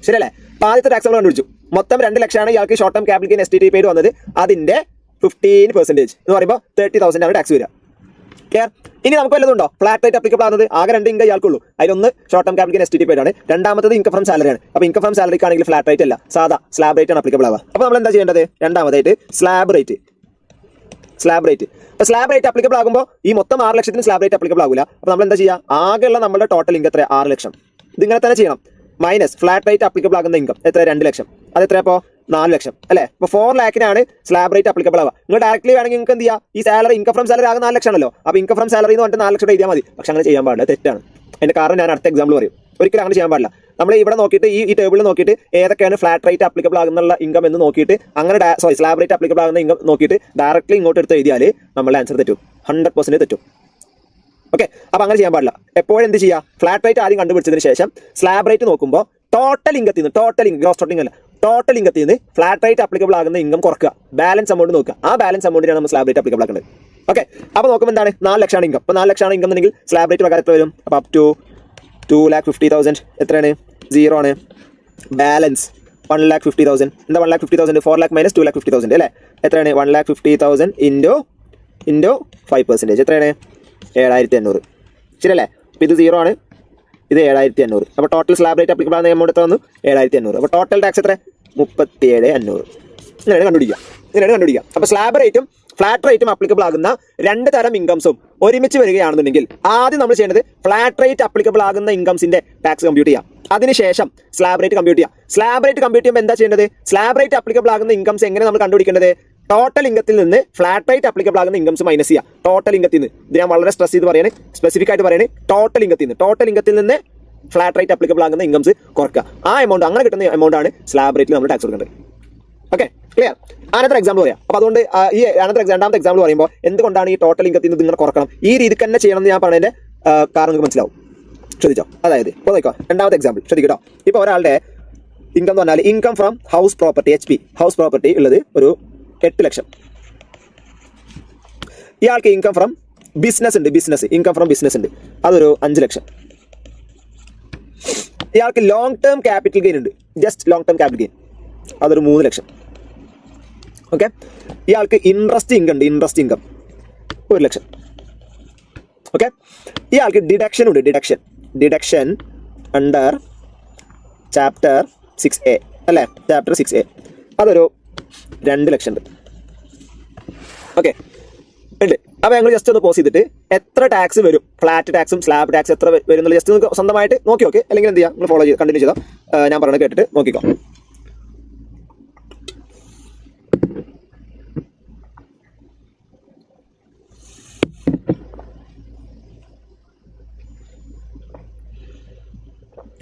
ശരിയല്ലേ? അപ്പോൾ ആദ്യത്തെ ടാക്സ് നമ്മൾ കണ്ടുപിടിച്ചു. മൊത്തം 2 ലക്ഷമാണ് ഇയാൾക്ക് short term capital gain STT paid വന്നത്. അതിന്റെ 15% എന്ന് പറയുമ്പോൾ 30,000 ആണ് ടാക്സ് വരിക. ക്ലിയർ? ഇനി നമുക്ക് വല്ലതുണ്ടോ ഫ്ലാറ്റ് റേറ്റ് അപ്ലിക്കബിൾ ആകുന്നത്? ആകെ 2 ഇൻകം ഇയാൾക്കുള്ളൂ. അതിലൊന്ന് short term capital gain STT paid ആണ്, രണ്ടാമത്തത് ഇൻകം ഫ്രം സാലറി ആണ്. അപ്പോൾ ഇൻകം ഫ്രം സാലറിക്ക് ആണെങ്കിൽ ഫ്ലാറ്റ് റേറ്റ് അല്ല, സാധാ സ്ലാബ് റേറ്റ് ആണ് അപ്ലിക്കബിൾ ആവുക. അപ്പോൾ നമ്മൾ എന്താ ചെയ്യേണ്ടത്? രണ്ടാമതായിട്ട് സ്ലാബ് റേറ്റ്. അപ്പോൾ സ്ലാബ് റേറ്റ് അപ്ലിക്കബിൾ ആകുമ്പോൾ ഈ മൊത്തം 6 ലക്ഷത്തിന് സ്ലാബ് റേറ്റ് അപ്ലിക്കബിൾ ആകില്ല. അപ്പോൾ നമ്മൾ എന്താ ചെയ്യുക? ആകെയുള്ള നമ്മുടെ ടോട്ടൽ ഇൻകം എത്ര? 6 ലക്ഷം. ഇതിങ്ങനെ തന്നെ ചെയ്യണം. മൈനസ് ഫ്ലാറ്റ് റേറ്റ് അപ്ലിക്കബിൾ ആകുന്ന ഇൻകം എത്ര 2 ലക്ഷം, അത് എത്ര അപ്പോൾ 4 ലക്ഷം അല്ലേ. അപ്പോൾ 4 ലാഖിനാണ് സ്ലാബ് റേറ്റ് അപ്ലിക്കബിൾ ആവുക. നിങ്ങൾ ഡയറക്റ്റ്ലി വേണമെങ്കിൽ നിങ്ങൾക്ക് എന്ത് ചെയ്യുക, ഈ സാലറി ഇൻകം ഫ്രം സാലറി ആകെ 4 ലക്ഷം ആണല്ലോ. അപ്പോൾ ഇൻകം ഫ്രം സാലറി എന്ന് പറഞ്ഞിട്ട് 4 ലക്ഷം എഴുതിയാൽ മതി. പക്ഷെ അങ്ങനെ ചെയ്യാൻ പാടില്ല, തെറ്റാണ്. അതിന്റെ കാരണം ഞാൻ അടുത്ത എക്സാമ്പിൾ പറയും. ഒരിക്കലും അങ്ങനെ ചെയ്യാൻ പാടില്ല. നമ്മൾ ഇവിടെ നോക്കിയിട്ട് ഈ ടേബിളിൽ നോക്കിയിട്ട് ഏതൊക്കെയാണ് ഫ്ലാറ്റ് റേറ്റ് അപ്ലിക്കബിൾ ആകുന്നുള്ള ഇൻകം എന്ന് നോക്കിയിട്ട് അങ്ങനെ സ്ലാബ് റേറ്റ് അപ്ലിക്കബിൾ ആകുന്ന ഇൻകം നോക്കിയിട്ട് ഡയറക്റ്റ്ലി ഇങ്ങോട്ട് എടുത്ത് എഴുതിയാൽ നമ്മളുടെ ആൻസർ തെറ്റും, 100% തെറ്റും. ഓക്കെ, അപ്പോൾ അങ്ങനെ ചെയ്യാൻ പാടില്ല. എപ്പോഴും എന്ത് ചെയ്യുക, ഫ്ലാറ്റ് റേറ്റ് ആദ്യം കണ്ടുപിടിച്ചതിന് ശേഷം സ്ലാബ് റേറ്റ് നോക്കുമ്പോൾ ടോട്ടൽ ഇൻകത്തിൽ നിന്ന് ഗ്രോസ് ടോട്ടൽ ഇൻകത്തിൽ നിന്ന് ഫ്ലാറ്റ് റേറ്റ് അപ്ലിക്കബിൾ ആകുന്ന ഇൻകം കുറക്കുക, ബാലൻസ് എമൗണ്ട് നോക്കുക. ആ ബാലൻസ് എമൗണ്ടിനാണ് നമ്മൾ സ്ലാബ് റേറ്റ് അപ്ലിക്കബിൾ ആക്കുന്നത്. ഓക്കെ, അപ്പോൾ നോക്കുമ്പോൾ എന്താണ് 4 ലക്ഷമാണ് ഇൻകം. അപ്പോൾ 4 ലക്ഷമാണ് ഇൻകം എന്നുണ്ടെങ്കിൽ സ്ലാബ് റേറ്റ് പ്രകാരം എത്ര വരും? അപ്പോൾ അപ് ടു 2,50,000 എത്രയാണ്? 0 ആണ്. ബാലൻസ് 1,50,000. എന്താ 1,50,000? 4 lakh മൈനസ് 2,50,000 അല്ലേ. എത്രയാണ്? 1,50,000 ഇൻറ്റു 5% എത്രയാണ്? 7,500. ശരിയല്ലേ. അപ്പോൾ ഇത് 0 ആണ്, ഇത് 7,500. അപ്പോൾ ടോട്ടൽ സ്ലാബ് റേറ്റ് അപ്ലിക്കബിൾ ആകുന്ന എമൗണ്ട് എത്ര വന്നു? 7,500. അപ്പോൾ ടോട്ടൽ ടാക്സ് എത്ര? 37,500. ഇങ്ങനെയാണ് കണ്ടുപിടിക്കുക. അപ്പോൾ സ്ലാബ് റേറ്റും ഫ്ലാറ്റ് റേറ്റും അപ്ലിക്കബിൾ ആകുന്ന 2 തരം ഇൻകംസും ഒരുമിച്ച് വരികയാണെന്നുണ്ടെങ്കിൽ ആദ്യം നമ്മൾ ചെയ്യേണ്ടത് ഫ്ലാറ്റ് റേറ്റ് അപ്ലിക്കബിൾ ആകുന്ന ഇൻകംസിന്റെ ടാക്സ് കമ്പ്യൂട്ട് ചെയ്യാം. അതിനുശേഷം സ്ലാബ് റേറ്റ് കമ്പ്യൂട്ട് ചെയ്യാം. സ്ലാബ് റേറ്റ് കമ്പ്യൂട്ട് ചെയ്യുമ്പോൾ എന്താ ചെയ്യേണ്ടത്? സ്ലാബ് റേറ്റ് അപ്ലിക്കബിൾ ആകുന്ന ഇൻകംസ് എങ്ങനെ നമ്മൾ കണ്ടുപിടിക്കേണ്ടത്? ടോട്ടൽ ഇൻകത്തിൽ നിന്ന് ഫ്ലാറ്റ് റേറ്റ് അപ്ലിക്കബിൾ ആകുന്ന ഇൻകംസ് മൈനസ് ചെയ്യുക. ടോട്ടൽ ഇൻകത്തിൽ നിന്ന്, ഇത് ഞാൻ വളരെ സ്ട്രെസ് ചെയ്ത് പറയാണ്, സ്പെസിഫിക് ആയിട്ട് പറയാണ്, ടോട്ടൽ ഇൻകത്തിൽ നിന്ന് ഫ്ലാറ്റ് റേറ്റ് അപ്ലിക്കബിൾ ആകുന്ന ഇൻകംസ് കുറക്കുക. ആ എമൗണ്ട്, അങ്ങനെ കിട്ടുന്ന എമൗണ്ട് ആണ് സ്ലാബ് റേറ്റിൽ നമ്മൾ ടാക്സ് കൊടുക്കേണ്ടത്. Okay, clear? അനന്തര എക്സാമ്പിൾ പറയാം. അപ്പോൾ അതുകൊണ്ട് ഈ രണ്ടാമത്തെ എക്സാമ്പിൾ പറയുമ്പോൾ എന്തുകൊണ്ടാണ് ഈ ടോട്ടൽ ഇൻകത്തിൽ നിന്ന് നിങ്ങൾ കുറക്കണം, ഈ രീതിക്ക് തന്നെ ചെയ്യണം എന്ന് ഞാൻ പറഞ്ഞതിന്റെ കാരണം നിങ്ങൾക്ക് മനസ്സിലാവും. ശ്രദ്ധിച്ചോ? അതായത് ഇപ്പോൾ നോക്കാം, രണ്ടാമത്തെ എക്സാമ്പിൾ ശ്രദ്ധിക്കട്ടോ. ഇപ്പോൾ ഒരാളുടെ ഇൻകം എന്ന് പറഞ്ഞാൽ income from house property, HP house property ഉള്ളത് ഒരു 8 ലക്ഷം. ഇയാൾക്ക് ഇൻകം ഫ്രം ബിസിനസ് ഉണ്ട്, ഇൻകം ഫ്രം ബിസിനസ് ഉണ്ട്, അതൊരു 5 ലക്ഷം. ഇയാൾക്ക് ലോങ് ടേം ക്യാപിറ്റൽ ഗെയിൻ ഉണ്ട്, just long term capital gain, അതൊരു 3 ലക്ഷം. ഓക്കെ, ഇയാൾക്ക് ഇൻട്രസ്റ്റ് ഇൻകം 1 ലക്ഷം. ഓക്കെ, ഇയാൾക്ക് ഡിഡക്ഷൻ ഉണ്ട്, ഡിഡക്ഷൻ അണ്ടർ ചാപ്റ്റർ 6A അല്ലേ, ചാപ്റ്റർ 6A, അതൊരു 2 ലക്ഷം ഉണ്ട്. ഓക്കെ ഉണ്ട്. അപ്പോൾ ഞങ്ങൾ ജസ്റ്റ് ഒന്ന് പോസ് ചെയ്തിട്ട് എത്ര ടാക്സ് വരും, ഫ്ലാറ്റ് ടാക്സും സ്ലാബ് ടാക്സ് എത്ര വരും എന്നുള്ളത് ജസ്റ്റ് നിങ്ങൾക്ക് സ്വന്തമായിട്ട് നോക്കി നോക്കി, അല്ലെങ്കിൽ എന്ത് ചെയ്യാം, നിങ്ങൾ ഫോളോ ചെയ്ത് കണ്ടിന്യൂ ചെയ്താൽ ഞാൻ പറയുന്നത് കേട്ടിട്ട് നോക്കിക്കോ.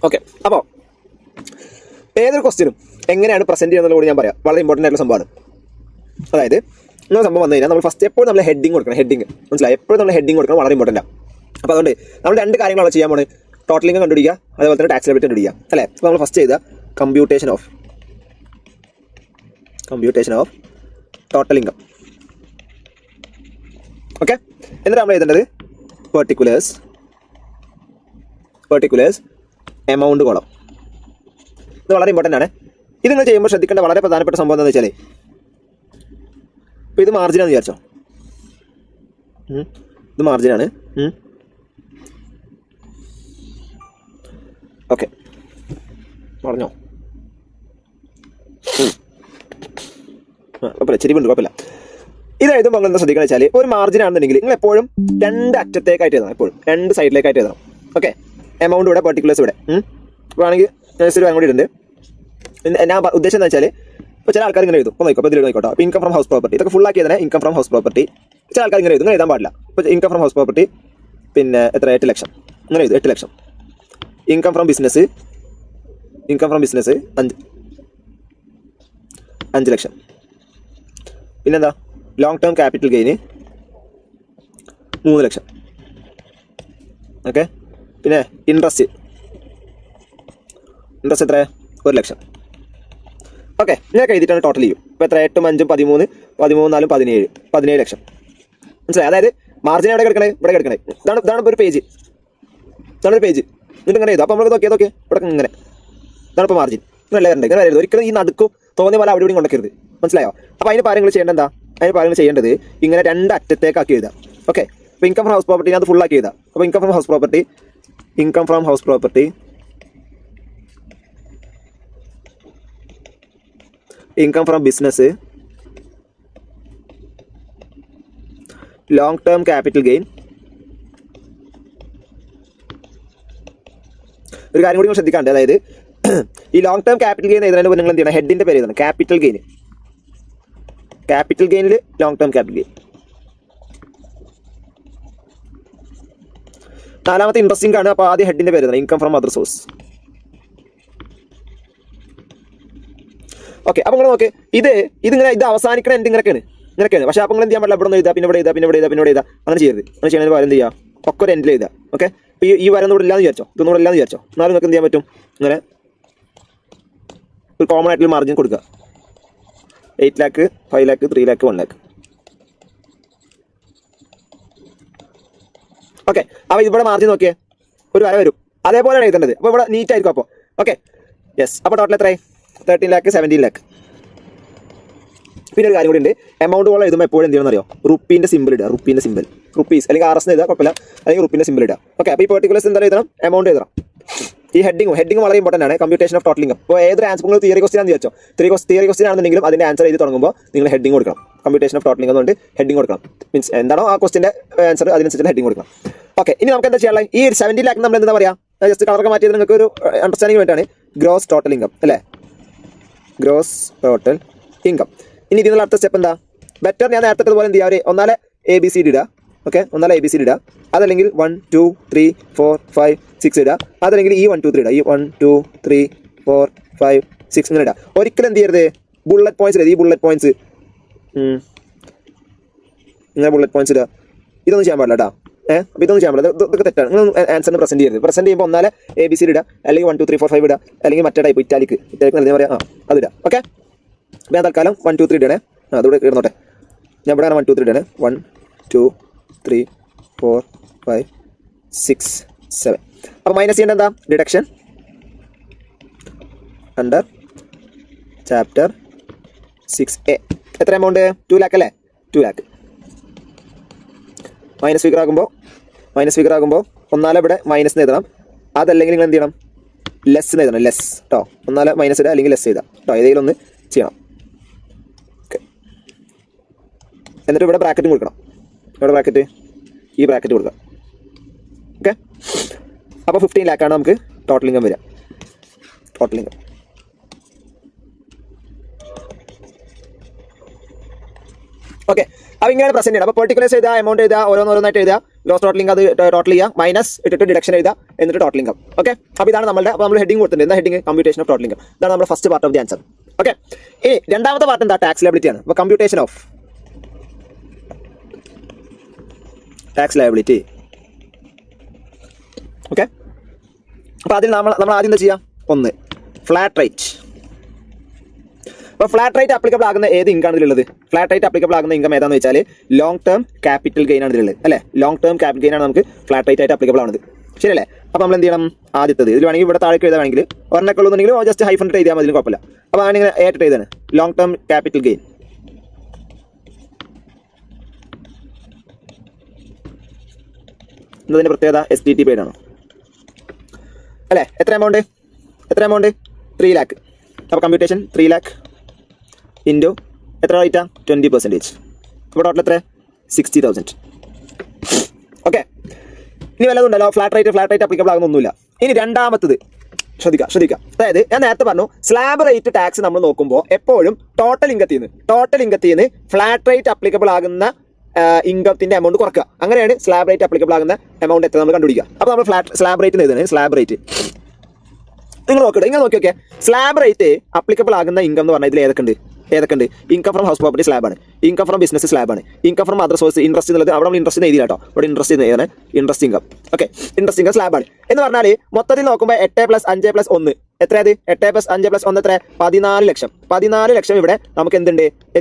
ഓക്കെ, അപ്പോൾ ഏതൊരു ക്വസ്റ്റ്യനും എങ്ങനെയാണ് പ്രസന്റ് ചെയ്യുന്നത് കൂടി ഞാൻ പറയാം. വളരെ ഇമ്പോർട്ടൻ്റ് ആയിട്ടുള്ള സംഭവമാണ്. അതായത് ഇങ്ങനെ സംഭവം വന്നു കഴിഞ്ഞാൽ നമ്മൾ ഫസ്റ്റ് എപ്പോഴും നമ്മൾ ഹെഡിങ് കൊടുക്കണം. മനസ്സിലായി? എപ്പോഴും നമ്മൾ ഹെഡിങ് കൊടുക്കണം, വളരെ ഇമ്പോർട്ടൻ്റ് ആണ്. അപ്പോൾ അതുകൊണ്ട് നമ്മൾ 2 കാര്യങ്ങളാണ് ചെയ്യാൻ പോകുന്നത്. ടോട്ടൽ ഇൻകം കണ്ടുപിടിക്കുക, അതുപോലെ തന്നെ ടാക്സ് ലയബിലിറ്റി കണ്ടുപിടിക്കുക അല്ലേ. അപ്പോൾ നമ്മൾ ഫസ്റ്റ് ചെയ്ത computation of total income. Okay, എന്നിട്ട് നമ്മൾ എഴുതേണ്ടത് പെർട്ടിക്കുലേഴ്സ് എമൗണ്ട് കോളം. ഇത് വളരെ ഇമ്പോർട്ടൻ്റ് ആണ്. ഇത് നിങ്ങൾ ചെയ്യുമ്പോൾ ശ്രദ്ധിക്കേണ്ട വളരെ പ്രധാനപ്പെട്ട സംഭവം എന്താണെന്ന് വെച്ചാൽ, ഇപ്പോൾ ഇത് മാർജിനാന്ന് വിചാരിച്ചോ, ഇത് മാർജിനാണ്. ഓക്കെ, പറഞ്ഞോ, കുഴപ്പമില്ല. ഇത് എഴുതുമ്പോൾ നിങ്ങൾ എന്താ ശ്രദ്ധിക്കുക വെച്ചാൽ, ഒരു മാർജിൻ ആണെന്നുണ്ടെങ്കിൽ നിങ്ങൾ എപ്പോഴും 2 അറ്റത്തേക്കായിട്ട് എഴുതണം, എപ്പോഴും 2 സൈഡിലേക്കായിട്ട് എഴുതണം. ഓക്കെ, എമൗണ്ട് ഇവിടെ, പെർട്ടിക്കുലേഴ്സ് ഇവിടെ. അപ്പോൾ ആണെങ്കിൽ ഒരു ബാങ്ക് കൂടി ഉണ്ട്. ഞാൻ ഉദ്ദേശം എന്താ വെച്ചാൽ, ഇപ്പോൾ ചില ആൾക്കാർ ഇങ്ങനെ എഴുതും. അപ്പോൾ നോക്കോ, ഇതിൽ നോക്കോട്ടോ. അപ്പോൾ ഇൻകം ഫ്രം ഹൗസ് പ്രോപ്പർട്ടി, ഇതൊക്കെ ഫുൾ ആക്കി തന്നെ ഇൻകം ഫ്രം ഹൗസ് പ്രോപ്പർട്ടി. ചില ആൾക്കാർ ഇങ്ങനെ എഴുതും, ഇങ്ങനെ എഴുതാൻ പാടില്ല. ഇപ്പോൾ ഇൻകം ഫ്രം ഹൗസ് പ്രോപ്പർട്ടി പിന്നെ എത്ര 8 ലക്ഷം ഇങ്ങനെ എഴുതും, 8 ലക്ഷം. ഇൻകം ഫ്രം ബിസിനസ് 5 ലക്ഷം. പിന്നെന്താ, ലോങ് ടേം ക്യാപിറ്റൽ ഗെയിന് 3 ലക്ഷം. ഓക്കെ, പിന്നെ ഇൻട്രസ്റ്റ് എത്ര? 1 ലക്ഷം. ഓക്കെ, ഇങ്ങനെയൊക്കെ എഴുതിയിട്ടാണ് ടോട്ടൽ ചെയ്യും. ഇപ്പോൾ എത്ര? 8 5 13 13 4 17 ലക്ഷം. മനസ്സിലായി? അതായത് മാർജിൻ എവിടെ കിടക്കണേ? ഇവിടെ കിടക്കണേ. ഇതാണ് ഒരു പേജ്, എന്നിട്ട് ഇങ്ങനെ എഴുതും. അപ്പോൾ നമ്മൾ നോക്കിയാൽ ഇവിടെ ഇങ്ങനെ, ഇതാണ് ഇപ്പോൾ മാർജിൻ. ഇങ്ങനെ വരണ്ടേ, ഇങ്ങനെ വരരുത് ഒരിക്കലും. ഈ നടുക്കും തോന്നിയ പോലെ അവിടെ ഇവിടെ കൊണ്ടുവരരുത്. മനസ്സിലായോ? അപ്പോൾ അതിന് കാര്യങ്ങൾ ചെയ്യേണ്ടത് എന്താ? ചെയ്യേണ്ടത് ഇങ്ങനെ 2 അറ്റത്തേക്കാക്കി എഴുതാം. ഓക്കെ, അപ്പോൾ ഇൻകം ഫ്രം ഹൗസ് പ്രോപ്പർട്ടി അത് ഫുള്ളാക്കി എഴുതാം. അപ്പോൾ income from house property, income from business, long term capital gain. ഒരു കാര്യം കൂടി ശ്രദ്ധിക്കാണ്ട്, അതായത് ഈ ലോങ് ടേം ക്യാപിറ്റൽ ഗെയിൻ എഴുതുന്നതിന് നിങ്ങൾ എന്ത് ചെയ്യണം? ഹെഡിന്റെ പേര് എഴുതണം. ക്യാപിറ്റൽ ഗെയിനിൽ ലോങ് ടേം ക്യാപിറ്റൽ ഗെയിൻ. നാലാമത്തെ ഇൻട്രസ്റ്റിംഗ് ആണ്. അപ്പോൾ ആദ്യം ഹെഡിന്റെ പേര് എഴുതണം. Income from other source. Okay, അപ്പോൾ നിങ്ങൾ നോക്ക്, ഇത് അവസാനിക്കണ എൻഡ് ഇങ്ങനെയൊക്കെയാണ്. പക്ഷേ അപ്പോൾ നിങ്ങൾ എന്ത് ചെയ്യാൻ പാടില്ല? ഇവിടെ നിന്ന് എഴുതാ, പിന്നെ ഇവിടെ എഴുതാ, അങ്ങനെ ചെയ്യരുത്. അങ്ങനെ ചെയ്യുന്നതിന് പകരം എന്ത് ചെയ്യുക? ഒക്കെ ഒരു എൻഡിൽ എഴുതാം. ഓക്കെ, ഇപ്പോൾ ഈ വരൊന്നും ഇല്ലാന്ന് വിചാരിച്ചോ, ഇതൊന്നും ഇല്ലാന്ന് വിചാരിച്ചോ, എന്നാലും നിങ്ങൾക്ക് എന്ത് ചെയ്യാൻ പറ്റും? ഇങ്ങനെ ഒരു കോമൺ ആയിട്ടുള്ള മാർജിൻ കൊടുക്കുക. 8 lakh, 5 lakh, 3 lakh, 1 lakh. Okay, അപ്പോൾ ഇവിടെ മാർജിൻ നോക്കിയേ, ഒരു വര വരും. അതേപോലെയാണ് എഴുതേണ്ടത്. അപ്പോൾ ഇവിടെ നീറ്റ് ആയിരിക്കും. അപ്പോൾ ഓക്കെ, യെസ്. അപ്പോൾ ടോട്ടൽ എത്രയായി? 13 lakh, 17 lakh. പിന്നെ ഒരു കാര്യം കൂടി ഉണ്ട്. എമൗണ്ട് പോലെ എഴുതുമ്പോൾ എപ്പോഴും എന്ത് ചെയ്യണമെന്ന് അറിയോ? റുപ്പീൻ്റെ സിമ്പിൾ ഇടുക. റുപ്പീസ് അല്ലെങ്കിൽ RS എഴുതുക, കുഴപ്പമില്ല. അല്ലെങ്കിൽ റുപ്പീൻ്റെ സിമ്പിൾ ഇടുക. ഓക്കെ, അപ്പോൾ ഈ പെർട്ടിക്കുലേഴ്സ് എന്താ എഴുതണം? എമൗണ്ട് എഴുതണം. ഈ ഹെഡിങ് വളരെ ഇമ്പോർട്ടൻ്റ് ആണ്. Computation of total income. അപ്പോൾ ഏതൊരു ആൻസർ നിങ്ങൾ തിയറി ക്വസ്റ്റ്യൻ ആണെന്ന് വിചാരിച്ചോ, തിയറി ക്വസ്റ്റ്യൻ ആണെന്നുണ്ടെങ്കിലും അതിൻ്റെ ആൻസർ എഴുതി തുടങ്ങുമ്പോൾ നിങ്ങൾ ഹെഡിങ് കൊടുക്കണം. കമ്പ്യൂട്ടേഷൻ ഓഫ് ടോട്ടൽ ഇൻകം കൊണ്ട് ഹെഡിങ് കൊടുക്കണം. മീൻസ് എന്താണോ ആ ക്വസ്റ്റിൻ്റെ ആൻസർ അതിനനുസരിച്ച് ഹെഡിങ് കൊടുക്കണം. ഓക്കെ, ഇനി നമുക്ക് എന്താ ചെയ്യാനുള്ളത്? ഈ 17 lakh നമ്മൾ എന്താ പറയുക? ജസ്റ്റ് കളറൊക്കെ മാറ്റിയത് നിങ്ങൾക്ക് ഒരു അണ്ടർസ്റ്റാൻഡിങ് വേണ്ടിയിട്ടാണ്. ഗ്രോസ് ടോട്ടൽ ഇൻകം അല്ലേ? Gross total income. ഇനി ഇതിനുള്ള അടുത്ത സ്റ്റെപ്പ് എന്താ? ബെറ്റർ ഞാൻ നേരത്തെ പോലെ എന്ത് ചെയ്യുക? ഒന്നാലെ ABCD ഇടുക. ഓക്കെ, ഒന്നാലെ ABCD ഇടുക. അതല്ലെങ്കിൽ 1 2 3 4 5 6 ഇടുക. അതല്ലെങ്കിൽ ഈ 1 2 3 ഇടുക. ഈ 1 2 3 4 5 6 ഇങ്ങനെ ഇടുക. ഒരിക്കലും എന്ത് ചെയ്യരുത്? ബുള്ളറ്റ് പോയിന്റ്സ് ഇടുക. ഈ ബുള്ളറ്റ് പോയിന്റ്സ് ഇങ്ങനെ ബുള്ളറ്റ് പോയിന്റ്സ് ഇടുക. ഇതൊന്നും ചെയ്യാൻ പാടില്ല കേട്ടോ. അപ്പോൾ ഇതൊന്നും ചെയ്യാൻ പാടില്ല. ഇതൊക്കെ തെറ്റാണ്. നിങ്ങൾ ആൻസറിന് പ്രസന്റ് ചെയ്യരുത്. പ്രസന്റ് ചെയ്യുമ്പോൾ ഒന്നാലെ ABCD ഇടുക, അല്ലെങ്കിൽ 1 2 3 4 5 ഇടുക, അല്ലെങ്കിൽ മറ്റേ ടൈപ്പ് ഇറ്റാലിക്ക് എന്താ പറയുക? അതിടുക. ഓക്കെ, അപ്പോൾ ഞാൻ തൽക്കാലം 1 2 3 ഇടണേ. അതിവിടെ ഇടുന്നോട്ടെ. ഞാൻ ഇവിടെ 1 2 3 ഇടണേ. 1 2 3 4 5 6 7. അപ്പോൾ മൈനസ് ചെയ്യേണ്ട എന്താ? Deduction under chapter 6A. എത്ര എമൗണ്ട്? 2 lakh അല്ലേ? 2 lakh. മൈനസ് ഫിഗർ ആകുമ്പോൾ ഒന്നാലെ ഇവിടെ മൈനസ് എഴുതണം. അതല്ലെങ്കിൽ നിങ്ങൾ എന്ത് ചെയ്യണം? ലെസ് എഴുതണം. ലെസ് കേട്ടോ. ഒന്നാലെ മൈനസ് ഇടുക, അല്ലെങ്കിൽ ലെസ് എഴുതാം കേട്ടോ. ഏതെങ്കിലും ഒന്ന് ചെയ്യണം. ഓക്കെ, എന്നിട്ട് ഇവിടെ ബ്രാക്കറ്റും കൊടുക്കണം. ഇവിടെ ബ്രാക്കറ്റ്, ഈ ബ്രാക്കറ്റ് കൊടുക്കുക. ഓക്കെ, അപ്പോൾ 15 lakh ആണ് നമുക്ക് ടോട്ടൽ ഇൻകം വരിക. Total income. ഓക്കെ, അപ്പോൾ ഇങ്ങനെയാണ് പ്രസന്റ് ചെയ്യുന്നത്. അപ്പോൾ പെർട്ടിക്കുലേഴ്സ് എഴുതുക, എമൗണ്ട് എഴുതുക, ഓരോന്നായിട്ട് എഴുതുക. ഗ്രോസ് ടോട്ടൽ ഇൻകം അത് ടോട്ടൽ ചെയ്യുക, മൈനസ് ഇട്ടിട്ട് ഡിഡക്ഷൻ എഴുതുക, എന്നിട്ട് ടോട്ടൽ ഇൻകം. ഓക്കെ, അപ്പോൾ ഇതാണ് നമ്മുടെ. അപ്പോൾ നമ്മൾ ഹെഡിങ് കൊടുത്തിട്ടുണ്ട്. എന്താ heading? Computation of total income. ഇതാണ് നമ്മുടെ first part of the answer. Okay, ഇനി രണ്ടാമത്തെ പാർട്ട് എന്താ? ടാക്സ് ലയബിലിറ്റി ആണ്. അപ്പോൾ computation of tax liability. Okay, അപ്പോൾ അതിൽ നമ്മൾ ആദ്യം എന്താ ചെയ്യുക? ഒന്ന്, ഫ്ലാറ്റ് റേറ്റ്. അപ്പോൾ ഫ്ലാറ്റ് റേറ്റ് അപ്ലിക്കബിൾ ആകുന്ന ഏത് ഇൻകം ആണ് ഇതിലുള്ളത്? ഫ്ലാറ്റ് റേറ്റ് അപ്ലിക്കബിൾ ആകുന്ന ഇൻകം ഏതാണെന്ന് വെച്ചാൽ ലോങ് ടേം ക്യാപിറ്റൽ ഗെയിൻ ആണ് ഇതിലുള്ളത് അല്ലേ? ലോങ് ടേം ക്യാപിറ്റൽ ഗെയിൻ ആണ് നമുക്ക് ഫ്ലാറ്റ് റേറ്റ് ആയിട്ട് അപ്ലിക്കബിൾ ആവുന്നത്. ശരിയല്ലേ? അപ്പോൾ നമ്മൾ എന്ത് ചെയ്യണം? ആദ്യത്തത് ഇതിൽ വേണമെങ്കിൽ ഇവിടെ താഴേക്ക് എഴുതാണെങ്കിൽ ഒരെണ്ണൊക്കെ ഉള്ളതെങ്കിൽ ജസ്റ്റ് ഹൈഫൺ ഇട്ട് എഴുതിയാൽ മതി, കുഴപ്പമില്ല. അപ്പോൾ അങ്ങനെ ഏറ്റിട്ട് എഴുതാണ് ലോങ് ടേം ക്യാപിറ്റൽ ഗെയിൻ. എന്നതിൻ്റെ പ്രത്യേകത STT പെയ്ഡ് ആണ് അല്ലേ? എത്ര എമൗണ്ട്? 3 lakh. അപ്പോൾ കമ്പ്യൂട്ടേഷൻ 3 lakh ഇൻറ്റു എത്ര റേറ്റാ? 20%. അപ്പോൾ ടോട്ടൽ എത്ര? 60,000. ഓക്കെ, ഇനി വല്ലതുണ്ടല്ലോ? ഫ്ലാറ്റ് റേറ്റ് അപ്ലിക്കബിൾ ആകുന്നൊന്നുമില്ല. ഇനി രണ്ടാമത്തത് ശ്രദ്ധിക്കുക. അതായത് ഞാൻ നേരത്തെ പറഞ്ഞു, സ്ലാബ് റേറ്റ് ടാക്സ് നമ്മൾ നോക്കുമ്പോൾ എപ്പോഴും ടോട്ടൽ ഇൻകത്തിൽ നിന്ന് ഫ്ലാറ്റ് റേറ്റ് അപ്ലിക്കബിൾ ആകുന്ന ഇൻകത്തിന്റെ എമൗണ്ട് കുറക്കുക. അങ്ങനെയാണ് സ്ലാബ് റേറ്റ് അപ്ലിക്കബിൾ ആകുന്ന എമൗണ്ട് എത്ര നമ്മൾ കണ്ടുപിടിക്കുക. അപ്പോൾ നമ്മൾ സ്ലാബ് റേറ്റ് എഴുതുന്നത് സ്ലാബ് റേറ്റ്. നിങ്ങൾ നോക്കിയൊക്കെ സ്ലാബ് റേറ്റ് അപ്ലിക്കബിൾ ആകുന്ന ഇൻകം എന്ന് പറഞ്ഞാൽ ഇതിൽ ഏതൊക്കെ ഉണ്ട്? ഇൻകം ഫ്രം ഹൗസ് പ്രോപ്പർട്ടി സ്ലാബാണ്, ഇൻകം ഫ്രം ബിസിനസ് സ്ലാബാണ്, income from other source. Interest എന്നുള്ളത് അവിടെ നമ്മൾ ഇൻട്രസ്റ്റ് എഴുതില്ല കേട്ടോ. ഇവിടെ interest income. Okay, interest income സ്ലാബാണ് എന്ന് പറഞ്ഞാൽ മൊത്തത്തിൽ നോക്കുമ്പോൾ 8 + 5 + 1 എത്രയത്? 8 + 5 + 1 എത്ര? 14 ലക്ഷം. 14 ലക്ഷം ഇവിടെ നമുക്ക്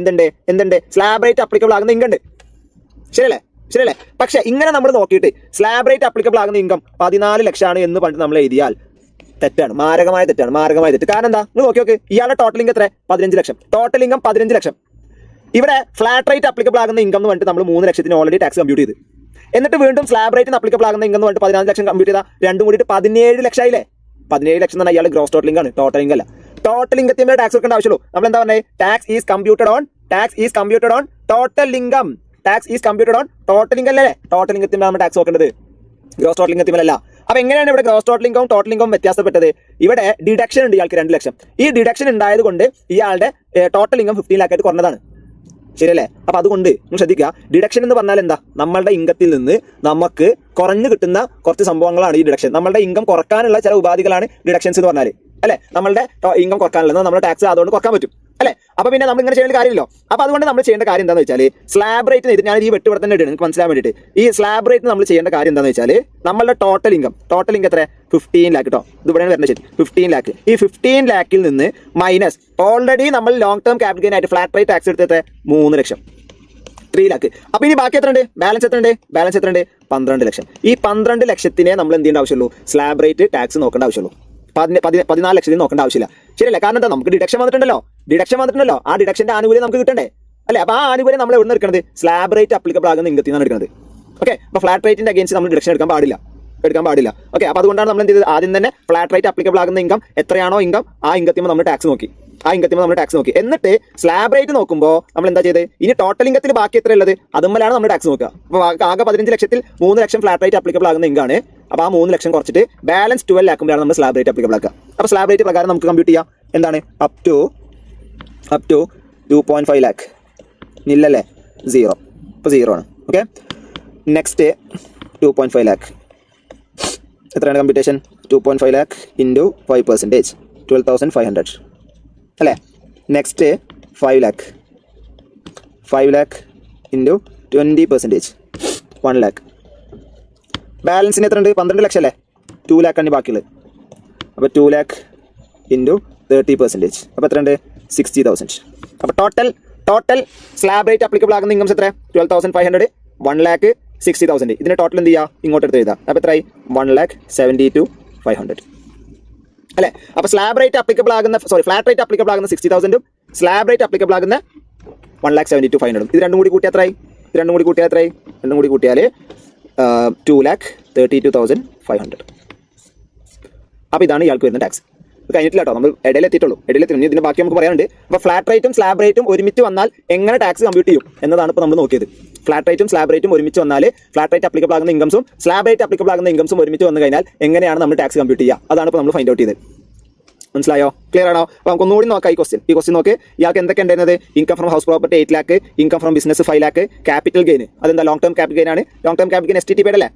എന്തുണ്ട്? സ്ലാബ് റേറ്റ് അപ്ലിക്കബിൾ ആകുന്ന ഇൻകം ഉണ്ട്. ശരിയല്ലേ? പക്ഷേ ഇങ്ങനെ നമ്മൾ നോക്കിയിട്ട് സ്ലാബ് റേറ്റ് അപ്ലിക്കബിൾ ആകുന്ന ഇൻകം 14 ലക്ഷമാണ് എന്ന് പറഞ്ഞിട്ട് നമ്മൾ എഴുതിയാൽ തെറ്റാണ്. മാരകമായ തെറ്റ്. കാരണം എന്താ? നിങ്ങൾ നോക്കി ഇയാളുടെ ടോട്ടൽ ഇൻകം എത്ര? 15 ലക്ഷം. ടോട്ടൽ ഇൻകം 15 ലക്ഷം. ഇവിടെ ഫ്ലാറ്റ് റേറ്റ് അപ്ലിക്കബിൾ ആകുന്ന ഇൻകം എന്ന് പറഞ്ഞിട്ട് നമ്മൾ 3 ലക്ഷത്തിന് ഓൾറെഡി ടാക്സ് കമ്പ്യൂട്ട് ചെയ്ത്, എന്നിട്ട് വീണ്ടും സ്ലാബ് റേറ്റിന് അപ്ലിക്കബിൾ ആകുന്ന ഇൻകം എന്ന് പറഞ്ഞിട്ട് 14 ലക്ഷം കമ്പ്യൂട്ട് ചെയ്താൽ രണ്ടും കൂടിയിട്ട് 17 ലക്ഷമായില്ലേ? 17 ലക്ഷം എന്ന് പറഞ്ഞാൽ ഇയാൾ ഗ്രോസ് ടോട്ടൽ ഇൻകം ആണ്, ടോട്ടൽ ഇൻകം അല്ല. ടോട്ടൽ ഇൻകത്തിന് ടാക്സ് കൊടുക്കേണ്ട ആവശ്യമുള്ളൂ. നമ്മൾ എന്താ പറഞ്ഞത്? Tax is computed on total income. Tax is computed on total income അല്ലേ? ടോട്ടൽ ഇൻകത്തിന് നമ്മൾ ടാക്സ് നോക്കേണ്ടത്, ഗ്രോസ് ടോട്ടൽ ഇൻകത്തിമല്ല. അപ്പോൾ എങ്ങനെയാണ് ഇവിടെ ഗ്രോസ് ടോട്ടൽ ഇൻകം വ്യത്യാസപ്പെട്ടത്? ഇവിടെ ഡിഡക്ഷൻ ഉണ്ട് ഇയാൾക്ക് 2 ലക്ഷം. ഈ ഡിഡക്ഷൻ ഉണ്ടായത് കൊണ്ട് ഇയാളുടെ ടോട്ടൽ ഇൻകം 15 ലാഖായിട്ട് കുറഞ്ഞതാണ്. ശരിയല്ലേ? അപ്പോൾ അതുകൊണ്ട് നിങ്ങൾ ശ്രദ്ധിക്കുക, ഡിഡക്ഷൻ എന്ന് പറഞ്ഞാൽ എന്താ? നമ്മളുടെ ഇൻകത്തിൽ നിന്ന് നമുക്ക് കുറഞ്ഞു കിട്ടുന്ന കുറച്ച് സംഭവങ്ങളാണ് ഈ ഡിഡക്ഷൻ. നമ്മളുടെ ഇൻകം കുറക്കാനുള്ള ചില ഉപാധികളാണ് ഡിഡക്ഷൻസ് എന്ന് പറഞ്ഞാൽ, അല്ലേ? നമ്മളുടെ ഇൻകം കുറക്കാനുള്ളത് നമ്മുടെ ടാക്സ് അതുകൊണ്ട് കുറക്കാൻ പറ്റും, അല്ലേ? അപ്പോൾ പിന്നെ നമ്മൾ ഇങ്ങനെ ചെയ്യേണ്ട കാര്യമില്ലല്ലോ. അപ്പോൾ അതുകൊണ്ട് നമ്മൾ ചെയ്യേണ്ട കാര്യം എന്താണെന്ന് വെച്ചാൽ സ്ലാബ് റേറ്റ് ഞാൻ ഈ വെട്ടുവിടെ തന്നെ ഇടുന്നത് നിങ്ങൾക്ക് മനസ്സിലാൻ വേണ്ടിയിട്ട്. ഈ സ്ലാബ് റേറ്റ് നമ്മൾ ചെയ്യേണ്ട കാര്യം എന്താണെന്ന് വെച്ചാൽ നമ്മളുടെ ടോട്ടൽ ഇൻകം എത്ര? 15 ലാഖ് കേട്ടോ. ഇത് ഇവിടെയാണ് വരുന്നത്. ശരി, 15 ലാഖ്. ഈ 15 ലാഖിൽ നിന്ന് മൈനസ് ഓൾറെഡി നമ്മൾ ലോങ് ടേം ക്യാപിറ്റൽ ഗെയിൻ ആയിട്ട് ഫ്ലാറ്റ് റേറ്റ് ടാക്സ് എടുത്തത് 3 ലക്ഷം, 3 ലാഖ്. അപ്പോൾ ഇനി ബാക്കി എത്ര ഉണ്ട്? ബാലൻസ് എത്ര ഉണ്ട്? 12 ലക്ഷം. ഈ 12 ലക്ഷത്തിനെ നമ്മൾ എന്ത് ചെയ്യേണ്ട ആവശ്യമുള്ളൂ? സ്ലാബ് റേറ്റ് ടാക്സ് നോക്കേണ്ട ആവശ്യമുള്ളൂ. 14 ലക്ഷത്തിൽ നോക്കേണ്ട ആവശ്യമില്ല. ശരിയല്ലേ? കാരണം എന്താ? നമുക്ക് ഡിഡക്ഷൻ വന്നിട്ടുണ്ടല്ലോ. ആ ഡിഡക്ഷന്റെ ആനുകൂല്യം നമുക്ക് കിട്ടണ്ടേ, അല്ലേ? അപ്പോൾ ആ ആനുകൂല്യം നമ്മൾ എവിടെ നിന്ന് എടുക്കുന്നത്? സ്ലാബ് റേറ്റ് അപ്ലിക്കബിൾ ആകുന്ന ഇൻകത്തിൽ നിന്നാണ് എടുക്കുന്നത്. ഓക്കെ, അപ്പോൾ ഫ്ലാറ്റ് റേറ്റിന്റെ അഗേൻസ്റ്റ് നമ്മൾ ഡിഡക്ഷൻ എടുക്കാൻ പാടില്ല. ഓക്കെ, അപ്പോൾ അതുകൊണ്ടാണ് നമ്മൾ എന്ത് ചെയ്തത്? ആദ്യം തന്നെ ഫ്ലാറ്റ് റേറ്റ് അപ്ലിക്കബിൾ ആകുന്ന ഇൻകം എത്രയാണോ ഇൻകം, ആ ഇൻകത്തിൽ നമ്മൾ ടാക്സ് നോക്കി. എന്നിട്ട് സ്ലാബ് റേറ്റ് നോക്കുമ്പോൾ നമ്മൾ എന്താ ചെയ്തത്? ഇനി ടോട്ടൽ ഇൻകത്തിൽ ബാക്കി എത്ര ഉള്ളത് അതുമ്മലാണ് നമ്മൾ ടാക്സ് നോക്കുക. അപ്പോൾ ആകെ 15 ലക്ഷത്തിൽ 3 ലക്ഷം ഫ്ലാറ്റ് റേറ്റ് അപ്ലിക്കബിൾ ആകുന്ന ഇൻകാണ്. അപ്പോൾ ആ 3 ലക്ഷം കുറച്ചിട്ട് ബാലൻസ് 12 ലാക്കുമ്പോഴാണ് നമ്മൾ സ്ലാബ് റേറ്റ് അപ്ലിക്കബിൾ ആക്കുക. അപ്പോൾ സ്ലാബ് റേറ്റ് പ്രകാരം നമുക്ക് കമ്പ്യൂട്ട് ചെയ്യാം. എന്താണ്? Up to 2.5 lakh. നില്ലല്ലേ? 0. ഇപ്പോൾ 0 ആണ്. Okay, next 2.5 lakh. എത്രയാണ് കമ്പ്യൂട്ടേഷൻ? 2.5 ലാക്ക് ഇൻറ്റു 5%, 12,500, അല്ലേ? Next 5 lakh into 20%, 1 lakh. ബാലൻസിന് എത്ര ഉണ്ട്? 12 ലക്ഷം അല്ലേ? 2 ലാക്കാണ് ബാക്കിയുള്ളത്. അപ്പോൾ 2 ലാക്ക് ഇൻറ്റു 30%, അപ്പോൾ എത്ര ഉണ്ട്? 60,000. അപ്പോൾ ടോട്ടൽ സ്ലാബ് റേറ്റ് അപ്ലിക്കബിൾ ആകുന്ന ഇൻകംസ് എത്ര? 12,500, 1,60,000. ഇതിന് ടോട്ടൽ എന്ത് ചെയ്യുക? ഇങ്ങോട്ട് എടുത്ത് എഴുതാം. അപ്പോൾ എത്രയായി? 1,72,500, അല്ലേ? അപ്പോൾ ഫ്ലാറ്റ് റേറ്റ് അപ്ലിക്കബിൾ ആകുന്ന 60,000ഉം സ്ലാബ് റേറ്റ് അപ്ലിക്കബിൾ ആകുന്ന 1,72,500. ഇത് രണ്ടും കൂടി കൂട്ടിയാൽ എത്രയായി? 2,32,500. അപ്പോൾ ഇതാണ് ഇയാൾക്ക് വരുന്ന ടാക്സ്. കഴിഞ്ഞിട്ടില്ല കേട്ടോ, നമ്മൾ ഇടയിലെത്തിയിട്ടുള്ളൂ. ഇതിന്റെ ബാക്കി നമുക്ക് പറയാനുണ്ട്. അപ്പോൾ ഫ്ലാറ്റ് റേറ്റും സ്ലാബ് റേറ്റും ഒരുമിച്ച് വന്നാൽ എങ്ങനെ ടാക്സ് കമ്പ്യൂട്ട് ചെയ്യും എന്നതാണ് ഇപ്പോൾ നമ്മൾ നോക്കിയത്. ഫ്ലാറ്റ് റേറ്റും സ്ലാബ് റേറ്റും ഒരുമിച്ച് വന്നാൽ ഫ്ലാറ്റ് റേറ്റ് അപ്ലിക്കബിൾ ആകുന്ന ഇൻകംസും സ്ലാബ് റേറ്റ് അപ്ലിക്കബിൾ ആകുന്ന ഇൻകംസും ഒരുമിച്ച് വന്നു കഴിഞ്ഞാൽ എങ്ങനെയാണ് നമ്മൾ ടാക്സ് കമ്പ്യൂട്ട് ചെയ്യുക? അതാണ് ഇപ്പോൾ നമ്മൾ ഫൈൻഡ് ഔട്ട് ചെയ്തത്. മനസ്സിലായോ? ക്ലിയർ ആണോ? അപ്പോൾ നമുക്ക് ഒന്നുകൂടി നോക്കാം. ഈ ക്വസ്റ്റ്യൻ നോക്ക്. ഇയാൾക്ക് എന്തൊക്കെ ഉണ്ടായിരുന്നത്? Income from house property 8 lakh, income from business 5 lakh, capital gain അതെന്താ? ലോങ് ടേം ക്യാപിറ്റൽ ഗെയിൻ ആണ്. Long term capital gain STT paid അല്ലേ?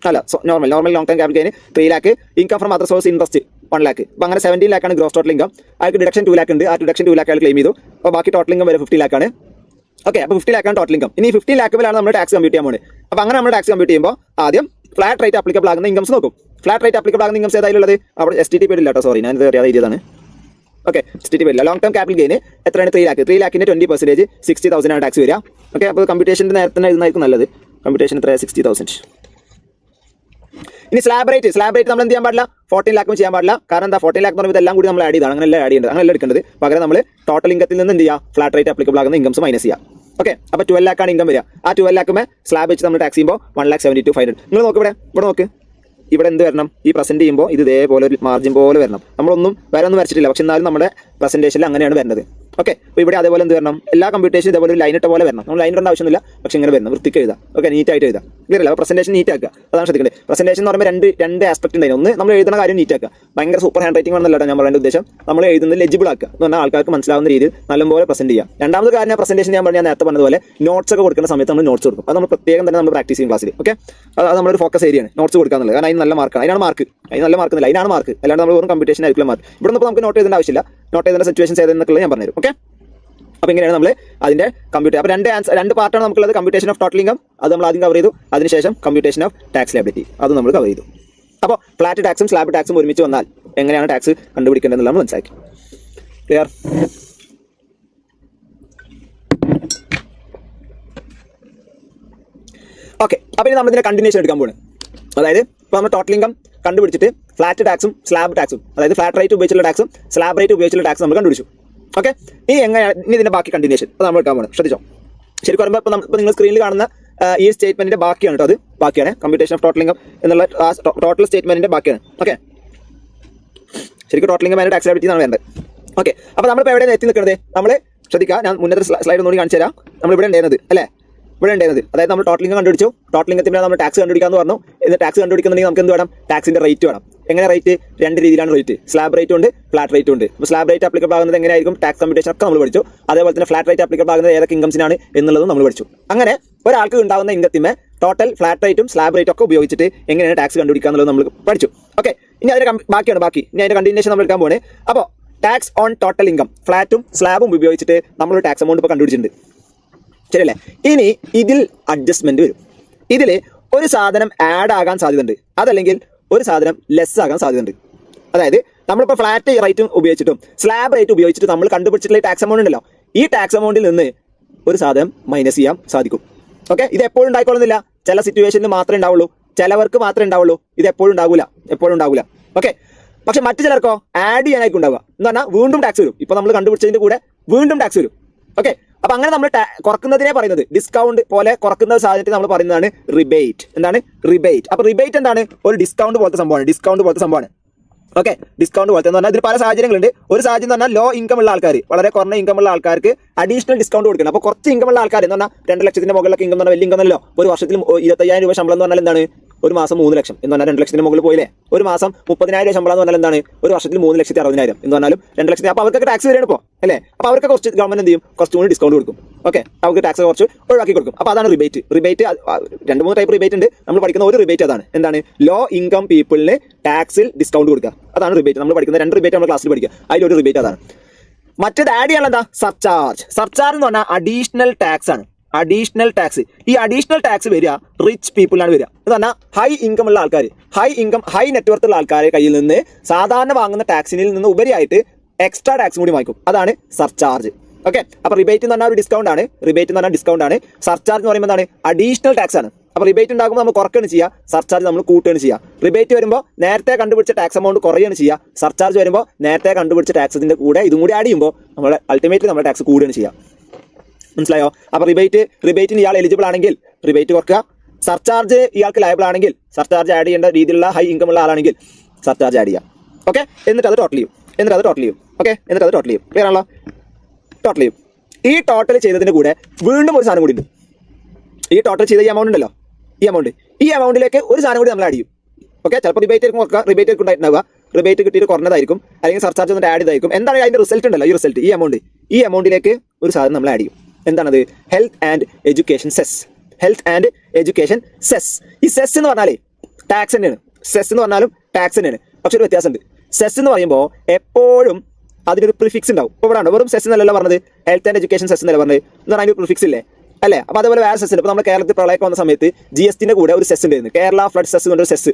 അല്ല, normal long term capital gain 3 lakh, income from other source interest 1 lakh. അപ്പോൾ അങ്ങനെ 17 ലാക്കാണ് ഗ്രോസ് ടോട്ടൽ ഇൻകം. അയാൾക്ക് deduction 2 lakh ഉണ്ട്. ആ ഡിഡക്ഷൻ 2 ലാക്ക് അയാൾ ക്ലെയിം ചെയ്തു. അപ്പോൾ ബാക്കി ടോട്ടൽ ഇൻകം വരെ 50 ലാക്കാണ്. ഓക്കെ, അപ്പോൾ 50 ലാക്കാണ് ടോട്ടൽ ഇൻകം. ഇനി 15 ലാക്കിലാണ് നമ്മൾ ടാക്സ് കമ്പ്യൂട്ട് ചെയ്യാൻ പോകുന്നത്. അപ്പോൾ അങ്ങനെ നമ്മൾ ടാക്സ് കമ്പ്യൂട്ട് ചെയ്യുമ്പോൾ ആദ്യം ഫ്ലാറ്റ് റേറ്റ് അപ്ലിക്കബിൾ ആകുന്ന ഇൻകംസ് നോക്കും. ഫ്ലാറ്റ് റേറ്റ് അപ്ലിക്കബിൾ ആകുന്ന ഇൻകംസ് ഏതായാലും ഉള്ളത് അവിടെ STT paid ഇല്ല കേട്ടോ. സോറി, ഞാനിത് അറിയാതെ എഴുതിയതാണ്. ഓക്കെ, STT paid ഇല്ല. ലോങ് ടേം ക്യാപിറ്റൽ ഗെയിൻ എത്രയാണ്? 3 ലാക്ക്. 3 ലാക്കിൻ്റെ 20% 60,000 ആണ് ടാക്സ് വരിക. ഓക്കെ, അപ്പോൾ കമ്പ്യൂട്ടേഷൻ്റെ നേരത്തെ തന്നെ എഴുതുന്നതായിരിക്കും നല്ലത്. കമ്പ്യൂട്ടേഷൻ എത്രയാണ്? 60,000. ഇനി സ്ലാബ് റേറ്റ് നമ്മൾ എന്ത് ചെയ്യാൻ പാടില്ല? 14 ലാക്കും ചെയ്യാൻ പാടില്ല. കാരണം എന്താ? 14 ലാക്ക് എന്ന് പറയുമ്പോൾ എല്ലാം കൂടി നമ്മൾ ആഡ് ചെയ്താണ്. അങ്ങനെയല്ല ആഡ് ചെയ്യേണ്ടത്, അങ്ങനെയല്ല എടുക്കേണ്ടത്. പകരം നമ്മൾ ടോട്ടൽ ഇൻകത്തിൽ നിന്ന് എന്ത് ചെയ്യുക? ഫ്ലാറ്റ് റേറ്റ് അപ്ലിക്കബിൾ ആകുന്ന ഇൻകംസ് മൈനസ് ചെയ്യുക. ഓക്കെ, അപ്പോൾ 12 ലാക്കാണ് ഇൻകം വരിക. ആ 12 ലാക്കുമേ സ്ലാബ് വെച്ച് നമ്മൾ ടാക്സ് ചെയ്യുമ്പോൾ 1,72,500. നിങ്ങൾ നോക്ക്, ഇവിടെ നോക്ക്. ഇവിടെ എന്ത് വരണം? ഈ പ്രസന്റ് ചെയ്യുമ്പോൾ ഇത് ഇതേപോലെ ഒരു മാർജിൻ പോലെ വരണം. നമ്മളൊന്നും വേറെ ഒന്നും വരച്ചിട്ടില്ല, പക്ഷെ എന്നാലും നമ്മുടെ പ്രസന്റേഷനിൽ അങ്ങനെയാണ് വരുന്നത്. ഓക്കെ, അപ്പോൾ ഇവിടെ അതേപോലെ എന്ത് വരണം? എല്ലാ കമ്പ്യൂട്ടേഷൻ ഇതേപോലെ ഒരു ലൈൻ ഇട്ട പോലെ വരണം. നമ്മൾ ലൈൻ ഇടേണ്ട ആവശ്യമില്ല, പക്ഷെ ഇങ്ങനെ വരണം. വൃത്തിക്ക് എഴുതാം. ഓക്കെ, നീറ്റായിട്ട് എഴുതാം. ക്ലിയർ അല്ല? അപ്പോൾ പ്രസന്റേഷൻ നീറ്റ് ആക്കുക. അതാണ് ശ്രദ്ധിക്കേണ്ടത്. പ്രസന്റേഷൻ എന്ന് പറയുമ്പോൾ രണ്ട് ആസ്പെക്ട് ഉണ്ടായിരുന്നു. ഒന്ന്, നമ്മൾ എഴുതുന്ന കാര്യം നീറ്റ് ആക്കുക. ഭയങ്കര സൂപ്പർ ഹാൻഡ് റൈറ്റിംഗ് ആണെന്നല്ല ഞാൻ പറയേണ്ട ഉദ്ദേശം. നമ്മൾ എഴുതുന്നത് ലെജിബിൾ ആക്കുക എന്ന് പറഞ്ഞാൽ ആൾക്കാർക്ക് മനസ്സിലാവുന്ന രീതിയിൽ നല്ലപോലെ പ്രസന്റ് ചെയ്യാം. രണ്ടാമത് കാര്യം പ്രസന്റേഷൻ ഞാൻ നേരത്തെ പറഞ്ഞതുപോലെ നോട്ട്സ് ഒക്കെ കൊടുക്കുന്ന സമയത്ത് നമ്മൾ നോട്ട്സ് കൊടുക്കും. അത് നമ്മൾ പ്രത്യേകം തന്നെ നമ്മൾ പ്രാക്ടീസ് ചെയ്യും ക്ലാസ്സിൽ. ഓക്കെ, അത് നമ്മളൊരു ഫോക്കസ് ഏരിയയാണ് നോട്ട്സ് കൊടുക്കാന്നുള്ളത്. കാരണം അതിന് നല്ല മാർക്കാണ്. അതിനാണ് മാർക്ക്. അല്ലാണ്ട് നമ്മൾ വെറും കമ്പ്യൂട്ടേഷൻ ആയിരിക്കും മാർക്ക്. ഇവിടെ നിന്ന് നമുക്ക് നോട്ട് ചെയ്തേണ്ട ആവശ്യമില്ല. നോട്ട് ചെയ്തേണ്ട സിറ്റുവേഷൻസ് ഏതെന്നൊക്കെ ഞാൻ പറഞ്ഞുതരും. ഓക്കെ, അപ്പോൾ ഇങ്ങനെയാണ് നമ്മൾ അതിൻ്റെ കമ്പ്യൂട്ടർ. അപ്പോൾ രണ്ട് പാർട്ടാണ് നമുക്കുള്ളത്. കമ്പ്യൂട്ടേഷൻ ഓഫ് ടോട്ടൽ ഇൻകം അത് നമ്മൾ ആദ്യം കവർ ചെയ്തു. അതിനുശേഷം കമ്പ്യൂട്ടേഷൻ ഓഫ് ടാക്സ് ലയബിലിറ്റി അത് നമ്മൾ കവർ ചെയ്തു. അപ്പോൾ ഫ്ലാറ്റ് ടാക്സും സ്ലാബ് ടാക്സും ഒരുമിച്ച് വന്നാൽ എങ്ങനെയാണ് ടാക്സ് കണ്ടുപിടിക്കേണ്ടതെന്ന് നമ്മൾ മനസ്സിലാക്കി. ക്ലിയർ? ഓക്കെ, അപ്പോൾ ഇനി നമ്മളിതിൻ്റെ കണ്ടിന്യൂഷൻ എടുക്കാൻ പോകുന്നത്. അതായത് ഇപ്പോൾ നമ്മൾ ടോട്ടൽ ഇൻകം കണ്ടുപിടിച്ചിട്ട് ഫ്ലാറ്റ് ടാക്സും സ്ലാബ് ടാക്സും, അതായത് ഫ്ലാറ്റ് റേറ്റ് ഉപയോഗിച്ചുള്ള ടാക്സും സ്ലാബ് റേറ്റ് ഉപയോഗിച്ചുള്ള ടാക്സും നമ്മൾ കണ്ടുപിടിച്ചു. ഓക്കെ, ഇനി എങ്ങനെയാണ് ഇതിൻ്റെ ബാക്കി കണ്ടിന്യൂഷൻ അത് നമ്മൾ എടുക്കാൻ പോകുന്നത്. ശ്രദ്ധിച്ചോ. ശരിക്കും പറയുമ്പോൾ ഇപ്പോൾ നിങ്ങൾ സ്ക്രീനിൽ കാണുന്ന ഈ സ്റ്റേറ്റ്മെന്റിന്റെ ബാക്കിയാണ് കേട്ടോ. അത് ബാക്കിയാണ് കമ്പ്യൂട്ടേഷൻ ഓഫ് ടോട്ടൽ ഇൻകം എന്നുള്ള ടോട്ടൽ സ്റ്റേറ്റ്മെന്റിന്റെ ബാക്കിയാണ്. ഓക്കെ, ശരിക്കും ടോട്ടൽ ഇൻകം ടാക്സ് ലയബിലിറ്റി എന്നാണ് വേണ്ടത്. ഓക്കെ, അപ്പോൾ നമ്മളിപ്പോൾ എവിടെയാണ് എത്തി നിൽക്കുന്നത്? നമ്മൾ ശ്രദ്ധിക്കുക. ഞാൻ മുന്നത്തെ സ്ലൈഡ് ഒന്നുകൂടി കാണിച്ചു തരാം. നമ്മളിവിടെ ഉണ്ടായിരുന്നത് അല്ലേ? ഇവിടെ ഉണ്ടായിരുന്നത്. അതായത് നമ്മൾ ടോട്ടൽ ഇൻകം കണ്ടുപിടിച്ചു, ടോട്ടൽ ഇൻകത്തിന് നമ്മൾ ടാക്സ് കണ്ടുപിടിക്കാന്ന് പറഞ്ഞു. എന്നിട്ട് ടാക്സ് കണ്ടുപിടിക്കുന്നുണ്ടെങ്കിൽ നമുക്ക് എന്ത് വേണം? ടാക്സിന്റെ റേറ്റ് വേണം. എങ്ങനെ റേറ്റ്? രണ്ട് രീതിയിലാണ് റേറ്റ്. സ്ലാബ് റേറ്റ് ഉണ്ട്, ഫ്ലാറ്റ് റേറ്റ് ഉണ്ട്. അപ്പോൾ സ്ലാബ് റേറ്റ് അപ്ലിക്കബിൾ ആകുന്നത് എങ്ങനെയായിരിക്കും? ടാക്സ് കമ്പ്യൂട്ടേഷൻ ഒക്കെ നമ്മൾ പഠിച്ചു. അതേപോലെ തന്നെ ഫ്ലാറ്റ് റേറ്റ് അപ്ലിക്കബിൾ ആകുന്നത് ഏതൊക്കെ ഇൻകംസിനാണ് എന്നുള്ളതും നമ്മൾ പഠിച്ചു. അങ്ങനെ ഒരാൾക്ക് ഉണ്ടാകുന്ന ഇൻകത്തിന്മേ ടോട്ടൽ ഫ്ലാറ്റ് റേറ്റും സ്ലാബ് റേറ്റും ഒക്കെ ഉപയോഗിച്ചിട്ട് എങ്ങനെയാണ് ടാക്സ് കണ്ടുപിടിക്കുക എന്നുള്ളത് നമ്മൾ പഠിച്ചു. ഓക്കെ, ഇനി അതിന്റെ ബാക്കി ഇനി അതിന്റെ കണ്ടിന്യൂഷൻ നമ്മൾ എടുക്കാൻ പോകണേ. അപ്പോൾ ടാക്സ് ഓൺ ടോട്ടൽ ഇൻകം ഫ്ലാറ്റും സ്ലാബും ഉപയോഗിച്ചിട്ട് നമ്മൾ ടാക്സ് എമൗണ്ട് ഇപ്പോൾ കണ്ടുപിടിച്ചിട്ടുണ്ട്, ശരിയല്ലേ? ഇനി ഇതിൽ അഡ്ജസ്റ്റ്മെന്റ് വരും. ഇതിൽ ഒരു സാധനം ആഡ് ആകാൻ സാധ്യതയുണ്ട്, അതല്ലെങ്കിൽ ഒരു സാധനം ലെസ് ആകാൻ സാധ്യതയുണ്ട്. അതായത് നമ്മളിപ്പോൾ ഫ്ലാറ്റ് റേറ്റും ഉപയോഗിച്ചിട്ടും സ്ലാബ് റേറ്റ് ഉപയോഗിച്ചിട്ട് നമ്മൾ കണ്ടുപിടിച്ചിട്ടുള്ള ടാക്സ് എമൗണ്ട് ഉണ്ടല്ലോ, ഈ ടാക്സ് എമൗണ്ടിൽ നിന്ന് ഒരു സാധനം മൈനസ് ചെയ്യാൻ സാധിക്കും. ഓക്കെ, ഇത് എപ്പോഴും ഉണ്ടായിക്കൊള്ളുന്നില്ല, ചില സിറ്റുവേഷനിൽ മാത്രമേ ഉണ്ടാവുള്ളൂ, ചിലവർക്ക് മാത്രമേ ഉണ്ടാവുള്ളൂ. ഇത് എപ്പോഴും ഉണ്ടാവില്ല. ഓക്കെ, പക്ഷെ മറ്റു ചിലർക്കോ ആഡ് ചെയ്യാനായിരിക്കും ഉണ്ടാവുക. എന്ന് പറഞ്ഞാൽ വീണ്ടും ടാക്സ് വരും. ഇപ്പൊ നമ്മൾ കണ്ടുപിടിച്ചതിന്റെ കൂടെ വീണ്ടും ടാക്സ് വരും. ഓക്കെ, അപ്പൊ അങ്ങനെ നമ്മൾ കുറക്കുന്നതിനെ പറയുന്നത് ഡിസ്കൗണ്ട് പോലെ കുറക്കുന്ന സാധനത്തിൽ നമ്മൾ പറയുന്നതാണ് റിബേറ്റ്. എന്താണ് റിബേറ്റ്? അപ്പൊ റിബേറ്റ് എന്താണ്? ഒരു ഡിസ്കൗണ്ട് പോലത്തെ സംഭവമാണ്. ഓക്കെ, ഡിസ്കൗണ്ട് പോലത്തെ എന്ന് പറഞ്ഞാൽ ഇതിൽ പല സാഹചര്യങ്ങളുണ്ട്. ഒരു സാഹചര്യം എന്ന് പറഞ്ഞാൽ ലോ ഇൻകം ഉള്ള ആൾക്കാർ, വളരെ കുറഞ്ഞ ഇൻകം ഉള്ള ആൾക്കാർക്ക് അഡീഷണൽ ഡിസ്കൗണ്ട് കൊടുക്കണം. അപ്പോൾ കുറച്ച് ഇൻകം ഉള്ള ആൾക്കാർ എന്ന് പറഞ്ഞാൽ 2 ലക്ഷത്തിന്റെ മുകളിലൊക്കെ ഇൻകം എന്ന് പറഞ്ഞാൽ വലിയ ഇൻകം അല്ലല്ലോ. ഒരു വർഷത്തിൽ 25,000 രൂപ ശമ്പളം എന്ന് പറഞ്ഞാൽ എന്താണ്? ഒരു മാസം 3 ലക്ഷം എന്ന് പറഞ്ഞാൽ 2 ലക്ഷത്തിന് മുകളിൽ പോയില്ലേ? ഒരു മാസം 30,000 രൂപ ശമ്പളം എന്ന് പറഞ്ഞാൽ എന്താണ്? ഒരു വർഷത്തിൽ 3,60,000 എന്ന് പറഞ്ഞാലും 2 ലക്ഷത്തിന്. അപ്പോൾ അവർക്ക് ടാക്സ് വരികയാണ് ഇപ്പോൾ, അല്ലേ? അപ്പോൾ അവർക്ക് കുറച്ച് ഗവൺമെന്റ് എന്ത് ചെയ്യും? കുറച്ചുകൂടി ഡിസ്കൗണ്ട് കൊടുക്കും. ഓക്കെ, അവർക്ക് ടാക്സ് കുറച്ച് ഒഴിവാക്കി കൊടുക്കും. അപ്പോൾ അതാണ് റിബേറ്റ്. 2-3 ടൈപ്പ് റിബേറ്റ് ഉണ്ട്. നമ്മൾ പഠിക്കുന്ന ഒരു റിബേറ്റ് അതാണ്. എന്താണ്? ലോ ഇൻകം പീപ്പിളിന് ടാക്സിൽ ഡിസ്കൗണ്ട് കൊടുക്കുക. അതാണ് റിബേറ്റ്. നമ്മൾ പഠിക്കുന്ന 2 റിബേറ്റ് നമ്മൾ ക്ലാസ്സിൽ പഠിക്കുക. അതിലൊരു റിബേറ്റ് അതാണ്. മറ്റേത് ആഡ് ചെയ്യാനുള്ള എന്താ? സർചാർജ്. സർചാർജ് എന്ന് പറഞ്ഞാൽ അഡീഷണൽ ടാക്സ് ആണ്. Additional tax. ഈ അഡീഷണൽ ടാക്സ് വരിക റിച്ച് പീപ്പിളിനാണ് വരിക. എന്ന് പറഞ്ഞാൽ ഹൈ ഇൻകം ഉള്ള ആൾക്കാർ, ഹൈ നെറ്റ്വർത്ത് ഉള്ള ആൾക്കാരെ കയ്യിൽ നിന്ന് സാധാരണ വാങ്ങുന്ന ടാക്സിനിൽ നിന്ന് ഉപരിയായിട്ട് എക്സ്ട്രാ ടാക്സ് കൂടി വാങ്ങിക്കും. അതാണ് സർചാർജ്. ഓക്കെ, അപ്പൊ റിബേറ്റ് എന്ന് പറഞ്ഞാൽ ഒരു ഡിസ്കൗണ്ട് ആണ്. സർചാർജ് എന്ന് പറയുമ്പോൾ എന്താണ്? അഡീഷണൽ ടാക്സ് ആണ്. അപ്പോൾ റിബേറ്റ് ഉണ്ടാകുമ്പോൾ നമ്മൾ കുറയ്ക്കുകയാണ് ചെയ്യുക, സർചാർജ് നമ്മൾ കൂട്ടുകയാണ് ചെയ്യുക. റിബേറ്റ് വരുമ്പോൾ നേരത്തെ കണ്ടുപിടിച്ച ടാക്സ് എമൗണ്ട് കുറയുകയാണ് ചെയ്യുക. സർചാർജ് വരുമ്പോൾ നേരത്തെ കണ്ടുപിടിച്ച ടാക്സിന്റെ കൂടെ ഇതും കൂടി ആഡ് ചെയ്യുമ്പോൾ നമ്മൾ അൾട്ടിമേറ്റ്ലി നമ്മുടെ ടാക്സ് കൂടുകയാണ് ചെയ്യുക. മനസ്സിലായോ? അപ്പോൾ റിബേറ്റിന് ഇയാൾ എലിജിബിൾ ആണെങ്കിൽ റിബേറ്റ് കുറക്കുക, സർചാർജ് ഇയാൾക്ക് ലയബിൾ ആണെങ്കിൽ സർചാർജ് ആഡ് ചെയ്യേണ്ട രീതിയിലുള്ള ഹൈ ഇൻകം ഉള്ള ആളാണെങ്കിൽ സർചാർജ് ആഡ് ചെയ്യുക. ഓക്കെ, എന്നിട്ട് അത് ടോട്ടൽ ചെയ്യും. ഓക്കെ, എന്നിട്ട് അത് ടോട്ടൽ ചെയ്യും. ക്ലിയർ ആണല്ലോ? ടോട്ടൽ ചെയ്യും. ഈ ടോട്ടൽ ചെയ്തതിന് കൂടെ വീണ്ടും ഒരു സാധനം കൂടി ഉണ്ട്. ഈ ടോട്ടൽ ചെയ്ത ഈ എമൗണ്ട് ഉണ്ടല്ലോ, ഈ എമൗണ്ടിലേക്ക് ഒരു സാധനം കൂടി നമ്മൾ ആഡ് ചെയ്യും. ഓക്കെ, ചിലപ്പോൾ റിബേറ്റ് ഉണ്ടായിട്ടുണ്ടാവുക, റിബേറ്റ് കിട്ടിയിട്ട് കുറഞ്ഞതായിരിക്കും, അല്ലെങ്കിൽ സർചാർജ് എന്നിട്ട് ആഡ് ചെയ്തായിരിക്കും. എന്താണ് അതിന്റെ റിസൾട്ട് ഉണ്ടല്ലോ? ഈ എമൗണ്ടിലേക്ക് ഒരു സാധനം നമ്മൾ ആഡ് ചെയ്യും. എന്താണത്? Health and education cess. ഈ സെസ് എന്ന് പറഞ്ഞാലേ ടാക്സ് തന്നെയാണ്. സെസ് എന്ന് പറഞ്ഞാലും ടാക്സ് തന്നെയാണ്. പക്ഷെ ഒരു വ്യത്യാസമുണ്ട്. സെസ് എന്ന് പറയുമ്പോൾ എപ്പോഴും അതിനൊരു പ്രിഫിക്സ് ഉണ്ടാവും. ഇപ്പോൾ ഇവിടെ വെറും സെസ് എന്നല്ല പറഞ്ഞത്, ഹെൽത്ത് ആൻഡ് എഡ്യൂക്കേഷൻ സെസ് എന്നല്ല പറഞ്ഞത്. എന്ന് പറഞ്ഞാൽ അതിന് പ്രിഫിക്സ് ഇല്ലേ, അല്ലേ? അപ്പോൾ അതേപോലെ വേറെ സെസ് ഉണ്ട്. ഇപ്പോൾ നമ്മൾ കേരളത്തിൽ പ്രളയം വന്ന സമയത്ത് GSTന്റെ കൂടെ ഒരു സെസ് ഉണ്ടായിരുന്നു, കേരള ഫ്ലഡ് സെസ് എന്നൊരു സെസ്.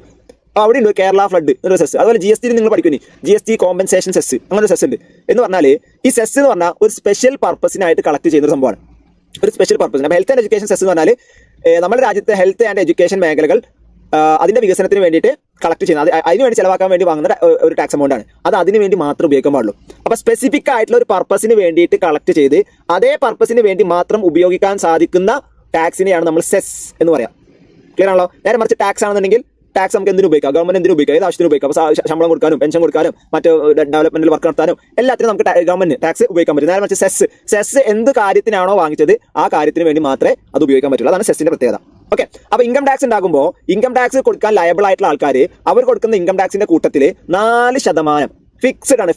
അവിടെ ഉണ്ട് കേരള ഫ്ലഡ് എന്നൊരു സെസ്. അതുപോലെ GST നിങ്ങൾ പഠിക്കുന്നു, GST കോമ്പൻസേഷൻ സെസ്, അങ്ങനെ സെസ് ഉണ്ട്. എന്ന് പറഞ്ഞാൽ ഈ സെസ് എന്ന് പറഞ്ഞാൽ ഒരു സ്പെഷ്യൽ പർപ്പസിനായിട്ട് കളക്ട് ചെയ്യുന്ന ഒരു സംഭവമാണ്, ഒരു സ്പെഷ്യൽ പർപ്പസിന്. അപ്പോൾ ഹെൽത്ത് ആൻഡ് എഡ്യൂക്കേഷൻ സെസ് എന്ന് പറഞ്ഞാൽ നമ്മുടെ രാജ്യത്തെ ഹെൽത്ത് ആൻഡ് എഡ്യൂക്കേഷൻ മേഖലകൾ അതിന്റെ വികസനത്തിന് വേണ്ടിയിട്ട് കളക്ട് ചെയ്യുന്നത്, അതിനുവേണ്ടി ചിലവാക്കാൻ വേണ്ടി വാങ്ങുന്ന ഒരു ടാക്സ് എമൗണ്ട് ആണ്. അത് അതിന് വേണ്ടി മാത്രം ഉപയോഗിക്കാൻ പാടുള്ളൂ. അപ്പോൾ സ്പെസിഫിക് ആയിട്ടുള്ള ഒരു പർപ്പസിന് വേണ്ടിയിട്ട് കളക്ട് ചെയ്ത് അതേ പർപ്പസിന് വേണ്ടി മാത്രം ഉപയോഗിക്കാൻ സാധിക്കുന്ന ടാക്സിനെയാണ് നമ്മൾ സെസ് എന്ന് പറയാം. ക്ലിയർ ആണല്ലോ? നേരെ മറിച്ച് ടാക്സ് ആണെന്നുണ്ടെങ്കിൽ ടാക്സ് നമുക്ക് എന്തിനു ഉപയോഗിക്കാം? ഗവൺമെന്റ് എന്തിനു ഉപയോഗിക്കാം? ഏത് ആവശ്യത്തിന് ഉപയോഗിക്കാം? അപ്പോൾ ശമ്പളം കൊടുക്കാനും പെൻഷൻ കൊടുക്കാനും മറ്റ് ഡെവലപ്മെന്റിൽ വർക്ക് നടത്താനും എല്ലാത്തിനും നമുക്ക് ഗവൺമെന്റ് ടാക്സ് ഉപയോഗിക്കാൻ പറ്റും. നേരെ മറിച്ച് സെസ് എന്ത് കാര്യത്തിനാണോ വാങ്ങിച്ചത് ആ കാര്യത്തിന് വേണ്ടി മാത്രമേ അത് ഉപയോഗിക്കാൻ പറ്റുള്ളൂ. അതാണ് സെസ്സിന്റെ പ്രത്യേകത. ഓക്കെ, അപ്പോൾ ഇൻകം ടാക്സ് ഉണ്ടാകുമ്പോൾ ഇൻകം ടാക്സ് കൊടുക്കാൻ ലയബിൾ ആയിട്ടുള്ള ആൾക്കാർ അവർ കൊടുക്കുന്ന ഇൻകം ടാക്സിന്റെ കൂട്ടത്തിൽ 4% ഫിക്സ്ഡ് ആണ്.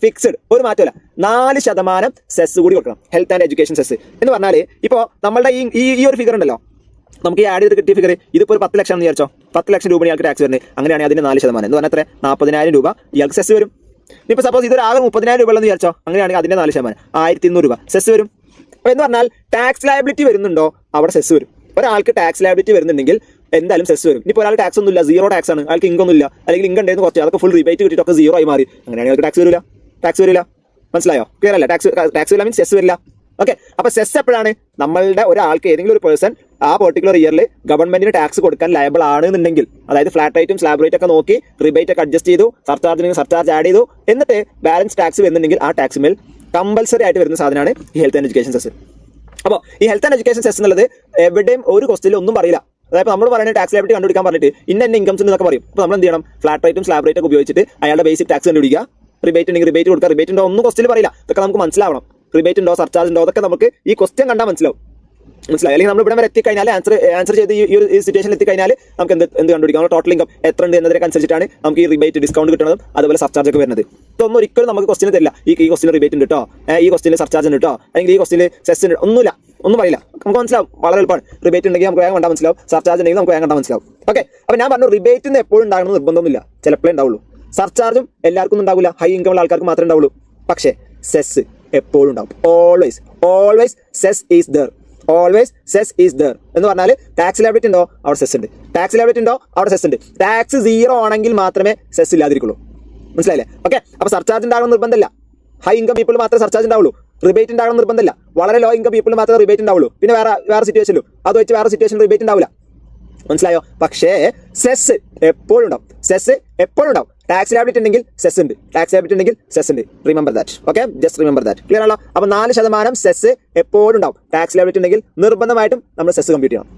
ഒരു മാറ്റമില്ല. 4% സെസ് കൂടി കൊടുക്കണം. ഹെൽത്ത് ആൻഡ് എഡ്യൂക്കേഷൻ സെസ് എന്ന് പറഞ്ഞാൽ ഇപ്പോൾ നമ്മളുടെ ഈ ഒരു ഫിഗർ ഉണ്ടല്ലോ, നമുക്ക് ഈ ആഡ് ചെയ്ത് കിട്ടിയ ഫിഗർ, ഇതിപ്പോൾ ഒരു 10 ലക്ഷം എന്ന് വിചാരിച്ചോ. 10 ലക്ഷം രൂപ ഇയാൾക്ക് ടാക്സ് വരുന്നത്. അങ്ങനെയാണെങ്കിൽ അതിന് 4% എന്ന് പറഞ്ഞാൽ എത്ര? 40,000 രൂപ ഇയാൾക്ക് സെസ് വരും. ഇപ്പോൾ സപ്പോസ് ഇതൊരു ആകെ 30,000 രൂപ എന്ന് വിചാരിച്ചോ. അങ്ങനെയാണെങ്കിൽ അതിന്റെ 4% 1200 രൂപ സെസ് വരും. അപ്പോൾ എന്ന് പറഞ്ഞാൽ ടാക്സ് ലയബിലിറ്റി വരുന്നുണ്ടോ അവിടെ സെസ് വരും. ഒരാൾക്ക് ടാക്സ് ലയബിലിറ്റി വരുന്നുണ്ടെങ്കിൽ എന്തായാലും സെസ് വരും. ഇപ്പോൾ ഒരാൾ ടാക്സ് ഒന്നുമില്ല, 0 ടാക്സ് ആണ്, ആൾക്ക് ഇൻകം ഒന്നുമില്ല, അല്ലെങ്കിൽ ഇൻകം ഉണ്ടായിരുന്നു കുറച്ച്, അതൊക്കെ ഫുൾ റിബേറ്റ് കിട്ടിയിട്ടൊക്കെ 0 ആയി മാറി. അങ്ങനെയാണെങ്കിൽ അവർക്ക് ടാക്സ് വരില്ല. മനസ്സിലായോ? ക്ലിയർ അല്ല? ടാക്സ് വരില്ല മീൻസ് സെസ് വരില്ല. ഓക്കെ, അപ്പോൾ സെസ് എപ്പോഴാണ്? നമ്മളുടെ ഒരാൾക്ക് ഏതെങ്കിലും ഒരു പേഴ്സൺ ആ പെർട്ടിക്കുലർ ഇയറിൽ ഗവൺമെന്റിന് ടാക്സ് കൊടുക്കാൻ ലയബിൾ ആണെന്നുണ്ടെങ്കിൽ, അതായത് ഫ്ലാറ്റ് റേറ്റും സ്ലാബ് റേറ്റ് ഒക്കെ നോക്കി റിബേറ്റ് ഒക്കെ അഡ്ജസ്റ്റ് ചെയ്തു, സർചാർജ് ആഡ് ചെയ്തു, എന്നിട്ട് ബാലൻസ് ടാക്സ് വരുന്നുണ്ടെങ്കിൽ ആ ടാക്സ് മേൽ കമ്പൽസറി ആയിട്ട് വരുന്ന സാധനമാണ് ഈ ഹെൽത്ത് ആൻഡ് എഡ്യൂക്കേഷൻ സെസ്. അപ്പോൾ ഈ ഹെൽത്ത് ആൻഡ് എഡ്യൂക്കേഷൻ സെസ് എന്നുള്ളത് എവിടെയും ഒരു ക്വസ്റ്റിൽ ഒന്നും പറയില്ല. അതായത് നമ്മൾ പറയുന്നത് ടാക്സ് ലയബിലിറ്റി കണ്ടുപിടിക്കാൻ പറഞ്ഞിട്ട് ഇന്ന ഇൻകംസ് എന്നൊക്കെ പറയും. അപ്പോൾ നമ്മൾ എന്ത് ചെയ്യണം? ഫ്ലാറ്റ് റേറ്റും സ്ലാബ് റേറ്റ് ഒക്കെ ഉപയോഗിച്ചിട്ട് അയാളുടെ ബേസിക് ടാക്സ് കണ്ടുപിടിക്കുക. റിബേറ്റ് ഉണ്ടെങ്കിൽ റിബേറ്റ് കൊടുക്കുക. റിബേറ്റ് ഉണ്ടോ ഒന്നും ക്വസ്റ്റിൽ പറയില്ല. ഇതൊക്കെ നമുക്ക് മനസ്സിലാവണം. റിബേറ്റ് ഉണ്ടോ സർചാർജ് ഉണ്ടോ അതൊക്കെ നമുക്ക് ഈ ക്വസ്റ്റ്യൻ കണ്ടാൽ മനസ്സിലാവും. മനസ്സിലായി? അല്ലെങ്കിൽ നമ്മൾ ഇവിടെ വരെ എത്തിക്കഴിഞ്ഞാൽ ആൻസർ ചെയ്ത് ഈ ഒരു സിറ്റുവേഷനിൽ എത്തിക്കഴിഞ്ഞാൽ നമുക്ക് എന്ത് കണ്ടുപിടിക്കാം? ടോട്ടൽ ഇൻകം എത്ര ഉണ്ട് എന്നതിനൊക്കെ അനുസരിച്ചിട്ടാണ് നമുക്ക് ഈ റിബേറ്റ് ഡിസ്കൗണ്ട് കിട്ടുന്നതും അതുപോലെ സർചാർജ് ഒക്കെ വരുന്നത്. ഇതൊന്നും ഒരിക്കലും നമുക്ക് ക്വസ്റ്റിന് തരില്ല. ഈ ക്വസ്റ്റിന് റിബേറ്റ് ഉണ്ട് കേട്ടോ, ഈ ക്വസ്റ്റിന് സർചാർജ് ഉണ്ട് കേട്ടോ, അല്ലെങ്കിൽ ഈ ക്വസ്റ്റിന് സെസ് ഉണ്ട്, ഒന്നുമില്ല, ഒന്നും പറയില്ല. നമുക്ക് മനസ്സിലാവും, വളരെ എളുപ്പമാണ്. റിബേറ്റ് ഉണ്ടെങ്കിൽ നമുക്ക് വേഗം കണ്ടാൽ മനസ്സിലാവും, സർചാർജ് ഉണ്ടെങ്കിൽ നമുക്ക് വേഗം കണ്ടാൽ മനസ്സിലാവും. ഓക്കെ, അപ്പോൾ ഞാൻ പറഞ്ഞു റിബേറ്റിന് എപ്പോഴും ഉണ്ടാകണം നിർബന്ധമൊന്നുമില്ല, ചിലപ്പോഴേ ഉണ്ടാവുള്ളൂ. സർചാർജും എല്ലാവർക്കും ഉണ്ടാവില്ല, ഹൈ ഇൻകം ഉള്ള ആൾക്കാർക്ക് മാത്രമേ ഉണ്ടാവുള്ളൂ. പക്ഷേ സെസ് എപ്പോഴും ഉണ്ടാവും. Always cess is there. Always cess is there എന്ന് പറഞ്ഞാൽ ടാക്സ് ലയബിലിറ്റി ഉണ്ടോ അവിടെ സെസ് ഉണ്ട്, ടാക്സ് ലയബിലിറ്റി ഉണ്ടോ അവിടെ സെസ് ഉണ്ട്. ടാക്സ് 0 ആണെങ്കിൽ മാത്രമേ സെസ് ഇല്ലാതിരിക്കുള്ളൂ. മനസ്സിലായില്ലേ? ഓക്കെ, അപ്പോൾ സർചാർജ് ഉണ്ടാകണം നിർബന്ധമില്ല. ഹൈ ഇൻകം പീപ്പിൾ മാത്രമേ സർചാർജ് ഉണ്ടാവുള്ളൂ. റിബേറ്റ് ഉണ്ടാകണം നിർബന്ധമില്ല. വളരെ ലോ ഇൻകം പീപ്പിൾ മാത്രമേ റിബേറ്റ് ഉണ്ടാവുള്ളൂ. പിന്നെ വേറെ സിറ്റുവേഷനിലും അത് വെച്ച് വേറെ സിറ്റുവേഷൻ റിബേറ്റ് ഉണ്ടാവില്ല. മനസ്സിലായോ? പക്ഷേ സെസ് എപ്പോഴും ഉണ്ടാവും. സെസ് എപ്പോഴും ഉണ്ടാവും. ടാക്സ് ലയബിലിറ്റി ഉണ്ടെങ്കിൽ സെസ് ഉണ്ട്, ടാക്സ് ലയബിലിറ്റി ഉണ്ടെങ്കിൽ സെസ് ഉണ്ട്. Remember that. Okay, just remember that. Clear ആണല്ലോ? അപ്പോൾ 4% സെസ് എപ്പോഴും ഉണ്ടാവും. ടാക്സ് ലയബിലിറ്റി ഉണ്ടെങ്കിൽ നിർബന്ധമായിട്ടും നമ്മൾ സെസ് കമ്പ്യൂട്ട് ചെയ്യണം.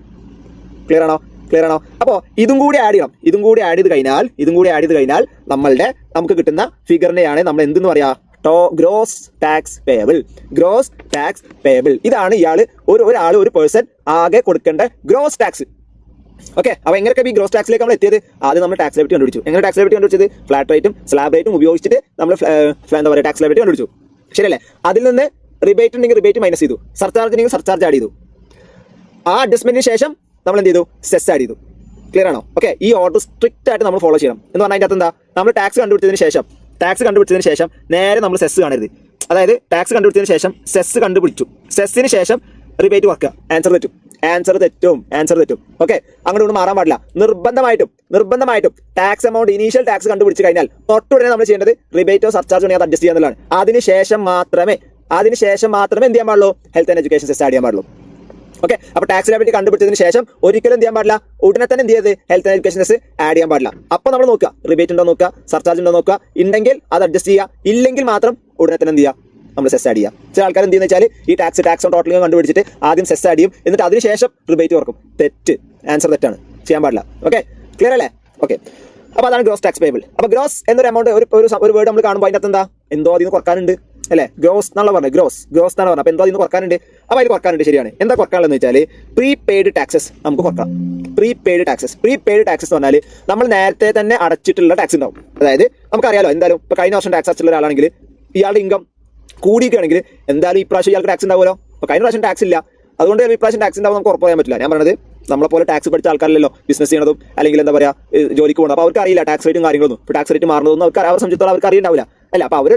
ക്ലിയർ ആണോ? അപ്പോൾ ഇതും കൂടി ആഡ് ചെയ്യണം. ഇതും കൂടി ആഡ് ചെയ്ത് കഴിഞ്ഞാൽ നമുക്ക് കിട്ടുന്ന ഫിഗറിനെയാണ് നമ്മൾ എന്തെന്ന് പറയാ? Gross tax payable. ഇതാണ് ഒരു പേഴ്സൺ ആകെ കൊടുക്കേണ്ട ഗ്രോസ് ടാക്സ്. ഓക്കെ, അപ്പോൾ എങ്ങനെയൊക്കെ ഈ ഗ്രോസ് ടാക്സിലേക്ക് നമ്മൾ എത്തിയത്? ആദ്യം നമ്മൾ ടാക്സ് ലയബിലിറ്റി കണ്ടുപിടിച്ചു. എങ്ങനെ ടാക്സ് ലയബിലിറ്റി കണ്ടുപിടിച്ചത്? ഫ്ലാറ്റ് റേറ്റും സ്ലാബ് റേറ്റും ഉപയോഗിച്ചിട്ട് നമ്മൾ എന്താ പറയുക ടാക്സ് ലയബിലിറ്റി കണ്ടുപിടിച്ചു. ശരിയല്ലേ? അതിൽ നിന്ന് റിബേറ്റ് ഉണ്ടെങ്കിൽ റിബേറ്റ് മൈനസ് ചെയ്തു, സർചാർജ് ഉണ്ടെങ്കിൽ സർചാർജ് ആഡ് ചെയ്തു. ആ അഡ്ജസ്റ്റ്മെന്റിന് ശേഷം നമ്മൾ എന്ത് ചെയ്തു? സെസ് ആഡ് ചെയ്തു. ക്ലിയർ ആണോ? ഓക്കെ, ഈ ഓർഡർ സ്ട്രിക്റ്റ് ആയിട്ട് നമ്മൾ ഫോളോ ചെയ്യണം. എന്ന് പറഞ്ഞാൽ അതിൻ്റെ അകത്ത് എന്താ? നമ്മൾ ടാക്സ് കണ്ടുപിടിച്ചതിന് ശേഷം നേരെ നമ്മൾ സെസ് കാണരുത്. അതായത് ടാക്സ് കണ്ടുപിടിച്ചതിന് ശേഷം സെസ് കണ്ടുപിടിച്ചു, സെസ്സിന് ശേഷം റിബേറ്റ് വർക്കുക, ആൻസർ തെറ്റും. ഓക്കെ, അങ്ങോട്ട് മാറാൻ പാടില്ല. നിർബന്ധമായിട്ടും ടാക്സ് എമൗണ്ട് ഇനീഷ്യൽ ടാക്സ് കണ്ടുപിടിച്ച് കഴിഞ്ഞാൽ തൊട്ടുടനെ നമ്മൾ ചെയ്യേണ്ടത് റിബേറ്റോ സർചാർജ് ഉണ്ടെങ്കിൽ അത് അഡ്ജസ്റ്റ് ചെയ്യാന്നുള്ളതാണ്. അതിനുശേഷം മാത്രമേ എന്ത് ചെയ്യാൻ പാടുള്ളൂ? Health and education cess add ചെയ്യാൻ പാടുള്ളൂ. ഓക്കെ, അപ്പോൾ ടാക്സ് ലയബിലിറ്റി കണ്ടുപിടിച്ചതിന് ശേഷം ഒരിക്കലും എന്ത് ചെയ്യാൻ പാടില്ല? ഉടനെ തന്നെ എന്ത് ചെയ്ത് health and education cess add ചെയ്യാൻ പാടില്ല. അപ്പോൾ നമ്മൾ നോക്കുക, റിബേറ്റ് ഉണ്ടോ നോക്കുക, സർചാർജ് ഉണ്ടോ നോക്കുക. ഉണ്ടെങ്കിൽ അത് അഡ്ജസ്റ്റ് ചെയ്യുക, ഇല്ലെങ്കിൽ മാത്രം ഉടനെ തന്നെ എന്ത് ചെയ്യുക? നമ്മൾ സെസ് ആഡ് ചെയ്യാം. ചില ആൾക്കാർ എന്ത് ചെയ്യുന്ന വെച്ചാൽ ഈ ടാക്സ് ഓൺ ടോട്ടൽ കണ്ടുപിടിച്ചിട്ട് ആദ്യം സെസ് ആഡ് ചെയ്യും, എന്നിട്ട് അതിനുശേഷം റിബേറ്റ് വർക്കും. തെറ്റ്, ആൻസർ തെറ്റാണ്, ചെയ്യാൻ പാടില്ല. ഓക്കെ, ക്ലിയർ അല്ലേ? ഓക്കെ, അപ്പോൾ അതാണ് ഗ്രോസ് ടാക്സ് പേയബിൾ. അപ്പോൾ ഗ്രോസ് എന്നൊരു എമൗണ്ട് ഒരു വേർഡ് നമ്മൾ കാണുമ്പോൾ അതിനകത്ത് എന്താ? എന്തോ അതിന് കുറക്കാനുണ്ട് അല്ലേ? ഗ്രോസ് എന്നാണ് പറഞ്ഞത്, ഗ്രോസ് എന്നാണ് പറഞ്ഞത്. അപ്പോൾ എന്തോ അതിന് കുറക്കാനുണ്ട്. അപ്പോൾ അതിൽ കുറക്കാനുണ്ട്, ശരിയാണ്. എന്താ കുറക്കാനുള്ളതെന്ന് വെച്ചാൽ പ്രീപെയ്ഡ് ടാക്സസ് നമുക്ക് കുറക്കാം. പ്രീപെയ്ഡ് ടാക്സസ് എന്ന് പറഞ്ഞാൽ നമ്മൾ നേരത്തെ തന്നെ അടച്ചിട്ടുള്ള ടാക്സ് ഉണ്ടാവും. അതായത് നമുക്കറിയാലോ, എന്തായാലും ഇപ്പോൾ കഴിഞ്ഞ വർഷം ടാക്സ് അടച്ചിട്ടുള്ള ഒരാളാണെങ്കിൽ ഇയാളുടെ ഇൻകം കൂടിയിരിക്കുകയാണെങ്കിൽ എന്തായാലും ഈ പ്രാവശ്യം ഇയാൾക്ക് ടാക്സ് ഉണ്ടാവുമല്ലോ. അപ്പോൾ കഴിഞ്ഞ പ്രാവശ്യം ടാക്സ് ഇല്ല, അതുകൊണ്ട് ഈ പ്രാവശ്യം ടാക്സ് ഉണ്ടാവും നമുക്ക് ഉറപ്പ് പറയാൻ പറ്റില്ല. ഞാൻ പറഞ്ഞത് നമ്മളെപ്പോലെ ടാക്സ് പഠിച്ച ആൾക്കാരല്ലോ ബിസിനസ് ചെയ്യണതും അല്ലെങ്കിൽ എന്താ പറയുക ജോലിക്ക് പോകുന്നത്. അപ്പോൾ അവർക്ക് അറിയില്ല ടാക്സ് റേറ്റും കാര്യങ്ങളൊന്നും. ഇപ്പോൾ ടാക്സ് റേറ്റ് മാറുന്നതൊന്നും അവരെ സംബന്ധിച്ചിടത്തോളം അവർക്ക് അറിയുണ്ടാവില്ല അല്ല. അപ്പോൾ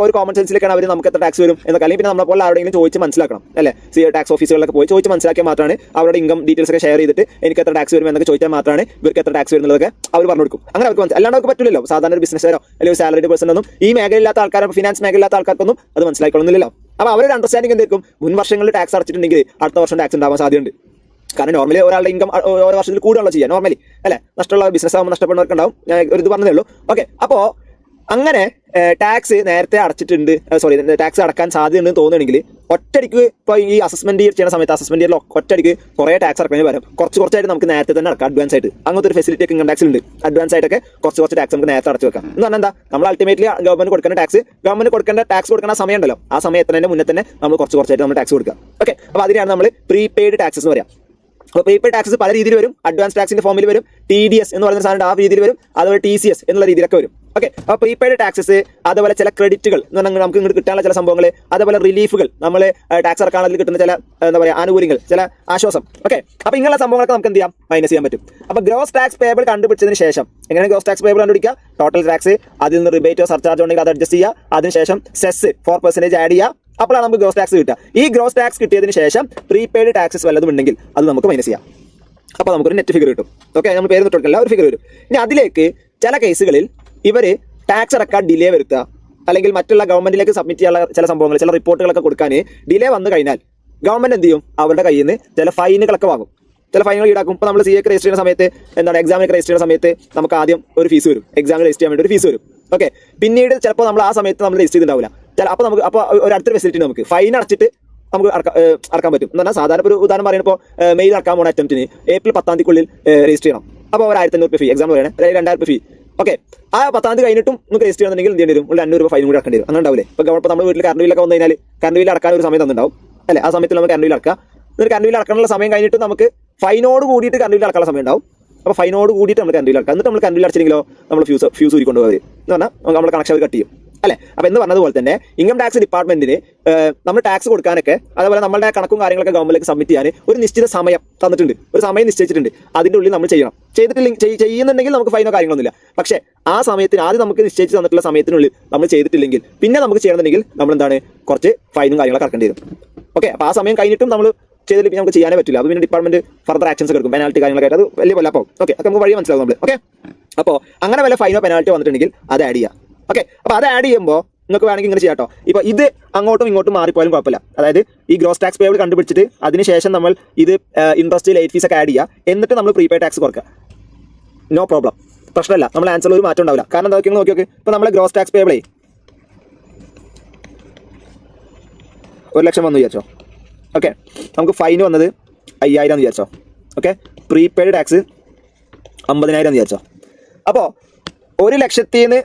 ഒരു കോമൺ സെൻസിലേക്കാണ് അവർ നമുക്ക് എത്ര ടാക്സ് വരും എന്നൊക്കെ, അല്ലെങ്കിൽ പിന്നെ നമ്മളെപ്പോലെ ആരുടെയെങ്കിലും ചോദിച്ച് മനസ്സിലാക്കണം അല്ലേ? ടാക്സ് ഓഫീസുകളിലൊക്കെ പോയി ചോദിച്ച് മനസ്സിലാക്കിയാൽ മാത്രമാണ് അവരുടെ ഇൻകം ഡീറ്റെയിൽസ് ഒക്കെ ഷെയർ ചെയ്തിട്ട് എനിക്ക് എത്ര ടാക്സ് വരും എന്നൊക്കെ ചോദിച്ചാൽ മാത്രമാണ് ഇവർക്ക് എത്ര ടാക്സ് വരുന്നതൊക്കെ അവർ പറഞ്ഞു കൊടുക്കും. അങ്ങനെ അവർക്ക് അല്ലാണ്ട് അവർക്ക് പറ്റില്ലല്ലോ. സാധാരണ ഒരു ബിസിനസ്സുകാരോ അല്ലെങ്കിൽ സാലറി പേഴ്സൺ ഒന്നും ഈ മേഖലയില്ലാത്ത ആൾക്കാർ, ഫിനാൻസ് മേഖലയില്ലാത്ത ആൾക്കാർക്കൊന്നും അത് മനസ്സിലാക്കണമെന്നില്ലല്ലോ. അപ്പോൾ അവരുടെ അണ്ടർസ്റ്റാൻഡിംഗ് എന്തായിരിക്കും? മുൻ വർഷങ്ങളിൽ ടാക്സ് അടച്ചിട്ടുണ്ടെങ്കിൽ അടുത്ത വർഷം ടാക്സ് ഉണ്ടാവാൻ സാധ്യതയുണ്ട്. കാരണം നോർമലി ഒരാളുടെ ഇൻകം ഓരോ വർഷത്തിൽ കൂടുതലുള്ള ചെയ്യാം നോർമലി അല്ലേ? നഷ്ടമുള്ള ബിസിനസ് ആകുമ്പോൾ നഷ്ടപ്പെടുന്നവർക്ക് ഉണ്ടാവും. ഞാൻ ഒരു ഇത് പറഞ്ഞതേ ഉള്ളൂ. ഓക്കെ, അപ്പോൾ അങ്ങനെ ടാക്സ് നേരത്തെ അടച്ചിട്ടുണ്ട്, ടാക്സ് അടക്കാൻ സാധ്യതയുണ്ടെന്ന് തോന്നുകയാണെങ്കിൽ ഒറ്റയടിക്ക് ഇപ്പോൾ ഈ അസസ്മെന്റ് ഇയർ ചെയ്യുന്ന സമയത്ത് അസസ്മെന്റ് ഇയറിൽ ഒറ്റയടിക്ക് കുറേ ടാക്സ് അടക്കുന്നതിന് പകരം കുറച്ചായിട്ട് നമുക്ക് നേരത്തെ തന്നെ അടക്കാം. അഡ്വാൻസ് ആയിട്ട് അങ്ങനത്തെ ഒരു ഫെസിലിറ്റി ഒക്കെ ഇൻകം ടാക്സിൽ ഉണ്ട്. അഡ്വാൻസ് ആയിട്ടൊക്കെ കുറച്ച് ടാക്സ് നമുക്ക് നേരത്തെ അടച്ചു വെക്കാം. എന്ന് പറഞ്ഞാൽ എന്താ? നമ്മൾ അൾട്ടിമേറ്റ്ലി ഗവൺമെന്റ് കൊടുക്കേണ്ട ടാക്സ് കൊടുക്കുന്ന സമയം ഉണ്ടല്ലോ, ആ സമയത്തിന് മുന്നേ തന്നെ നമ്മൾ കുറച്ചായിട്ട് നമ്മൾ ടാക്സ് കൊടുക്കുക. ഓക്കെ, അപ്പോൾ അതിനാണ് നമ്മൾ പ്രീപെയ്ഡ് ടാക്സസ് എന്ന് പറയാം. അപ്പോൾ പ്രീപെയ്ഡ് ടാക്സ് പല രീതിയിൽ വരും. അഡ്വാൻസ് ടാക്സിന്റെ ഫോമിൽ വരും, TDS എന്ന് പറയുന്ന സാധനം ആ രീതിയിൽ വരും, അതുപോലെ TCS എന്നുള്ള രീതിയിലൊക്കെ വരും. ഓക്കെ, അപ്പോൾ പ്രീപെയ്ഡ് ടാക്സസ്, അതുപോലെ ചില ക്രെഡിറ്റുകൾ എന്ന് പറഞ്ഞാൽ നമുക്ക് ഇങ്ങോട്ട് കിട്ടാനുള്ള ചില സംഭവങ്ങൾ, അതുപോലെ റിലീഫുകൾ, നമ്മൾ ടാക്സ് അടക്കാണെങ്കിൽ കിട്ടുന്ന ചില എന്താ പറയുക ആനുകൂല്യങ്ങൾ, ചില ആശ്വാസം. ഓക്കെ, അപ്പോൾ ഇങ്ങനെയുള്ള സംഭവങ്ങളൊക്കെ നമുക്ക് എന്ത് ചെയ്യാം? മൈനസ് ചെയ്യാൻ പറ്റും. അപ്പോൾ ഗ്രോസ് ടാക്സ് പേയബിൾ കണ്ടുപിടിച്ചതിന് ശേഷം എങ്ങനെ ഗ്രോസ് ടാക്സ് പേയബിൾ കണ്ടുപിടിക്കുക? ടോട്ടൽ ടാക്സ്, അതിൽ നിന്ന് റിബേറ്റോ സർചാർജ് ഉണ്ടെങ്കിൽ അത് അഡ്ജസ്റ്റ് ചെയ്യുക, അതിനുശേഷം സെസ് 4% ആഡ് ചെയ്യുക. അപ്പോഴാണ് നമുക്ക് ഗ്രോസ് ടാക്സ് കിട്ടുക. ഈ ഗ്രോസ് ടാക്സ് കിട്ടിയതിന് ശേഷം പ്രീപെയ്ഡ് ടാക്സസ് വല്ലതും ഉണ്ടെങ്കിൽ അത് നമുക്ക് മൈനസ് ചെയ്യാം. അപ്പോൾ നമുക്കൊരു നെറ്റ് ഫിഗർ കിട്ടും. ഓക്കെ, നമ്മൾ പേര് തൊട്ടില്ല, ഒരു ഫിഗർ വരും. ഇനി അതിലേക്ക് ചില കേസുകളിൽ ഇവർ ടാക്സ് അടക്കാൻ ഡിലേ വരുത്തുക, അല്ലെങ്കിൽ മറ്റുള്ള ഗവൺമെന്റിലേക്ക് സബ്മിറ്റ് ചെയ്യാനുള്ള ചില സംഭവങ്ങൾ, ചില റിപ്പോർട്ടുകളൊക്കെ കൊടുക്കാൻ ഡിലേ വന്നു കഴിഞ്ഞാൽ ഗവൺമെന്റ് എന്ത് ചെയ്യും? അവരുടെ കയ്യിൽ നിന്ന് ചില ഫൈനുകളൊക്കെ വാങ്ങും, ചില ഫൈനുകൾ ഈടാക്കും. ഇപ്പോൾ നമ്മൾ CA രജിസ്റ്റർ ചെയ്യുന്ന സമയത്ത് എക്സാമിനൊക്കെ രജിസ്റ്റർ ചെയ്യുന്ന സമയത്ത് നമുക്ക് ആദ്യം ഒരു ഫീസ് വരും, എക്സാം രജിസ്റ്റർ ചെയ്യാൻ വേണ്ടി ഒരു ഫീസ് വരും. ഓക്കെ, പിന്നീട് ചിലപ്പോൾ നമ്മൾ ആ സമയത്ത് നമ്മൾ രജിസ്റ്റർ ചെയ്തിട്ടുണ്ടാവില്ല. അപ്പോൾ ഒരു അടുത്തൊരു ഫെസിലിറ്റി നമുക്ക് ഫൈൻ അടച്ചിട്ട് നമുക്ക് അടക്കാൻ പറ്റും. എന്ന് പറഞ്ഞാൽ സാധാരണ ഒരു ഉദാഹരണം പറയുമ്പോൾ മെയിൽ അടക്കാൻ പോകുന്ന അറ്റംപ്റ്റിന് April 10 രജിസ്റ്റർ ചെയ്യണം. അപ്പോൾ ഒരു 1500 ഫീ, എക്സാം പറയണേ 2000 ഫീ. ഓക്കെ, ആ 10 കഴിഞ്ഞിട്ടും നമുക്ക് രജിസ്റ്റർ ചെയ്യണമെങ്കിൽ എന്ത് ചെയ്യേണ്ടി വരും? ഒരു 500 ഫൈൻ കൂടി അടക്കേണ്ടി വരും. അങ്ങനെ ഉണ്ടാവില്ലേ? ഇപ്പോൾ നമ്മൾ വീട്ടിൽ കറണ്ട് ബില്ലൊക്കെ വന്നു കഴിഞ്ഞാൽ കറണ്ട് ബില്ല് അടക്കാൻ ഒരു സമയം തന്നിട്ടുണ്ടാവും അല്ലേ? ആ സമയത്ത് നമ്മൾ കറണ്ട് ബില്ല് അടക്കുക. എന്നിട്ട് കറണ്ട് ബില്ല് അടക്കാനുള്ള സമയം കഴിഞ്ഞിട്ട് നമുക്ക് ഫൈനോട് കൂടിയിട്ട് കറണ്ട് ബില്ല് അടക്കാനുള്ള സമയം ഉണ്ടാവും. അപ്പോൾ ഫൈനോട് കൂടിയിട്ട് നമ്മൾ കറണ്ട് ബില്ല് അടക്കാം. എന്നിട്ട് നമ്മൾ കറണ്ട് ബില്ല് അടച്ചില്ലെങ്കിലോ നമ്മൾ ഫ്യൂസ് ഊരിക്കൊണ്ട് പോകുക എന്ന് പറഞ്ഞാൽ നമ്മൾ കണക്ഷൻ അവർ കട്ട് ചെയ്യും അല്ലേ. അപ്പോൾ എന്ന് പറഞ്ഞതുപോലെ തന്നെ ഇൻകം ടാക്സ് ഡിപ്പാർട്ട്മെന്റിന് നമ്മൾ ടാക്സ് കൊടുക്കാനൊക്കെ അതേപോലെ നമ്മുടെ കണക്കും കാര്യങ്ങളൊക്കെ ഗവൺമെന്റിലേക്ക് സബ്മിറ്റ് ചെയ്യാൻ ഒരു നിശ്ചിത സമയം തന്നിട്ടുണ്ട്, ഒരു സമയം നിശ്ചയിച്ചിട്ടുണ്ട്. അതിൻ്റെ ഉള്ളിൽ നമ്മൾ ചെയ്യണം. ചെയ്യുന്നുണ്ടെങ്കിൽ നമുക്ക് ഫൈനോ കാര്യങ്ങളൊന്നുമില്ല. പക്ഷേ ആ സമയത്തിന് ആദ്യം നമുക്ക് നിശ്ചയിച്ച് തന്നിട്ടുള്ള സമയത്തിനുള്ളിൽ നമ്മൾ ചെയ്തിട്ടില്ലെങ്കിൽ പിന്നെ നമുക്ക് ചെയ്യണമെന്നുണ്ടെങ്കിൽ നമ്മൾ എന്താണ് കുറച്ച് ഫൈനും കാര്യങ്ങളൊക്കെ അടക്കേണ്ടി വരും. ഓക്കെ, അപ്പോൾ ആ സമയം കഴിഞ്ഞിട്ടും നമ്മൾ ചെയ്തിട്ട് നമുക്ക് ചെയ്യാനേ പറ്റില്ല. അത് പിന്നെ ഡിപ്പാർട്ട്മെന്റ് ഫർദർ ആക്ഷൻസ് എടുക്കും, പെനാൽറ്റി കാര്യങ്ങളൊക്കെ ആയിട്ട്. അത് വലിയ കൊല്ലാപ്പാവും. ഓക്കെ, അത് നമുക്ക് വഴി മനസ്സിലാവും നമ്മൾ. ഓക്കെ, അപ്പോൾ അങ്ങനെ വല്ല ഫൈനോ പെനാൽറ്റി വന്നിട്ടുണ്ടെങ്കിൽ അത് ആഡ് ചെയ്യാം. ഓക്കെ, അപ്പോൾ അത് ആഡ് ചെയ്യുമ്പോൾ നിങ്ങൾക്ക് വേണമെങ്കിൽ ഇങ്ങനെ ചെയ്യാം കേട്ടോ. ഇപ്പോൾ ഇത് അങ്ങോട്ടും ഇങ്ങോട്ടും മാറിപ്പോയാലും കുഴപ്പമില്ല. അതായത് ഈ ഗ്രോസ് ടാക്സ് പേബിൾ കണ്ടുപിടിച്ചിട്ട് അതിനുശേഷം നമ്മൾ ഇത് ഇൻട്രസ്റ്റ് ലേറ്റ് ഫീസ് ഒക്കെ ആഡ് ചെയ്യുക. എന്നിട്ട് നമ്മൾ പ്രീപെയ്ഡ് ടാക്സ് കുറക്കുക. നോ പ്രോബ്ലം, പ്രശ്നമില്ല. നമ്മൾ ആൻസറിൽ ഒരു മാറ്റം ഉണ്ടാവില്ല. കാരണം എന്താ നോക്കി നോക്കി ഇപ്പോൾ നമ്മളെ ഗ്രോസ് ടാക്സ് പേബിളേ 1,00,000 വന്നു വിചാരിച്ചോ. ഓക്കെ, നമുക്ക് ഫൈൻ വന്നത് 5,000 എന്ന് വിചാരിച്ചോ. ഓക്കെ, പ്രീപെയ്ഡ് ടാക്സ് 50,000 എന്ന് വിചാരിച്ചോ. അപ്പോൾ 1,00,000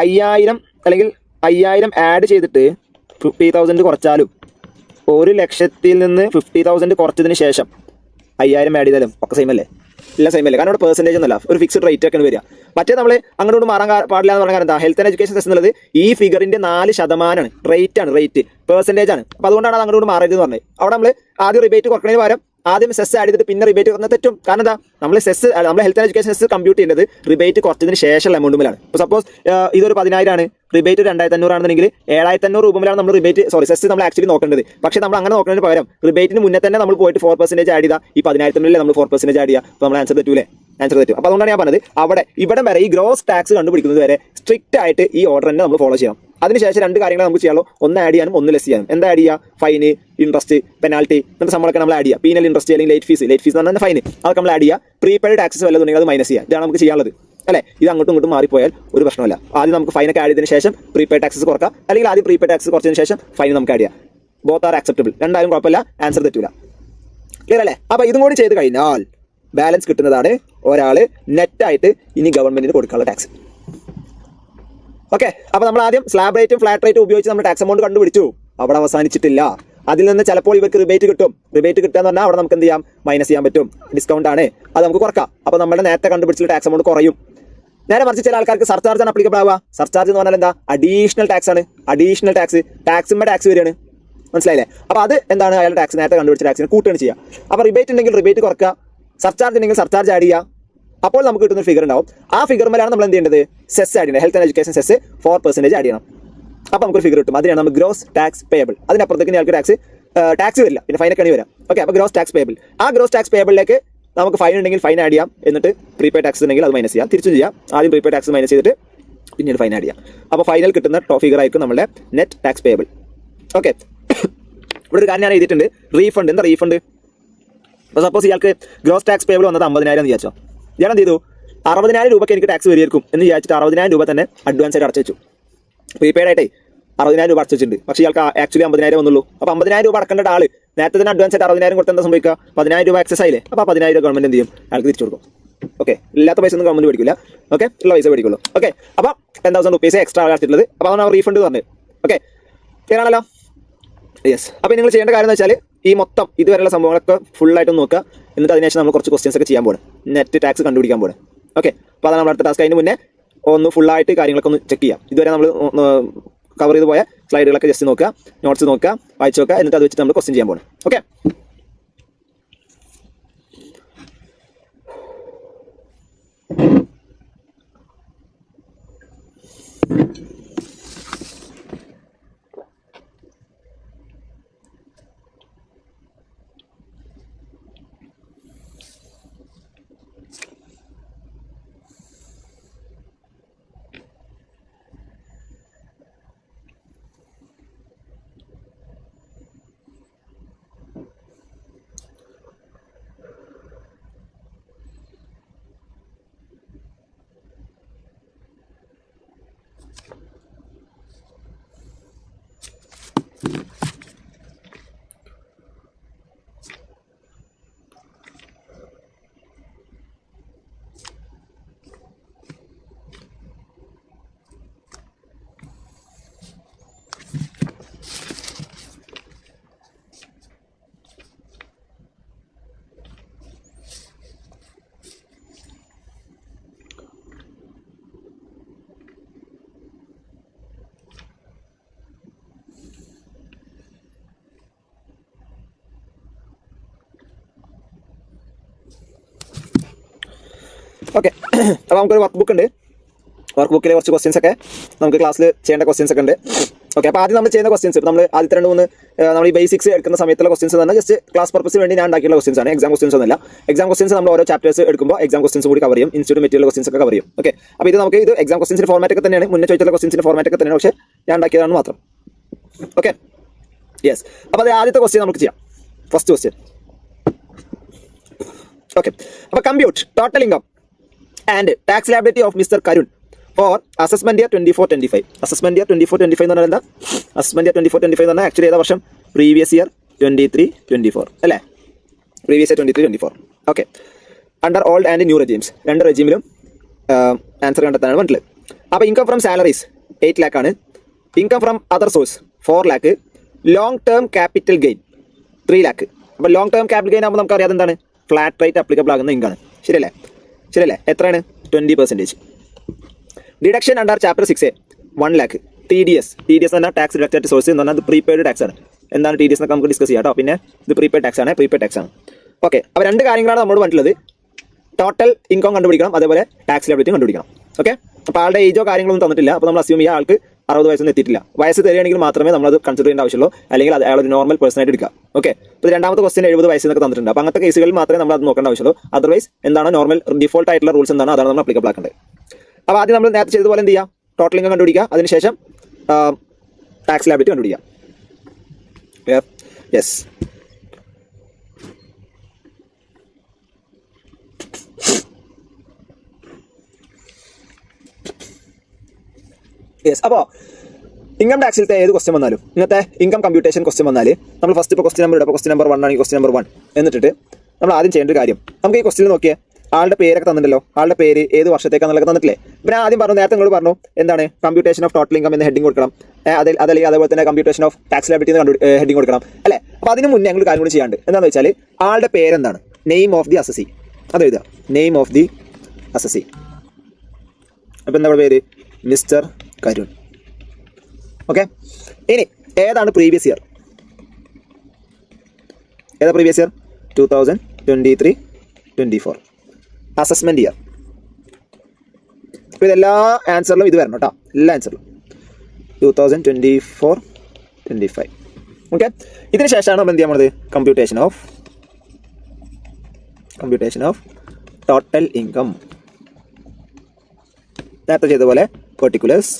5,000 അല്ലെങ്കിൽ 5,000 ആഡ് ചെയ്തിട്ട് 50,000 കുറച്ചാലും 1,00,000 നിന്ന് 50,000 കുറച്ചതിന് ശേഷം 5,000 ആഡ് ചെയ്താലും ഒക്കെ സെയിം അല്ലേ? എല്ലാം സെയിം അല്ലേ? കാരണം ഇവിടെ പെർസെൻറ്റേജ് ഒന്നല്ല, ഒരു ഫിക്സ്ഡ് റേറ്റ് ഒക്കെയാണ് വരിക. മറ്റേ നമ്മൾ അങ്ങോട്ട് മാറാൻ പാടില്ല എന്ന് പറഞ്ഞാൽ എന്താ, ഹെൽത്ത് ആൻഡ് എഡ്യൂക്കേഷൻ സെസ് എന്നുള്ളത് ഈ ഫിഗറിന്റെ 4% റേറ്റ് പെർസെൻറ്റേജ് ആണ്. അപ്പോൾ അതുകൊണ്ടാണ് അത് അങ്ങോട്ട് മാറരുതെന്ന് പറഞ്ഞത്. അവിടെ നമ്മൾ ആദ്യം റിബേറ്റ് കുറക്കുന്നതിന് പകരം ആദ്യം സെസ് ആഡ് ചെയ്തിട്ട് പിന്നെ റിബേറ്റ് കുറഞ്ഞ തെറ്റും. കാരണം എന്താ, നമ്മൾ health and education cess compute ചെയ്യുന്നത് റിബേറ്റ് കുറച്ചതിന് ശേഷമുള്ള എമൗണ്ടുമിലാണ്. ഇപ്പോൾ സപ്പോസ് ഇതൊരു 10,000 ആണ്, റിബേറ്റ് 2,500 ആണെന്നുണ്ടെങ്കിൽ 7,500 രൂപയിലാണ് നമ്മൾ സെസ് നമ്മൾ ആക്ച്വലി നോക്കേണ്ടത്. പക്ഷേ നമ്മൾ അങ്ങനെ നോക്കുന്നതിന് പകരം റിബേറ്റിന് മുന്നേ തന്നെ നമ്മൾ പോയിട്ട് 4% ആഡ് ചെയ്താൽ ഈ 10,000 നമ്മൾ 4% ആഡ് ചെയ്യുക. അപ്പോൾ നമ്മൾ ആൻസർ തെറ്റൂലേ? ആൻസർ തെറ്റും. അപ്പോൾ അതുകൊണ്ടാണ് ഞാൻ പറഞ്ഞത് ഇവിടം വരെ ഈ ഗ്രോസ് ടാക്സ് കണ്ടുപിടിക്കുന്നത് വരെ സ്ട്രിക്റ്റ് ആയിട്ട് ഈ ഓർഡർ തന്നെ നമ്മൾ ഫോളോ ചെയ്യണം. അതിനുശേഷം 2 കാര്യങ്ങൾ നമുക്ക് ചെയ്യാമല്ലോ, ഒന്ന് ആഡ് ചെയ്യാനും ഒന്ന് ലെസ് ചെയ്യാനും. എന്താ ആഡ് ചെയ്യുക? ഫൈന്, ഇൻട്രസ്റ്റ്, പെനാൽറ്റി എന്നിട്ട് നമ്മളൊക്കെ നമ്മൾ ആഡ് ചെയ്യുക. പീനൽ ഇൻട്രസ്റ്റ് അല്ലെങ്കിൽ ലേറ്റ് ഫീസ് എന്ന് പറഞ്ഞാൽ ഫൈന്, അതൊക്കെ നമ്മൾ ആഡ് ചെയ്യുക. പ്രീപെയ്ഡ് ടാക്സസ് വല്ലതുണ്ടെങ്കിൽ അത് മൈനസ് ചെയ്യുക. ഇതാണ് നമുക്ക് ചെയ്യാനുള്ളത് അല്ലേ? ഇത് അങ്ങോട്ടും ഇങ്ങോട്ടും മാറിപ്പോയാൽ ഒരു പ്രശ്നമല്ല. ആദ്യം നമുക്ക് ഫൈനൊക്കെ ആഡ് ചെയ്തതിന് ശേഷം പ്രീപെയ്ഡ് ടാക്സസ് കുറക്കാം, അല്ലെങ്കിൽ ആദ്യം പ്രീപെയ്ഡ് ടാക്സ് കുറച്ചതിന് ശേഷം ഫൈൻ നമുക്ക് ആഡ് ചെയ്യാം. ബോത്ത് ആർ ആക്സെപ്റ്റബിൾ, രണ്ടായാലും കുഴപ്പമില്ല, ആൻസർ തെറ്റൂല. ക്ലിയർ അല്ലേ? അപ്പോൾ ഇതും കൂടി ചെയ്ത് കഴിഞ്ഞാൽ ബാലൻസ് കിട്ടുന്നതാണ് ഒരാൾ നെറ്റായിട്ട് ഇനി ഗവൺമെന്റിന് കൊടുക്കാനുള്ള ടാക്സ്. ഓക്കെ, അപ്പോൾ നമ്മൾ ആദ്യം സ്ലാബ് റേറ്റും ഫ്ലാറ്റ് റേറ്റും ഉപയോഗിച്ച് നമ്മൾ ടാക്സ് എമൗണ്ട് കണ്ടുപിടിച്ചു. അവിടെ അവസാനിച്ചിട്ടില്ല. അതിൽ നിന്ന് ചിലപ്പോൾ ഇവർക്ക് റിബേറ്റ് കിട്ടും. റിബേറ്റ് കിട്ടുക എന്ന് പറഞ്ഞാൽ അവിടെ നമുക്ക് എന്ത് ചെയ്യാം? മൈനസ് ചെയ്യാൻ പറ്റും. ഡിസ്കൗണ്ട് ആണ്, അത് നമുക്ക് കുറക്കാം. അപ്പോൾ നമ്മുടെ നേരത്തെ കണ്ടുപിടിച്ചിട്ടുള്ള ടാക്സ് എമൗണ്ട് കുറയും. നേരെ മറിച്ച് ചില ആൾക്കാർക്ക് സർചാർജ് ആണ് അപ്ലിക്കബിൾ ആവുക. സർചാർജ് എന്ന് പറഞ്ഞാൽ എന്താ? അഡീഷണൽ ടാക്സ് ആണ്. അഡീഷണൽ ടാക്സിന്മേ ടാക്സ് വരികയാണ്. മനസ്സിലായില്ലേ? അപ്പോൾ അത് എന്താണ്? അയാളുടെ ടാക്സ് നേരത്തെ കണ്ടുപിടിച്ച ടാക്സിന് കൂട്ടുകയാണ് ചെയ്യുക. അപ്പോൾ റിബേറ്റ് ഉണ്ടെങ്കിൽ റിബേറ്റ് കുറക്കുക, സർചാർജ് ഉണ്ടെങ്കിൽ സർചാർജ് ആഡ് ചെയ്യുക. അപ്പോൾ നമുക്ക് കിട്ടുന്ന ഫിഗർ ഉണ്ടാവും. ആ ഫിഗറിലാണ് നമ്മൾ എന്ത് ചെയ്യേണ്ടത്? സെസ് ആഡ് ചെയ്യേണ്ടത്. Health and education cess 4% add ചെയ്യണം. അപ്പോൾ നമുക്കൊരു ഫിഗർ കിട്ടും. അതിനാണ് നമുക്ക് ഗ്രോസ് ടാക്സ് പേയബിൾ. അതിനപ്പുറത്തേക്ക് ഞങ്ങൾക്ക് ടാക്സ് വരില്ല, പിന്നെ ഫൈനൊക്കെ വരാം. ഓക്കെ, അപ്പോൾ ഗ്രോസ് ടാക്സ് പേയബിൾ. ആ ഗ്രോസ് ടാക്സ് പേയബിളിലേക്ക് നമുക്ക് ഫൈൻ ഉണ്ടെങ്കിൽ ഫൈൻ ആഡ് ചെയ്യാം. എന്നിട്ട് പ്രീപെയ്ഡ് ടാക്സ് ഉണ്ടെങ്കിൽ അത് മൈനസ് ചെയ്യാം. തിരിച്ചും ചെയ്യാം. ആദ്യം പ്രീപെയ്ഡ് ടാക്സ് മൈനസ് ചെയ്തിട്ട് പിന്നീട് ഫൈൻ ആഡ് ചെയ്യാം. അപ്പോൾ ഫൈനൽ കിട്ടുന്ന ഫിഗർ ആയിരിക്കും നമ്മുടെ നെറ്റ് ടാക്സ് പേയബിൾ. ഓക്കെ, ഇവിടെ ഒരു കാര്യം ഞാൻ എഴുതിയിട്ടുണ്ട്, റീഫണ്ട്. എന്താ റീഫണ്ട്? അപ്പോൾ സപ്പോസ് ഇയാൾക്ക് ഗ്രോസ് ടാക്സ് പേയബിൾ വന്നത് 50,000 എന്ന് വിചാരിച്ചോ. ഇയാൾ എന്ത് ചെയ്തു? 60,000 രൂപയ്ക്ക് എനിക്ക് ടാക്സ് വരികയായിരിക്കും എന്ന് വിചാരിച്ചിട്ട് 60,000 രൂപ തന്നെ അഡ്വാൻസ് ആയിട്ട് അടച്ചു വെച്ചു. പ്രീപെയ്ഡ് ആയിട്ടേ 60,000 രൂപ അടച്ചു വെച്ചിട്ടുണ്ട്. പക്ഷേ ഇയാൾക്ക് ആക്ച്വലി 50,000 വന്നുള്ളൂ. അപ്പോൾ 50,000 രൂപ അടക്കേണ്ട ആൾ നേരത്തെ തന്നെ അഡ്വാൻസ് ആയിട്ട് 60,000 കൊടുത്താൽ എന്താ സംഭവിക്കുക? 10,000 രൂപ എക്സസ് ആയില്ലേ? അപ്പോൾ 10,000 രൂപ ഗവൺമെന്റ് എന്ത് ചെയ്യും? അയാൾക്ക് തിരിച്ചു കൊടുക്കും. ഓക്കെ, ഇല്ലാത്ത പൈസ ഒന്നും ഗവൺമെന്റ് മേടിക്കില്ല. ഓക്കെ, ഉള്ള പൈസ മേടിക്കുള്ളൂ. ഓക്കെ, അപ്പോൾ 10,000 റുപ്പീസ് എക്സ്ട്രാ അടച്ചിട്ടുള്ളത്. അപ്പോൾ അതാണ് റീഫണ്ട് പറഞ്ഞത്. ഓക്കെ, ക്ലിയർ ആണല്ലോ? യെസ്. അപ്പോൾ നിങ്ങൾ ചെയ്യേണ്ട കാര്യം എന്ന് വെച്ചാൽ ഈ മൊത്തം ഇതുവരെയുള്ള സംഭവങ്ങളൊക്കെ ഫുള്ളായിട്ട് നോക്കുക. എന്നിട്ട് അതിനുശേഷം നമ്മൾ കുറച്ച് ക്വസ്റ്റ്യൻസ് ഒക്കെ ചെയ്യാൻ പോകണം. നെറ്റ് ടാക്സ് കണ്ടുപിടിക്കാൻ പോകണം. ഓക്കെ, അപ്പോൾ അതാണ് നമ്മൾ അടുത്ത ടാസ്ക്. അതിന് മുന്നേ ഒന്ന് ഫുള്ളായിട്ട് കാര്യങ്ങളൊക്കെ ഒന്ന് ചെക്ക് ചെയ്യാം. ഇതുവരെ നമ്മൾ കവർ ചെയ്ത് പോയ സ്ലൈഡുകളൊക്കെ ജസ്റ്റ് നോക്കുക, നോട്ട്സ് നോക്കുക, വായിച്ച് നോക്കുക. എന്നിട്ട് അത് വെച്ചിട്ട് നമ്മൾ ക്വസ്റ്റ്യൻ ചെയ്യാൻ പോകണം. ഓക്കെ, ഓക്കെ, അപ്പോൾ നമുക്കൊരു വർക്ക് ബുക്ക് ഉണ്ട്. വർക്ക് ബുക്കിലെ കുറച്ച് ക്വസ്റ്റ്യൻസ് ഒക്കെ നമുക്ക് ക്ലാസ്സിൽ ചെയ്യേണ്ട ക്വസ്റ്റ്യൻസ് ഒക്കെ ഉണ്ട്. ഓക്കെ, അപ്പോൾ ആദ്യം നമ്മൾ ചെയ്യുന്ന ക്വസ്റ്റ്യൻസ്, ഇപ്പോൾ നമ്മൾ ആദ്യത്തെ 2-3 നമ്മൾ ഈ ബേസിക്സ് എടുക്കുന്ന സമയത്തുള്ള ക്വസ്റ്റ്യൻസ് തന്നെ ജസ്റ്റ് ക്ലാസ് പർപ്പസിന് വേണ്ടി ഞാൻ ഉണ്ടാക്കിയുള്ള ക്വസ്റ്റ്യൻസ് ആണ്. എക്സാം ക്വസ്റ്റ്യൻസ് ഒന്നുമില്ല. എക്സാം ക്വസ്റ്റ്യൻസ് നമ്മൾ ഓരോ ചാപ്റ്റേഴ്സ് എടുക്കുമ്പോൾ എക്സാം ക്വസ്റ്റ്യൻസ് കൂടി കവർ ചെയ്യും, ഇൻസ്റ്റിറ്റ്യൂട്ട് മെറ്റീരിയൽ ക്വസ്റ്റ്യൻസ് ഒക്കെ കവർ ചെയ്യും. ഓക്കെ, അപ്പോൾ ഇത് നമുക്ക് ഇത് എക്സാം ക്വസ്റ്റ്യൻസിന്റെ ഫോർമാറ്റ് ഒക്കെ തന്നെയാണ്, മുന്നേ ചോദിച്ചുള്ള ക്വസ്റ്റ്യൻസിന്റെ ഫോർമാറ്റ് ഒക്കെ തന്നെയാണ്, പക്ഷേ ഞാൻ ഉണ്ടാക്കിയതാണ് മാത്രം. Okay, yes. അപ്പോൾ അത് ആദ്യത്തെ ക്വസ്റ്റ്യൻ നമുക്ക് ചെയ്യാം. First question. ഓക്കെ, അപ്പോൾ compute total income and tax liability of mister Karun for assessment year 24-25. Assessment year 24-25 എന്ന് പറഞ്ഞാൽ എന്താ? അസസ്മെന്റ് ഇയർ 24-25 എന്ന് പറഞ്ഞാൽ ആക്ച്വലി ഏതാ വർഷം? പ്രീവിയസ് ഇയർ 23-24 അല്ലേ? Previous year 23-24. Okay, under old and new regimes, രണ്ട് റെജീമിലും ആൻസർ കണ്ടെത്താനാണ് പറഞ്ഞിട്ടുള്ളത്. അപ്പോൾ ഇൻകം ഫ്രം സാലറീസ് 8 lakh ആണ്. Income from other source 4 lakh. Long term capital gain 3 lakh. അപ്പോൾ ലോങ് ടേം ക്യാപിറ്റൽ ഗെയിൻ ആകുമ്പോൾ നമുക്ക് അറിയാതെ എന്താണ്? ഫ്ലാറ്റ് റേറ്റ് അപ്ലിക്കബിൾ ആകുന്ന ഇൻകാണ്. ശരിയല്ലേ? എത്രയാണ്? 20%. Deduction under chapter 6A 1 lakh. TDS എന്ന് പറഞ്ഞാൽ ടാക്സ് ഡിഡക്റ്റഡ് സോഴ്സ് എന്ന് പറഞ്ഞാൽ അത് പ്രീപെയ്ഡ് ടാക്സ് ആണ്. എന്താണ് TDS എന്നൊക്കെ നമുക്ക് ഡിസ്കസ് ചെയ്യാം കേട്ടോ. പിന്നെ ഇത് പ്രീപെയ്ഡ് ടാക്സ് ആണ്. ഓക്കെ, അപ്പോൾ രണ്ട് കാര്യങ്ങളാണ് നമ്മളോട് പറഞ്ഞിട്ടുള്ളത്. ടോട്ടൽ ഇൻകം കണ്ടുപിടിക്കണം, അതേപോലെ ടാക്സ് ലയബിലിറ്റി കണ്ടുപിടിക്കണം. ഓക്കെ, അപ്പോൾ ആളുടെ ഏജോ കാര്യങ്ങളൊന്നും തന്നിട്ടില്ല. അപ്പോൾ നമ്മൾ അസ്യൂം ചെയ്യുക ആൾക്ക് 60 വയസ്സൊന്നും എത്തിയിട്ടില്ല. വയസ്സ് തരികയാണെങ്കിൽ മാത്രമേ നമ്മളത് കൺസിഡർ ചെയ്യേണ്ട ആവശ്യമുള്ളൂ, അല്ലെങ്കിൽ അത് അയാൾ ഒരു നോർമൽ പേഴ്സൺ ആയിട്ട് എടുക്കുക. ഓക്കെ, ഇപ്പോൾ രണ്ടാമത്തെ ക്വസ്റ്റ്യൻ 70 വയസ്സെന്നൊക്കെ തന്നിട്ടുണ്ട്. അപ്പോൾ അങ്ങനത്തെ കേസുകളിൽ മാത്രമേ നമ്മൾ അത് നോക്കേണ്ട ആവശ്യമുള്ളൂ. അതർവൈസ് എന്താണ് നോർമൽ ഡിഫോൾട്ട് ആയിട്ടുള്ള റൂൾസ് എന്താണ് അതാണ് നമ്മൾ അപ്ലിക്കബിൾ ആക്കേണ്ടത്. അപ്പോൾ ആദ്യം നമ്മൾ നേരത്തെ ചെയ്തതുപോലെ എന്ത് ചെയ്യുക? ടോട്ടൽ ഇൻകം കണ്ടുപിടിക്കുക, അതിനുശേഷം ടാക്സ് ലയബിലിറ്റി കണ്ടുപിടിക്കുക. യെസ്. അപ്പോൾ ഇൻകം ടാക്സിലത്തെ ഏത് ക്വസ്റ്റ്യൻ വന്നാലും, ഇങ്ങനത്തെ ഇൻകം കമ്പ്യൂട്ടേഷൻ ക്വസ്റ്റ്യൻ വന്നാൽ നമ്മൾ ഫസ്റ്റ് ഇപ്പോൾ ക്വസ്റ്റ്യൻ നമ്പർ ഇടുക. ക്വസ്റ്റ്യൻ നമ്പർ 1 ആണെങ്കിൽ ക്വസ്റ്റ്യൻ നമ്പർ 1 എന്നിട്ടിട്ട് നമ്മൾ ആദ്യം ചെയ്യേണ്ട ഒരു കാര്യം, നമുക്ക് ഈ ക്വസ്റ്റ്യൻ നോക്കിയേ ആളുടെ പേരൊക്കെ തന്നിട്ടുണ്ടല്ലോ, ആളുടെ പേര് ഏത് വർഷത്തേക്കാണെന്നുള്ളത് തന്നിട്ടില്ലേ. പിന്നെ ആദ്യം പറഞ്ഞു, നേരത്തെ നിങ്ങൾ പറഞ്ഞു എന്താണ് കമ്പ്യൂട്ടേഷൻ ഓഫ് ടോട്ടൽ ഇൻകം എന്ന് ഹെഡിങ് കൊടുക്കണം, അതല്ലെങ്കിൽ അതേപോലെ തന്നെ കമ്പ്യൂട്ടേഷൻ ഓഫ് ടാക്സ് ലയബിലിറ്റി എന്ന് ഹെഡിങ് കൊടുക്കണം അല്ലേ. അപ്പോൾ അതിന് മുന്നേ ഞങ്ങൾ കാര്യം കൂടി ചെയ്യാണ്ട് എന്താണെന്ന് വെച്ചാൽ ആളുടെ പേരെന്താണ്? നെയിം ഓഫ് ദി അസസി, അത് എഴുതുക. Name of the assessee. അപ്പോൾ എന്താ പേര്? മിസ്റ്റർ കരുൺ. ഓക്കെ, ഇനി ഏതാണ് പ്രീവിയസ് ഇയർ? ഏതാ പ്രീവിയസ് ഇയർ? 2023-24 assessment year. ഇപ്പോൾ ഇതെല്ലാ ആൻസറിലും ഇത് വരണം കേട്ടോ, എല്ലാ ആൻസറിലും 2024-25. ഓക്കെ, ഇതിന് ശേഷമാണ് നമ്മൾ എന്ത് ചെയ്യാൻ പോകുന്നത്? Computation of total income. നേരത്തെ ചെയ്ത പോലെ പെർട്ടിക്കുലേഴ്സ്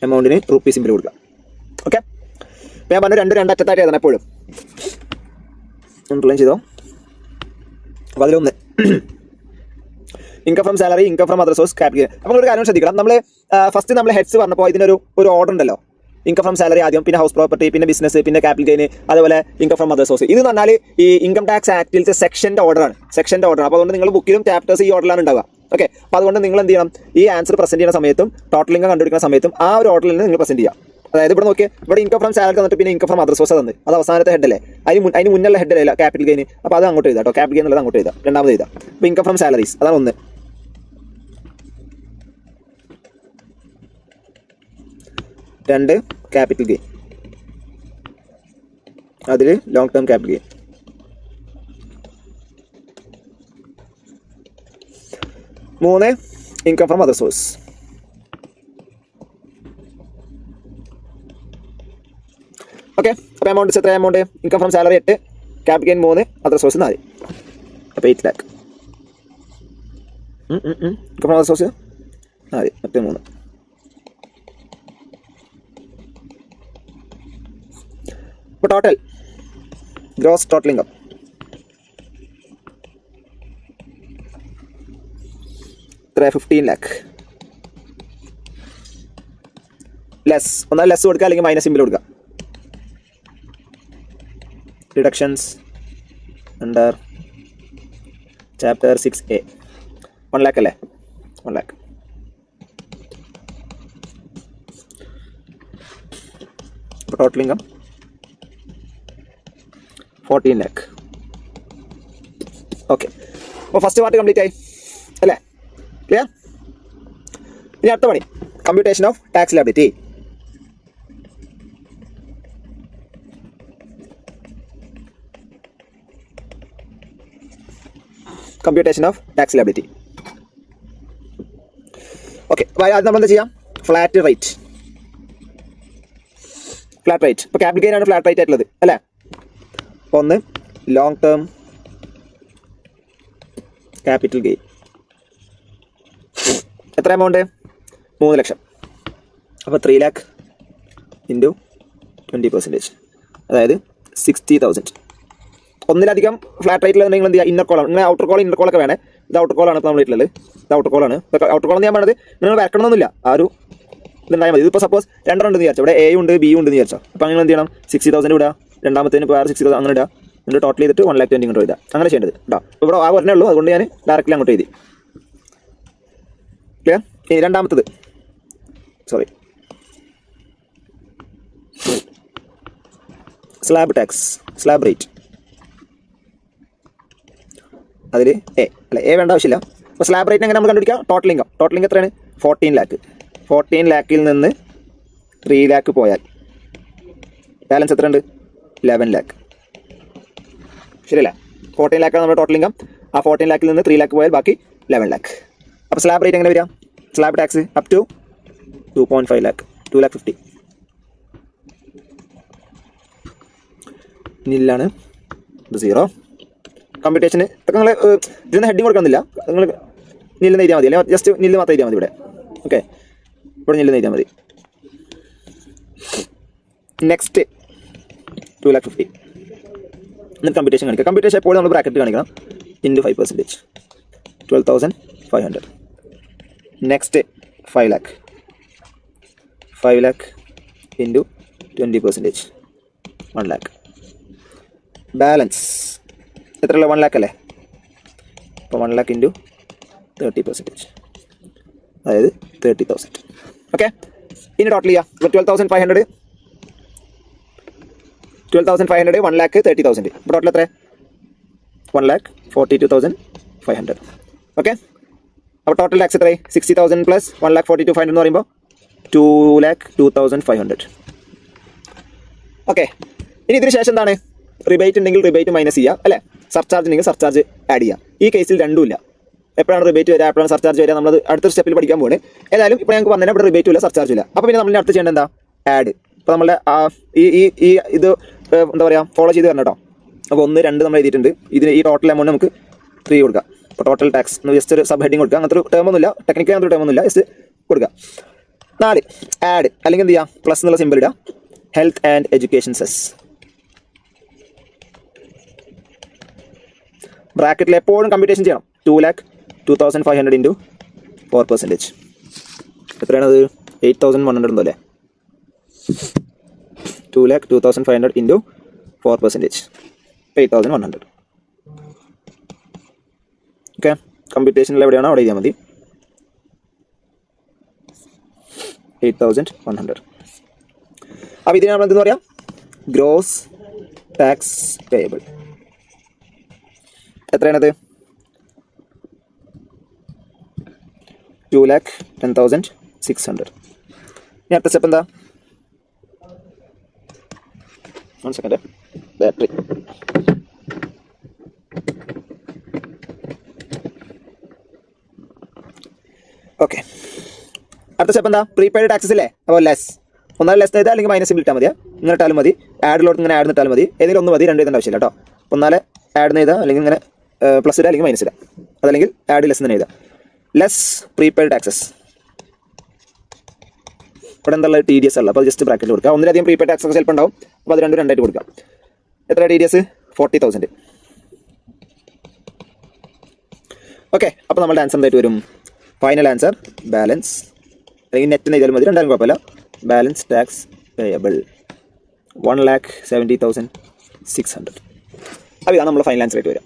എമൗണ്ടിന് റുപ്പീ സിമ്പിൾ കൊടുക്കുക. ഓക്കെ, ഞാൻ പറഞ്ഞു രണ്ട് അറ്റത്തായിട്ട് എഴുതണം എപ്പോഴും. അണ്ടർലൈൻ ചെയ്തോ. അപ്പോൾ അതിലൊന്ന് income from salary, income from other source, capital. അപ്പോൾ ഒരു കാര്യം ശ്രദ്ധിക്കണം, നമ്മൾ ഫസ്റ്റ് നമ്മൾ ഹെഡ്സ് പറഞ്ഞപ്പോൾ ഇതിനൊരു ഓർഡർ ഉണ്ടല്ലോ. ഇൻകം ഫ്രം സാലറി ആദ്യം, പിന്നെ ഹൗസ് പ്രോപ്പർട്ടി, പിന്നെ ബിസിനസ്, പിന്നെ ക്യാപിറ്റൽ ഗെയിൻ, അതുപോലെ ഇൻകം ഫ്രം അതർ സോഴ്സ്. ഇത് എന്ന് പറഞ്ഞാൽ ഈ ഇൻകം ടാക്സ് ആക്ടിലത്തെ സെക്ഷൻ്റെ ഓർഡറാണ്. അപ്പോൾ അതുകൊണ്ട് നിങ്ങൾ ബുക്കിലും ചാപ്റ്റേഴ്സ് ഈ ഓർഡറിലാണ് ഉണ്ടാവുക. ഓക്കെ, അപ്പോൾ അതുകൊണ്ട് നിങ്ങൾ എന്ത് ചെയ്യണം? ഈ ആൻസർ പ്രസന്റ് ചെയ്യുന്ന സമയത്തും ടോട്ടൽ ഇൻകം കണ്ടുപിടിക്കുന്ന സമയത്തും ആ ഒരു ഓർഡറിൽ നിന്ന് നിങ്ങൾ പ്രസന്റ് ചെയ്യുക. അതായത് ഇവിടെ നോക്കിയാൽ ഇവിടെ ഇൻകം ഫ്രം സാലറി തന്നിട്ട് പിന്നെ ഇൻകം ഫ്രം അതർ സോഴ്സ് തന്നത്, അത് അവസാനത്തെ ഹെഡല്ലേ, അതിന് മുന്നുള്ള ഹെഡല്ല ക്യാപിറ്റൽ ഗെയിൻ. അപ്പോൾ അത് അങ്ങോട്ട് എഴുതാം കേട്ടോ, ക്യാപിറ്റൽ ഗെയിൻ ഉള്ളത് അങ്ങോട്ട് എഴുതാം, രണ്ടാമത് എഴുതാം. അപ്പോൾ ഇൻകം ഫ്രം സാലറീസ് അതാണ് 1. 2 ക്യാപിറ്റൽ ഗെയിൻ, അതിൽ long term capital gain. 3 income from other source. Okay, അപ്പോൾ എമൗണ്ട് എത്ര? Amount income from salary 8, capital gain 3, other source 4. അപ്പോൾ 8 lakh. Income from other source 4, മറ്റേ 3. ഇപ്പോൾ ടോട്ടൽ ഗ്രോസ് ടോട്ടൽ ഇൻകം എത്ര? 15 lakh. Less, ഒന്നാൽ less കൊടുക്കുക, അല്ലെങ്കിൽ minus simple കൊടുക്കുക. Deductions under chapter 6A 1 lakh അല്ലേ? 1 lakh. Total income 14 lakh. Okay, അപ്പോൾ first part complete ആയി അല്ലേ? ക്ലിയർ? ഇനി അടുത്ത പണി computation of tax liability. Computation of tax liability. Okay, അപ്പോൾ ആദ്യം നമ്മൾ എന്താ ചെയ്യാം? Flat rate. ഇപ്പോൾ ക്യാപിറ്റൽ ഗെയിൻ ആണ് ഫ്ലാറ്റ് റേറ്റ് ആയിട്ടുള്ളത് അല്ലേ? അപ്പോൾ ഒന്ന് ലോങ് ടേം ക്യാപിറ്റൽ ഗെയിൻ. എത്ര എമൗണ്ട്? 3 ലക്ഷം. അപ്പോൾ 3 lakh ഇൻറ്റു 20%, അതായത് 60,000. ഒന്നിലധികം ഫ്ലാറ്റ് റേറ്റിൽ നിങ്ങൾ എന്ത് ചെയ്യുക? ഇന്നർ കോളാണ്, ഇങ്ങനെ ഔട്ടർ കോൾ ഇന്നർ കോളൊക്കെ വേണേ. ഇത് ഔട്ടർ കോളാണ് ഇപ്പോൾ നമ്മൾ വീട്ടിലുള്ളത്. ഇത് ഔട്ടർ കോളാണ്. ഔട്ടർ കോൾ എന്ന് ഞാൻ പറഞ്ഞത് നിങ്ങൾ വരക്കണമെന്നില്ല, ആ ഒരു ഇതുണ്ടായാൽ മതി. ഇതിപ്പോൾ സപ്പോസ് 2 ഉണ്ടെന്ന് വിചാരിച്ചോ, ഇവിടെ എ ഉണ്ട് ബി ഉണ്ട് എന്ന് വിചാരിച്ചോ. അപ്പോൾ അങ്ങനെ എന്ത് ചെയ്യണം? 60,000 ഇടുക, രണ്ടാമത്തേന് ഇപ്പോൾ 60,000 അങ്ങനെ ഇടുക, എന്നിട്ട് ടോട്ടൽ ചെയ്തിട്ട് 1,20,000 ഇങ്ങോട്ട് എഴുതുക. അങ്ങനെ ചെയ്യേണ്ടത് കേട്ടോ. ഇവിടെ ആ ഒരെണ്ണേ ഉള്ളൂ, അതുകൊണ്ട് ഞാൻ ഡയറക്റ്റ്ലി അങ്ങോട്ട് എഴുതി. ക്ലിയർ? ഇനി രണ്ടാമത്തത്, sorry, slab tax, slab rate. അതിൽ എ വേണ്ട ആവശ്യമില്ല. അപ്പോൾ സ്ലാബ് റേറ്റ് എങ്ങനെ നമ്മൾ കണ്ടുപിടിക്കാം? ടോട്ടൽ ഇൻകം എത്രയാണ്? 14 lakh. 14 lakhൽ നിന്ന് 3 lakh പോയാൽ ബാലൻസ് എത്ര ഉണ്ട്? 11 lakh. ശരിയല്ലേ? 14 lakh ആണ് നമ്മുടെ ടോട്ടൽ ഇൻകം. ആ 14 lakhൽ നിന്ന് 3 lakh പോയാൽ ബാക്കി 11 lakh. അപ്പോൾ സ്ലാബ് റേറ്റ് എങ്ങനെ വരിക? Slab tax up to 2.5 lakh, 2,50,000. നില്ലാണ്, ഇത് 0. കമ്പ്യൂട്ടേഷന് ഇതൊക്കെ നിങ്ങൾ ഇതിന് ഹെഡിങ് കൊടുക്കുന്നില്ല, നിങ്ങൾ നില്ലെന്ന് എഴുതിയാൽ മതി, അല്ലെങ്കിൽ ജസ്റ്റ് നില്ല് മാത്രം എഴുതിയാൽ മതി ഇവിടെ. ഓക്കെ, ഇവിടെ നില്ലെന്ന് എഴുതിയാൽ മതി. നെക്സ്റ്റ് 2,50,000. എന്നിട്ട് കമ്പ്യൂട്ടേഷൻ കാണിക്കുക. കമ്പ്യൂട്ടേഷൻ എപ്പോഴും നമ്മൾ ബ്രാക്കറ്റ് കാണിക്കണം. Into 5%, 12,500. Next 5 lakh. 5 lakh into 20%, 1 lakh. Balance എത്രയുള്ള? 1 lakh അല്ലേ? അപ്പോൾ 1 lakh ഇൻറ്റു 30%, അതായത് 30,000. ഓക്കെ, ഇനി ടോട്ടൽ ചെയ്യാം. ഇപ്പോൾ 12,500, 1 lakh 30,000. ഇപ്പോൾ ടോട്ടൽ എത്ര? 1,42,500. ഓക്കെ, അപ്പോൾ ടോട്ടൽ ടാക്സ് എത്രയായി? 60,000 പ്ലസ് 1,42,500 എന്ന് പറയുമ്പോൾ 2,02,500. ഓക്കെ, ഇനി ഇതിന് ശേഷം എന്താണ്? റിബേറ്റ് ഉണ്ടെങ്കിൽ റിബേറ്റ് മൈനസ് ചെയ്യുക അല്ലേ? സർചാർജ് ഉണ്ടെങ്കിൽ സർചാർജ് ആഡ് ചെയ്യുക. ഈ കേസിൽ രണ്ടുമില്ല. എപ്പോഴാണ് റിബേറ്റ് വരിക, എപ്പോഴാണ് സർചാർജ് വരിക, നമ്മളത് അടുത്തൊരു സ്റ്റെപ്പിൽ പഠിക്കാൻ പോകുന്നത്. ഏതായാലും ഇപ്പോൾ ഞങ്ങൾക്ക് പറഞ്ഞാൽ ഇവിടെ റിബേറ്റും ഇല്ല, സർചാർജും ഇല്ല. അപ്പോൾ പിന്നെ നമ്മൾ അടുത്ത് ചെയ്യേണ്ടത് എന്താ? ആഡ്. ഇപ്പോൾ നമ്മുടെ ഈ ഇത് എന്താ പറയുക, ഫോളോ ചെയ്ത് തരണം കേട്ടോ. അപ്പോൾ 1, 2 നമ്മൾ എഴുതിയിട്ടുണ്ട്. ഇതിന് ഈ ടോട്ടൽ എമൗണ്ട് നമുക്ക് 3 കൊടുക്കാം. ഇപ്പോൾ ടോട്ടൽ ടാക്സ് ജസ്റ്റ് ഒരു സബ് ഹെഡിങ് കൊടുക്കുക. അങ്ങനത്തെ ഒരു ടേം ഒന്നുമില്ല, ടെക്നിക്കലി അങ്ങനത്തെ ഒരു ടേം ഒന്നുമില്ല, ജസ്റ്റ് കൊടുക്കുക. 4 ആഡ്, അല്ലെങ്കിൽ എന്ത് ചെയ്യുക? പ്ലസ് എന്നുള്ള സിമ്പിൾ ഇടുക. Health and education cess. ബ്രാക്കറ്റിൽ എപ്പോഴും കമ്പ്യൂട്ടേഷൻ ചെയ്യണം. 2,02,500 ഇൻറ്റു 4%. എത്രയാണത്? 8,100 ഉണ്ടോ അല്ലേ? 2,02,500 ഇൻറ്റു 4%, 8,100. ഓക്കെ, കമ്പ്യൂട്ടേഷനിൽ എവിടെയാണോ അവിടെ എഴുതിയാൽ മതി. 8,100. അപ്പോൾ ഇതിന് നമ്മൾ എന്തെന്ന് പറയാം? Gross tax payable. എത്രയാണത്? 2,10,600. ഇനി അടുത്ത സ്റ്റെപ്പ് എന്താ? 1 സെക്കൻഡ്, ബാറ്ററി. ഓക്കെ, അടുത്ത സ്റ്റെപ്പ് എന്താ? പ്രീപെയ്ഡ് ടാക്സസ് അല്ലേ? അപ്പോൾ ലെസ്, ഒന്നാലും ലെസ് എഴുതാം, അല്ലെങ്കിൽ മൈനസ് ഇട്ടാൽ മതിയാ. ഇങ്ങനെ ഇട്ടാലും മതി, ആഡിലോട്ട് ഇങ്ങനെ ആഡ് ഇട്ടാലും മതി. ഏതെങ്കിലും ഒന്ന് മതി, 2 എഴുതേണ്ട ആവശ്യമില്ല കേട്ടോ. ഒന്നാലെ ആഡ് എഴുതാം, അല്ലെങ്കിൽ ഇങ്ങനെ പ്ലസ് ഇടുക, അല്ലെങ്കിൽ മൈനസ് ഇടുക, അതല്ലെങ്കിൽ ആഡ് ലെസ് തന്നെ എഴുതാം. Less prepaid taxes. ഇവിടെ എന്താ TDS ഉള്ളത്? അപ്പോൾ ജസ്റ്റ് ബ്രാക്കറ്റിൽ കൊടുക്കുക. ഒന്നിലധികം പ്രീപെയ്ഡ് ടാക്സ് ഒക്കെ ചിലപ്പോൾ ഉണ്ടാവും, അപ്പോൾ അത് 2 ആയിട്ട് കൊടുക്കാം. എത്ര TDS? 40,000. ഓക്കെ, അപ്പോൾ നമ്മുടെ ആൻസർ എന്തായിട്ട് വരും? ഫൈനൽ ആൻസർ ബാലൻസ്, അല്ലെങ്കിൽ നെറ്റ് എഴുതിയാലും മതി, രണ്ടാലും കുഴപ്പമില്ല. Balance tax payable 1,70,600. അപ്പോൾ ഇതാണ് നമ്മൾ ഫൈനൽ ആൻസർ ആയിട്ട് വരിക.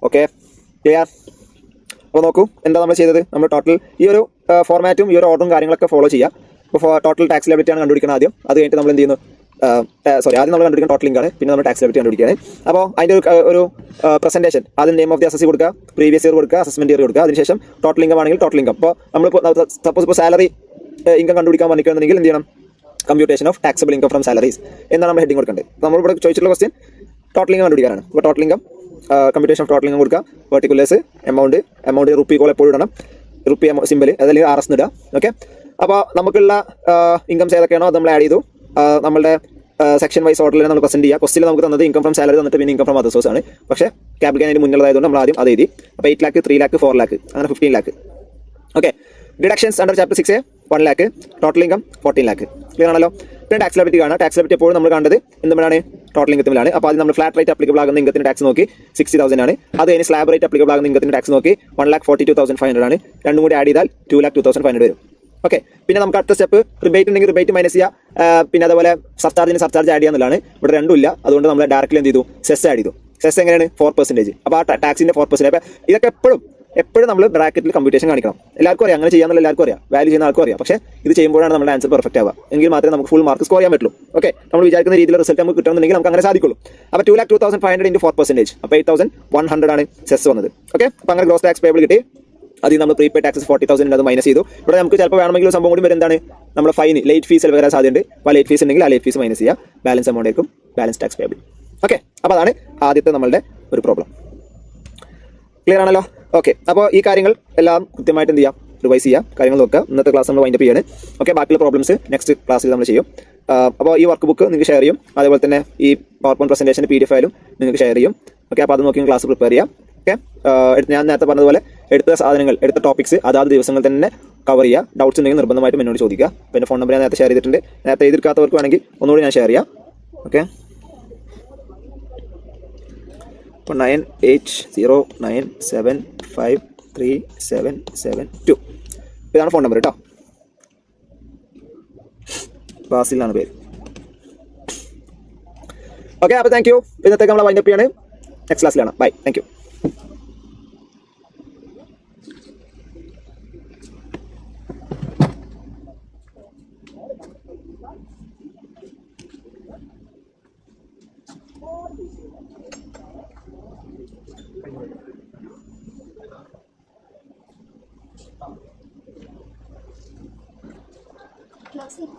Okay, clear? അപ്പോൾ നോക്കൂ എന്താ നമ്മൾ ചെയ്തത്. നമ്മൾ ടോട്ടൽ ഈ ഒരു ഫോർമാറ്റും ഈ ഒരു ഓർഡറും കാര്യങ്ങളൊക്കെ ഫോളോ ചെയ്യുക. ഇപ്പോൾ ടോട്ടൽ ടാക്സ് ലയബിലിറ്റി ആണ് കണ്ടുപിടിക്കണം ആദ്യം. അത് കഴിഞ്ഞിട്ട് നമ്മൾ എന്ത് ചെയ്യുന്നു? ആദ്യം നമ്മൾ കണ്ടുപിടിക്കുന്ന ടോട്ടൽ ഇൻകം ആണ്, പിന്നെ നമ്മൾ ടാക്സ് ലയബിലിറ്റി കണ്ടുപിടിക്കുകയാണ്. അപ്പോൾ അതിൻ്റെ ഒരു പ്രസൻറ്റേഷൻ, ആദ്യം നെയിം ഓഫ് ദി അസസി കൊടുക്കുക, പ്രീവിയസ് ഇയർ കൊടുക്കുക, അസസ്മെൻറ്റ് ഇയർ കൊടുക്കുക. അതിനുശേഷം ടോട്ടൽ ഇൻകം ആണെങ്കിൽ ടോട്ടൽ ഇൻകം. അപ്പോൾ നമ്മളിപ്പോൾ സപ്പോസ് ഇപ്പോൾ സാലറി ഇൻകം കണ്ടുപിടിക്കാൻ പറഞ്ഞിട്ടുണ്ടെങ്കിൽ എന്ത് ചെയ്യണം? Computation of taxable income from salaries എന്നാണ് നമ്മൾ ഹെഡിങ് കൊടുക്കേണ്ടത്. നമ്മളിവിടെ ചോദിച്ചിട്ടുള്ള ക്വസ്റ്റ്യൻ ടോട്ടൽ ഇൻകം കണ്ടുപിടിക്കാനാണ്. അപ്പോൾ total income computation of totalling കൊടുക്കുക, പെർട്ടിക്കുലേഴ്സ്, എമൗണ്ട് റുപ്പി കോൾ എപ്പോഴും ഇടണം, റുപ്പി സിമ്പിൾ അതല്ലെങ്കിൽ RS ഇടുക. ഓക്കെ, അപ്പോൾ നമുക്കുള്ള ഇൻകംസ് ഏതൊക്കെയാണോ അത് നമ്മൾ ആഡ് ചെയ്തു. നമ്മളുടെ സെക്ഷൻ വൈസ് ഓർഡറിൽ നമ്മൾ പ്രസന്റ് ചെയ്യുക. ക്വസ്റ്റിൽ നമുക്ക് തന്നത് ഇൻകം ഫ്രം സാലറി തന്നിട്ട് പിന്നെ ഇൻകം ഫ്രം അതർ സോഴ്സ് ആണ്. പക്ഷേ ക്യാപിറ്റൽ ഗെയിൻ മുന്നിലുള്ളതായതുകൊണ്ട് നമ്മൾ ആദ്യം അത് എഴുതി. അപ്പോൾ 8 lakh, 3 lakh, 4 lakh അങ്ങനെ 15 lakh. Okay, deductions under chapter 6A 1 lakh, total income 14 lakh. Clear ആണല്ലോ. പിന്നെ ടാക്സ് ലബിലിറ്റി കാണാം. ടാക്സ് ലബിലിറ്റി എപ്പോഴും നമ്മൾ കണ്ടത് എന്തുമാണ്? ടോട്ടൽ ഇൻകത്തിലാണ്. അപ്പോൾ അത് നമ്മൾ ഫ്ലാറ്റ് റേറ്റ് അപ്ലിക്കബിൾ ആകുന്ന ഇൻകത്തിന് ടാക്സ് നോക്കി 60,000 ആണ്. അത് കഴിഞ്ഞ് സ്ലാബ് റേറ്റ് അപ്ലിക്കബിൾ ആകുന്ന ഇൻകത്തിന് ടാക്സ് നോക്കി 1,42,500 ആണ്. രണ്ടും കൂടി ആഡ് ചെയ്താൽ 2,02,500 വരും. ഓക്കെ, പിന്നെ നമുക്ക് അടുത്ത സ്റ്റെപ്പ് റിബേറ്റ് ഉണ്ടെങ്കിൽ റിബേറ്റ് മൈനസ് ചെയ്യുക. പിന്നെ അതുപോലെ സർചാർജ് ആഡ് ചെയ്യാന്നുള്ളതാണ്. ഇവിടെ രണ്ടും ഇല്ല, അതുകൊണ്ട് നമ്മൾ ഡയറക്റ്റ്ലി എന്ത് ചെയ്തു? സെസ് ആഡ് ചെയ്തു. സെസ് എങ്ങനെയാണ്? 4%. അപ്പോൾ ആ ടാക്സിന്റെ 4%. അപ്പോൾ ഇതൊക്കെ എപ്പോഴും നമ്മൾ ബ്രാക്കറ്റിൽ കമ്പ്യൂട്ടേഷൻ കാണിക്കണം. എല്ലാവർക്കും അറിയാം, അങ്ങനെ ചെയ്യാന്നുള്ള എല്ലാവർക്കും അറിയാം, വാല്യൂ ചെയ്യുന്ന ആൾക്കും അറിയാം. പക്ഷേ ഇത് ചെയ്യുമ്പോഴാണ് നമ്മുടെ ആൻസർ പെർഫെക്റ്റ് ആവുക. എങ്കിൽ മാത്രമേ നമുക്ക് ഫുൾ മാർക്ക് സ്കോർ ചെയ്യാൻ പറ്റുള്ളൂ. ഓക്കെ, നമ്മൾ വിചാരിക്കുന്ന രീതിയിൽ റിസൾട്ട് നമുക്ക് കിട്ടണമെന്നുണ്ടെങ്കിൽ നമുക്ക് അങ്ങനെ സാധിക്കുള്ളൂ. അപ്പോൾ 2,02,500 into 4%, അപ്പോൾ 8,100 ആണ് സെസ് വന്നത്. ഓക്കെ, അപ്പോൾ അങ്ങനെ ഗ്രോസ് ടാക്സ് പേബിൾ കിട്ടി. അതിൽ നമ്മൾ പ്രീപെയ്ഡ് ടാക്സസ് 40,000 അത് മൈനസ് ചെയ്തു. ഇവിടെ നമുക്ക് ചിലപ്പോൾ വേണമെങ്കിൽ സംഭവം കൂടി വരും. എന്താണ്? നമ്മുടെ ഫൈൻ ലേറ്റ് ഫീസ് വരാൻ സാധ്യതയുണ്ട്. അപ്പോൾ ലേറ്റ് ഫീസ് ഉണ്ടെങ്കിൽ ആ ലേറ്റ് ഫീസ് മൈനസ് ചെയ്യുക. ബാലൻസ് എമൗണ്ട് ആയിരിക്കും ബാലൻസ് ടാക്സ് പേബിൾ. ഓക്കെ, അപ്പോൾ അതാണ് ആദ്യത്തെ നമ്മളുടെ ഒരു പ്രോബ്ലം. ക്ലിയർ ആണല്ലോ. ഓക്കെ, അപ്പോൾ ഈ കാര്യങ്ങൾ എല്ലാം കൃത്യമായിട്ട് എന്ത് ചെയ്യാം? റിവൈസ് ചെയ്യാം, കാര്യങ്ങൾ നോക്കുക. ഇന്നത്തെ ക്ലാസ് നമ്മൾ വൈൻഡപ്പ് ചെയ്യാണ്. ഓക്കെ, ബാക്കിയുള്ള പ്രോബ്ലംസ് നെക്സ്റ്റ് ക്ലാസ്സിൽ നമ്മൾ ചെയ്യും. അപ്പോൾ ഈ വർക്ക് ബുക്ക് നിങ്ങൾക്ക് ഷെയർ ചെയ്യും. അതേപോലെ തന്നെ ഈ പവർ പോയിന്റ് പ്രസന്റേഷൻ്റെ PDF ഫയലും നിങ്ങൾക്ക് ഷെയർ ചെയ്യും. ഓക്കെ, അപ്പോൾ അത് നോക്കി ക്ലാസ് പ്രിപ്പയർ ചെയ്യാം. ഓക്കെ, ഞാൻ നേരത്തെ പറഞ്ഞതുപോലെ എടുത്ത സാധനങ്ങൾ, എടുത്ത ടോപ്പിക്സ് അതാത് ദിവസങ്ങൾ തന്നെ കവർ ചെയ്യുക. ഡൗട്ട്സ് ഉണ്ടെങ്കിൽ നിർബന്ധമായിട്ടും എന്നോട് ചോദിക്കുക. പിന്നെ ഫോൺ നമ്പർ ഞാൻ നേരത്തെ ഷെയർ ചെയ്തിട്ടുണ്ട്. നേരത്തെ എഴുതിയെടുക്കാത്തവർക്ക് വേണമെങ്കിൽ ഒന്നുകൂടി ഞാൻ ഷെയർ ചെയ്യാം. ഓക്കെ, അപ്പോൾ 9809753772 ഇതാണ് ഫോൺ നമ്പർ കേട്ടോ. ബാസിലാണ് പേര്. ഓക്കെ, അപ്പോൾ താങ്ക് യു. ഇന്നത്തേക്ക് നമ്മൾ വൈൻഡപ്പ് ചെയ്യാണ്. നെക്സ്റ്റ് ക്ലാസ്സിലാണ്. Bye, thank you. Closing.